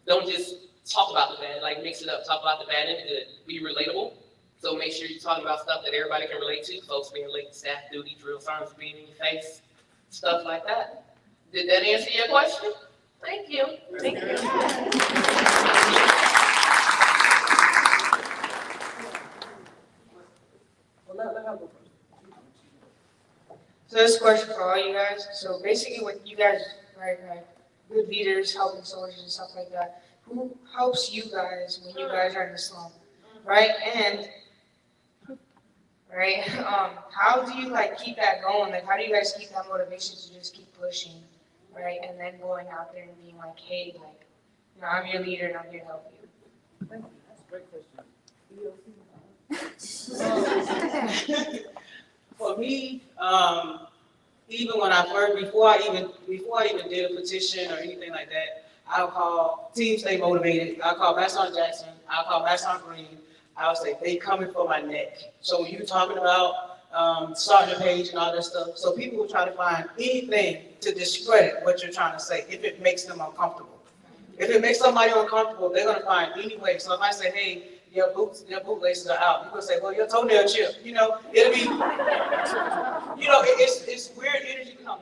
don't just talk about the bad, like mix it up, talk about the bad and the good. Be relatable. So make sure you're talking about stuff that everybody can relate to, folks being late to staff duty, drill sergeants being in your face, stuff like that. Did that answer your question? Thank you. Thank you. So this is a question for all you guys. So basically what you guys, right, good leaders, helping soldiers and stuff like that, who helps you guys when you guys are in the slump, right? And right, how do you like keep that going? Like how do you guys keep that motivation to just keep pushing, right? And then going out there and being like, hey, like, you know, I'm your leader and I'm here to help you. That's a great question. For me, even when before I even did a petition or anything like that, I'll call Team Stay Motivated. I'll call Master Jackson. I'll call Master Green. I'll say they coming for my neck. So you talking about Sergeant Page and all that stuff. So people will try to find anything to discredit what you're trying to say if it makes them uncomfortable. If it makes somebody uncomfortable, they're gonna find any way. So if I say, hey, your bootlaces are out, you're gonna say, well, your toenail chip. You know, it'll be, it's weird energy. No, I'm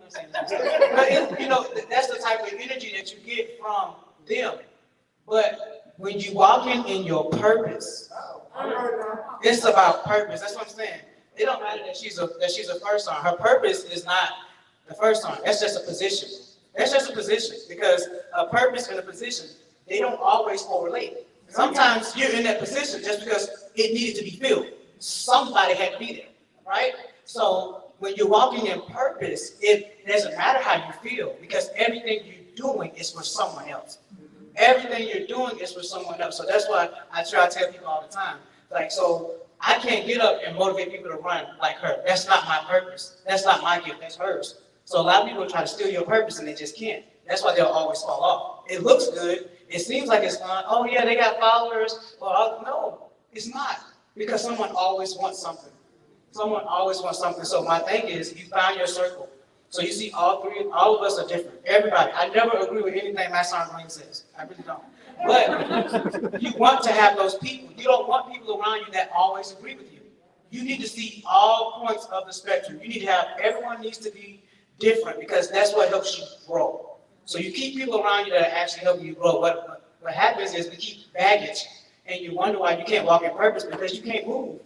not saying that. But that's the type of energy that you get from them. But when you walk in your purpose, it's about purpose. That's what I'm saying. It don't matter that she's a first sergeant. Her purpose is not the first sergeant. That's just a position. That's just a position, because a purpose and a position, they don't always correlate. Sometimes you're in that position just because it needed to be filled. Somebody had to be there, right? So when you're walking in purpose, it doesn't matter how you feel, because everything you're doing is for someone else. Everything you're doing is for someone else. So that's why I try to tell people all the time, like, so I can't get up and motivate people to run like her. That's not my purpose. That's not my gift. That's hers. So a lot of people try to steal your purpose and they just can't. That's why they'll always fall off. It looks good. It seems like it's fun. Oh yeah, they got followers. Well, no, it's not. Because someone always wants something. Someone always wants something. So my thing is, you find your circle. So you see all of us are different. Everybody. I never agree with anything Master Sergeant Green says. I really don't. But you want to have those people. You don't want people around you that always agree with you. You need to see all points of the spectrum. You need to have, everyone needs to be different, because that's what helps you grow. So you keep people around you that are actually helping you grow. What happens is we keep baggage, and you wonder why you can't walk in purpose, because you can't move.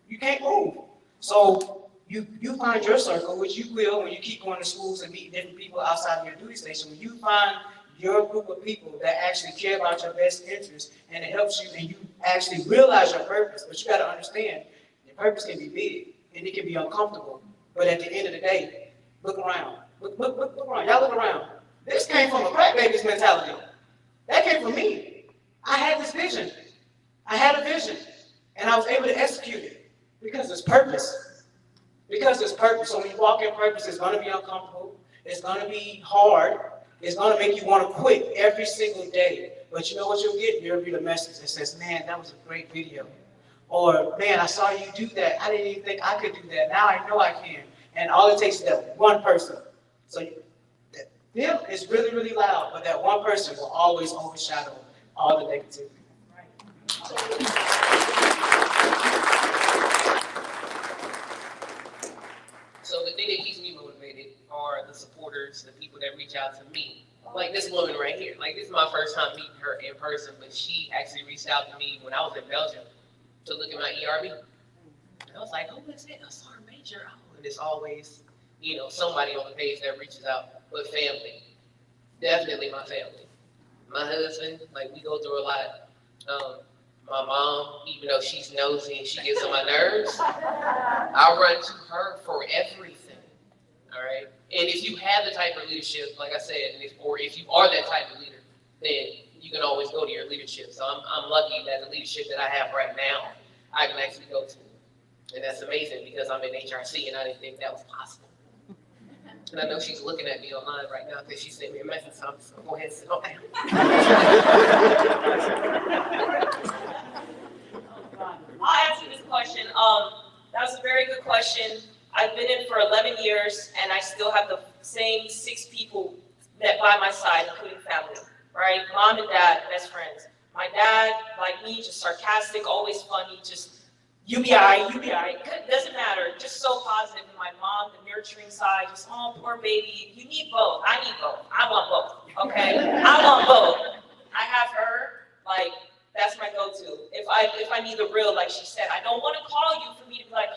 You can't move. So you find your circle, which you will when you keep going to schools and meet different people outside of your duty station. When you find your group of people that actually care about your best interests, and it helps you, and you actually realize your purpose. But you got to understand, your purpose can be big, and it can be uncomfortable. But at the end of the day, look around. Look around. Y'all look around. This came from a crack baby's mentality. That came from me. I had this vision. I had a vision, and I was able to execute it because there's purpose. Because there's purpose. So when you walk in purpose, it's going to be uncomfortable. It's going to be hard. It's going to make you want to quit every single day. But you know what you'll get? You'll read a message that says, man, that was a great video. Or, man, I saw you do that. I didn't even think I could do that. Now I know I can. And all it takes is that one person. So them is really, really loud, but that one person will always overshadow all the negativity. So the thing that keeps me motivated are the supporters, the people that reach out to me. Like this woman right here. Like, this is my first time meeting her in person, but she actually reached out to me when I was in Belgium to look at my ERB. And I was like, who is it? A sergeant major. Oh, and it's always, somebody on the page that reaches out. But family, definitely my family. My husband, like, we go through a lot. My mom, even though she's nosy and she gets on my nerves, I run to her for everything, all right? And if you have the type of leadership, like I said, or if you are that type of leader, then you can always go to your leadership. So I'm lucky that the leadership that I have right now, I can actually go to. And that's amazing, because I'm in HRC and I didn't think that was possible. And I know she's looking at me online right now because she sent me a message, so I'm just going to go ahead and sit down. I'll answer this question. That was a very good question. I've been in for 11 years, and I still have the same 6 people that by my side, including family, right? Mom and dad, best friends. My dad, like me, just sarcastic, always funny, just you be all right, doesn't matter, just so positive. And my mom, the nurturing side, just, oh, poor baby, you need both. I need both. I want both, okay? I want both. I have her, like, that's my go-to. If I need the real, like she said, I don't want to call you for me to be like,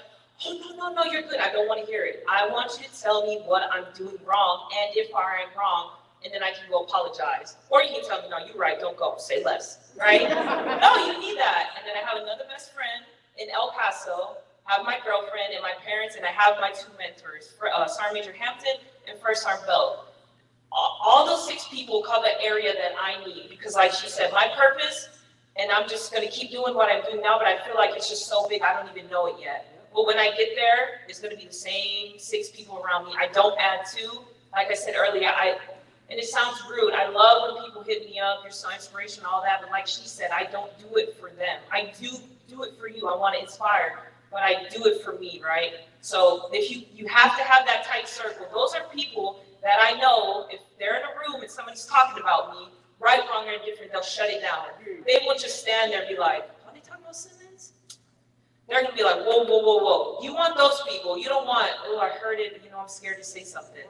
oh, no, you're good. I don't want to hear it. I want you to tell me what I'm doing wrong, and if I am wrong, and then I can go apologize. Or you can tell me, no, you're right, don't go, say less, right? No, you need that. And then I have another best friend in El Paso, have my girlfriend and my parents, and I have my 2 mentors, Sergeant Major Hampton and First Sergeant Bell. All those 6 people cover the area that I need, because like she said, my purpose, and I'm just gonna keep doing what I'm doing now, but I feel like it's just so big, I don't even know it yet. But when I get there, it's gonna be the same 6 people around me. I don't add to. Like I said earlier, and it sounds rude, I love when people hit me up, you're so inspirational, all that, but like she said, I don't do it for them. I do it for you. I want to inspire. but I do it for me, right? So if you have to have that tight circle. Those are people that I know if they're in a room and somebody's talking about me, right, wrong, or indifferent, they'll shut it down. They won't just stand there and be like, are they talking about Simmons? They're gonna be like, whoa, whoa, whoa, whoa. You want those people. You don't want, oh, I heard it, you know, I'm scared to say something.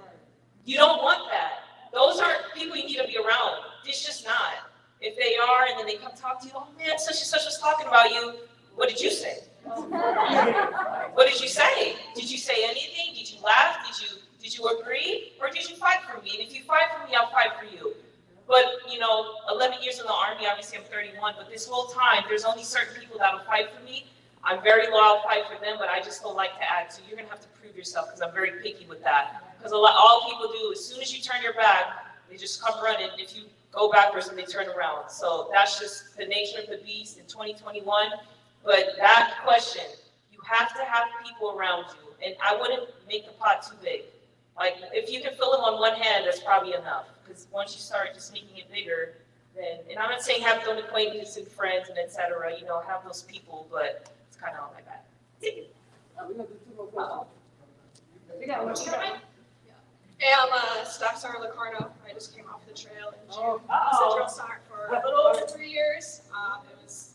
You don't want that. Those aren't people you need to be around. It's just not. If they are, and then they come talk to you, oh man, such and such was talking about you. What did you say? What did you say? Did you say anything? Did you laugh? Did you agree? Or did you fight for me? And if you fight for me, I'll fight for you. But, you know, 11 years in the Army, obviously I'm 31, but this whole time, there's only certain people that will fight for me. I'm very loyal, fight for them, but I just don't like to act. So you're gonna have to prove yourself, because I'm very picky with that. Because all people do, as soon as you turn your back, they just come running. If you go backwards and they turn around. So that's just the nature of the beast in 2021. But that question, you have to have people around you. And I wouldn't make the pot too big. Like, if you can fill them on one hand, that's probably enough. Because once you start just making it bigger, then, and I'm not saying have those acquaintances and friends and etc., you know, have those people, but it's kind of all like that. We're gonna do 2 more questions. We got one. Hey, I'm Staff Sergeant Locarno. I just came off the trail in June. I was a drill sergeant for a little over 3 years. It was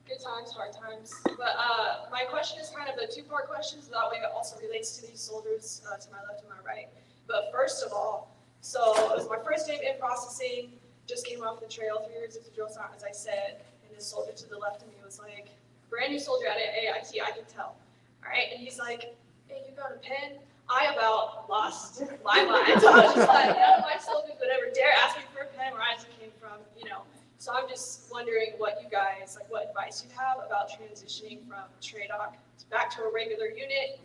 good times, hard times. But my question is kind of a 2-part question, so that way it also relates to these soldiers to my left and my right. But first of all, so it was my first day of in processing, just came off the trail, 3 years as a drill sergeant, as I said, and this soldier to the left of me was like, brand new soldier at AIT, I can tell. All right, and he's like, hey, you got a pen? I about lost my mind. So I was just like, none of my soldiers would ever dare ask me for a pen where I came from, you know. So I'm just wondering what you guys, like what advice you have about transitioning from TRADOC back to a regular unit.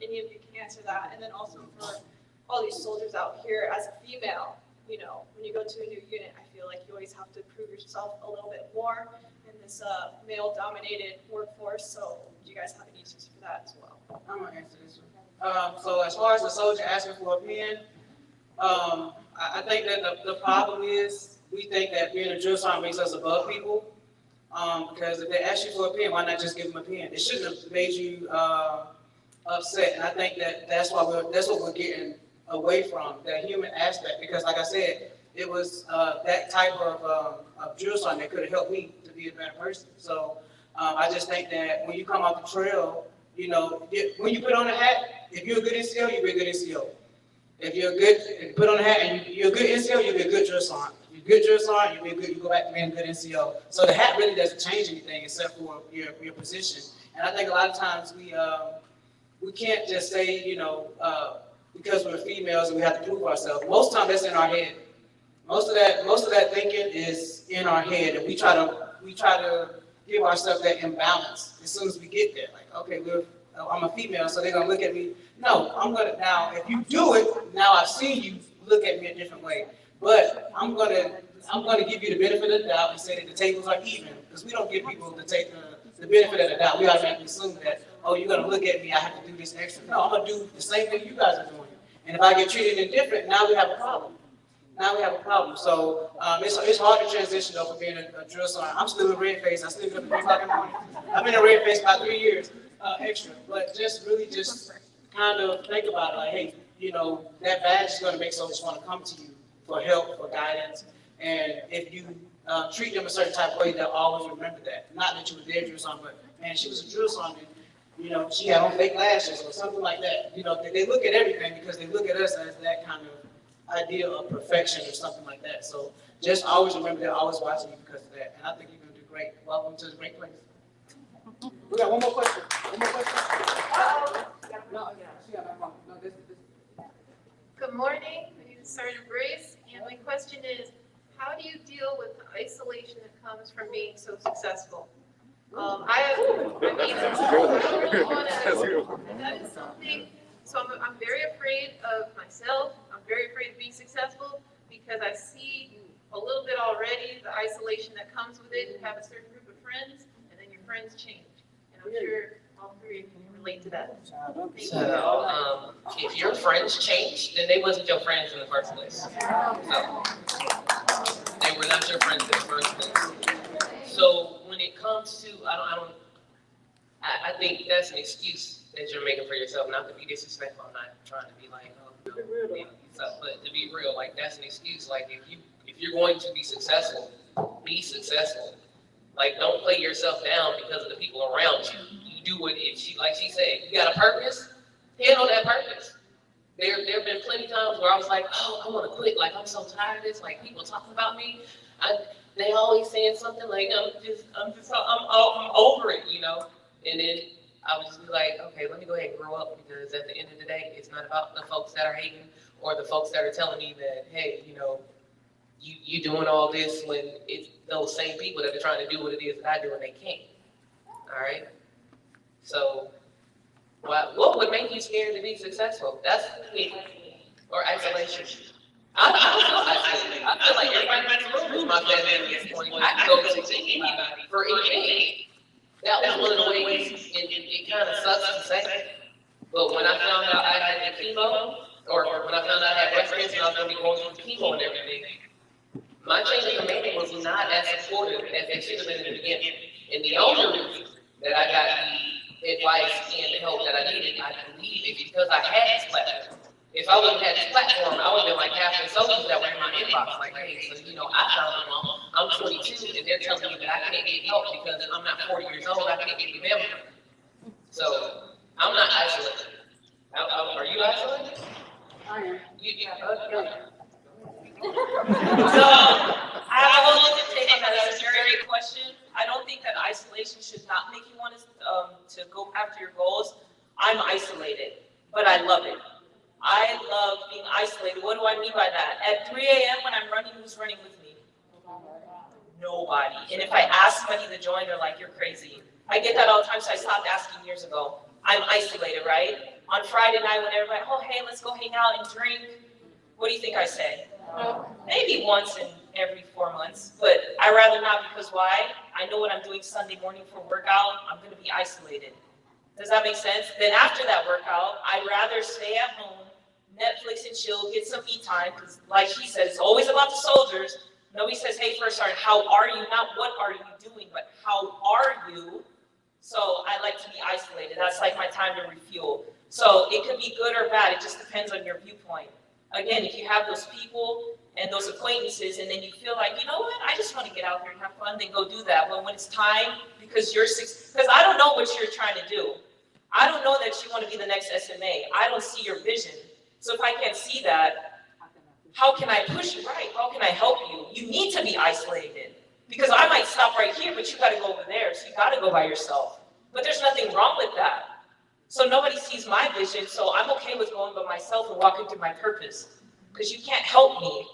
Any of you can answer that. And then also for all these soldiers out here as a female, you know, when you go to a new unit, I feel like you always have to prove yourself a little bit more in this male-dominated workforce. So do you guys have any answers for that as well? I'm gonna answer this one. So as far as the soldier asking for a pen, I think that the problem is we think that being a drill sergeant makes us above people. Because if they ask you for a pen, why not just give them a pen? It shouldn't have made you upset. And I think that that's what we're getting away from, that human aspect. Because like I said, it was that type of drill sergeant that could have helped me to be a better person. So I just think that when you come off the trail, you know, when you put on a hat, if you're a good NCO, you'll be a good NCO. If you're good, if you put on a hat and you're a good NCO, you'll be a good drill sergeant. If you're a good drill sergeant, you go back to being a good NCO. So the hat really doesn't change anything except for your position. And I think a lot of times we can't just say, you know, because we're females and we have to prove ourselves. Most of the time that's in our head. Most of that thinking is in our head, and we try to give ourselves that imbalance as soon as we get there. Like, okay, I'm a female, so they're gonna look at me. No, now if you do it, now I've seen you look at me a different way. But I'm gonna give you the benefit of the doubt and say that the tables are even, because we don't give people the benefit of the doubt. We automatically assume that, oh, you're gonna look at me, I have to do this extra. No, I'm gonna do the same thing you guys are doing. And if I get treated indifferent, now we have a problem. So it's hard to transition though from being a drill sergeant. I'm still in red face. I still get up at 3 o'clock in the morning. I've been in red face about 3 years extra. But just kind of think about it, like, hey, you know, that badge is going to make soldiers want to come to you for help, for guidance. And if you treat them a certain type of way, they'll always remember that. Not that you were their drill sergeant, but man, she was a drill sergeant. You know, she had on fake lashes or something like that. You know, they look at everything because they look at us as that kind of idea of perfection or something like that. So just always remember they're always watching you because of that. And I think you're going to do great. Welcome to the great place. We got one more question. No, she got my phone. No, this. Good morning. My name is Sergeant Brace, and my question is, how do you deal with the isolation that comes from being so successful? That is something. So I'm very afraid of myself. I'm very afraid of being successful because I see a little bit already the isolation that comes with it. You have a certain group of friends, and then your friends change. And I'm sure all three of you can relate to that. So, if your friends changed, then they wasn't your friends in the first place. No. They were not your friends in the first place. So when it comes to, I think that's an excuse that you're making for yourself, not to be disrespectful. I'm not trying to be like, oh, you know, so, but to be real, like that's an excuse. Like if you're going to be successful, be successful. Like don't play yourself down because of the people around you. You do what if she, like she said, you got a purpose, head on that purpose. There have been plenty of times where I was like, oh, I want to quit. Like I'm so tired of this. Like people talking about me. They always saying something like I'm over it, you know. And then I was just like, okay, let me go ahead and grow up because at the end of the day, it's not about the folks that are hating or the folks that are telling me that, hey, you know, you doing all this when it's those same people that are trying to do what it is that I do and they can't. All right. So, what would make you scared to be successful? That's or isolation. I don't feel isolated. I feel like everybody in the room is my family at this point. I can go to anybody for anything. That was one of the ways, and it kind of sucks to say, but when I found out I had the chemo, or when I found out I had breast cancer and I was going to be going through chemo and everything, my chain of command was not as supportive as they should have been in the beginning. And the only reason that I got the advice and the help that I needed, I believe, is because I had this platform. If I wouldn't have this platform, I would have been like half the soldiers that were in my inbox, like, hey, so you know, I found a mom, I'm 22, and they're telling me that I can't get help because I'm not 40 years old, I can't get the memory. So, I'm not isolated. Are you isolated? I am. So, I have a whole other take on that. That's a very good question. I don't think that isolation should not make you want to go after your goals. I'm isolated, but I love it. I love being isolated. What do I mean by that? At 3 a.m. when I'm running, who's running with me? Nobody. And if I ask somebody to join, they're like, you're crazy. I get that all the time, so I stopped asking years ago. I'm isolated, right? On Friday night when everybody, oh, hey, let's go hang out and drink. What do you think I say? Maybe once in every 4 months, but I rather not because why? I know what I'm doing Sunday morning for workout. I'm going to be isolated. Does that make sense? Then after that workout, I'd rather stay at home, Netflix and chill, get some me time, because like she said, it's always about the soldiers. Nobody says, hey, first sergeant, how are you? Not what are you doing, but how are you? So I like to be isolated. That's like my time to refuel. So it could be good or bad. It just depends on your viewpoint. Again, if you have those people and those acquaintances, and then you feel like, you know what, I just want to get out there and have fun, then go do that. But when it's time, because I don't know what you're trying to do. I don't know that you want to be the next SMA. I don't see your vision. So if I can't see that, how can I push you right? How can I help you? You need to be isolated. Because I might stop right here, but you got to go over there. So you got to go by yourself. But there's nothing wrong with that. So nobody sees my vision, so I'm okay with going by myself and walking through my purpose. Because you can't help me.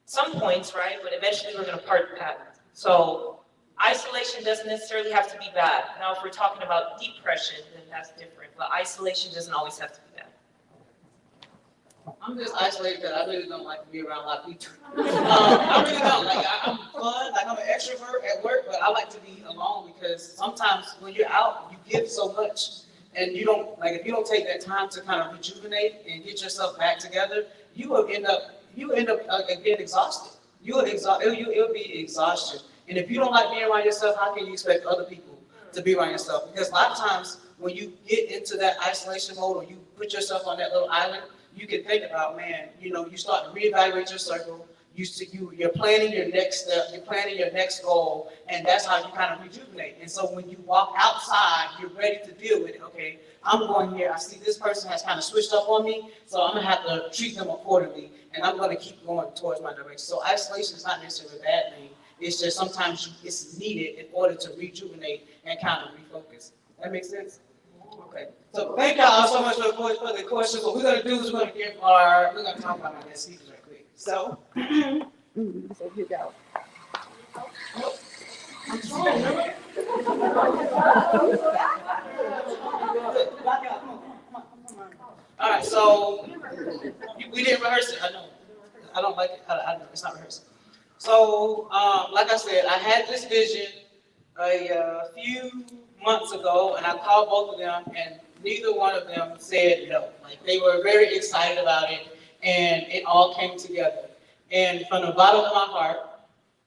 Some points, right? But eventually we're going to part that. So isolation doesn't necessarily have to be bad. Now, if we're talking about depression, then that's different. But isolation doesn't always have to be bad. I'm just isolated because I really don't like to be around a lot of people. I really don't. Like, I'm fun. Like, I'm an extrovert at work, but I like to be alone because sometimes when you're out, you give so much. And you don't, like, if you don't take that time to kind of rejuvenate and get yourself back together, you will end up getting exhausted. It'll be exhaustion. And if you don't like being around yourself, how can you expect other people to be around yourself? Because a lot of times when you get into that isolation mode or you put yourself on that little island, you can think about, man, you know, you start to reevaluate your circle. You're planning your next step, you're planning your next goal, and that's how you kind of rejuvenate. And so when you walk outside, you're ready to deal with it. Okay, I'm going here, I see this person has kind of switched up on me, so I'm gonna have to treat them accordingly, and I'm gonna keep going towards my direction. So isolation is not necessarily a bad thing. It's just sometimes it's needed in order to rejuvenate and kind of refocus. That makes sense? Okay. So thank y'all so much for the questions. What we're gonna do is we're gonna talk about my guest speakers right quick. So So you go. All right, so we didn't rehearse it. I know. I don't like it. I know it's not rehearsed. So, like I said, I had this vision a few months ago, and I called both of them, and neither one of them said no. Like, they were very excited about it, and it all came together. And from the bottom of my heart,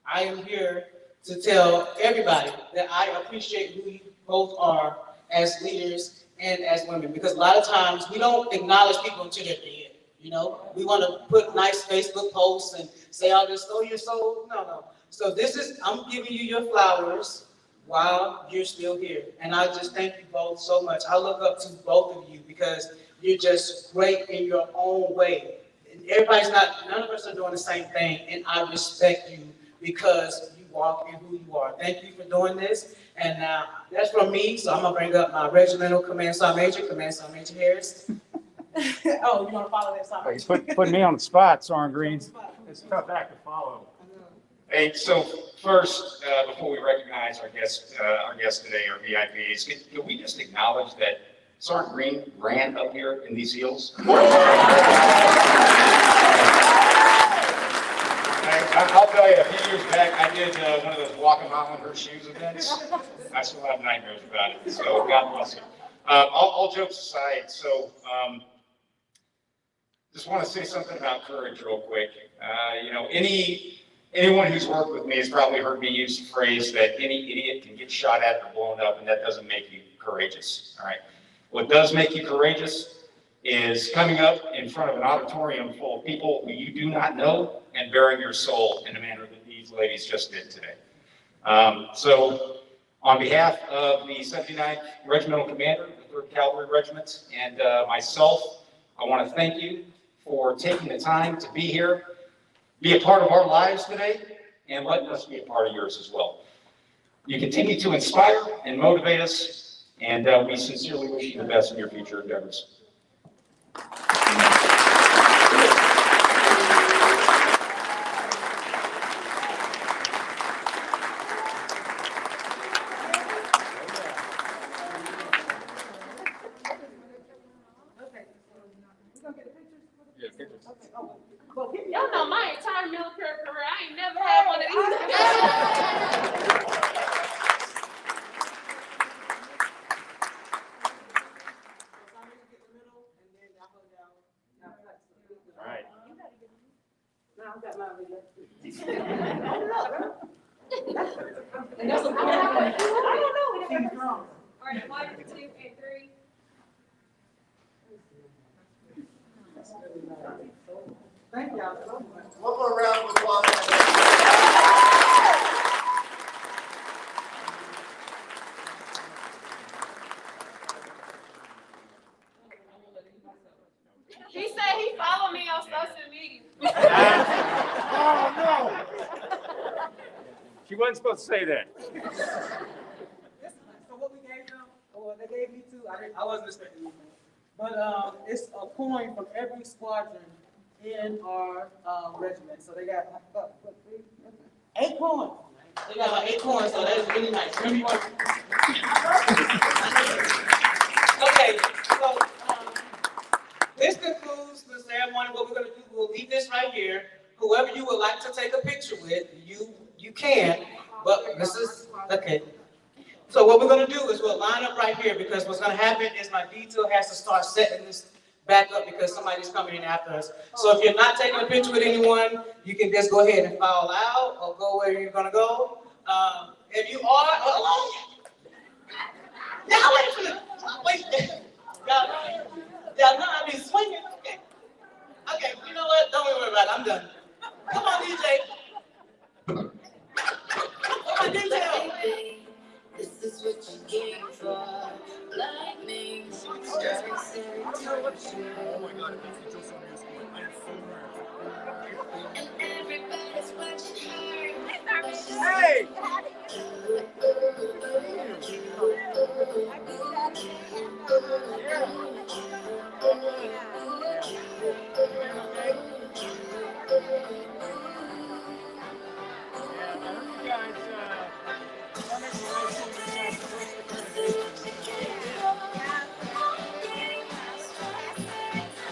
I am here to tell everybody that I appreciate who you both are as leaders and as women, because a lot of times we don't acknowledge people until they're dead. You know, we want to put nice Facebook posts and say all this, oh, you're so, no. So this is, I'm giving you your flowers while you're still here. And I just thank you both so much. I look up to both of you because you're just great in your own way. None of us are doing the same thing, and I respect you because you walk in who you are. Thank you for doing this. And now, that's from me, so I'm gonna bring up my regimental Command Sergeant Major Harris. Oh, you wanna follow that side? You put me on the spot, Sergeant Green. It's a tough act to follow. Hey, so first, before we recognize our guests today, our VIPs, can we just acknowledge that Sergeant Green ran up here in these heels? I'll tell you, a few years back, I did one of those walk a mile in her shoes events. I still have nightmares about it, so God bless you. All jokes aside, so just want to say something about courage real quick. You know, anyone who's worked with me has probably heard me use the phrase that any idiot can get shot at or blown up, and that doesn't make you courageous, all right? What does make you courageous is coming up in front of an auditorium full of people who you do not know and bearing your soul in a manner that these ladies just did today. So on behalf of the 79th Regimental Commander, the 3rd Cavalry Regiment, and myself, I want to thank you for taking the time to be here, be a part of our lives today, and let us be a part of yours as well. You continue to inspire and motivate us, and we sincerely wish you the best in your future endeavors. Y'all know my entire military career, I ain't never had one of these. All right. Now I've got my And that's what I She's wrong. All right, 1, 2, and 3. Thank y'all so much. One more round of applause. He said he followed me on social media. Oh, no. She wasn't supposed to say that. So what we gave them, or they gave me two, I wasn't expecting anything. But it's a coin from every squadron in our regiment. So they got 8 coins. They got like 8 coins, so that's really nice. Okay, so this concludes the ceremony. What we're going to do, we'll leave this right here. Whoever you would like to take a picture with, you can. But this is, okay. So what we're going to do is we'll line up right here, because what's going to happen is my detail has to start setting this back up because somebody's coming in after us. So if you're not taking a picture with anyone, you can just go ahead and file out or go where you're going to go. If you are alone, y'all know I've been swinging. Okay, you know what? Don't worry about it. I'm done. Come on, DJ. Come on, DJ. This is what you came for. Lightning strikes oh my God, and everybody's watching her. Hey!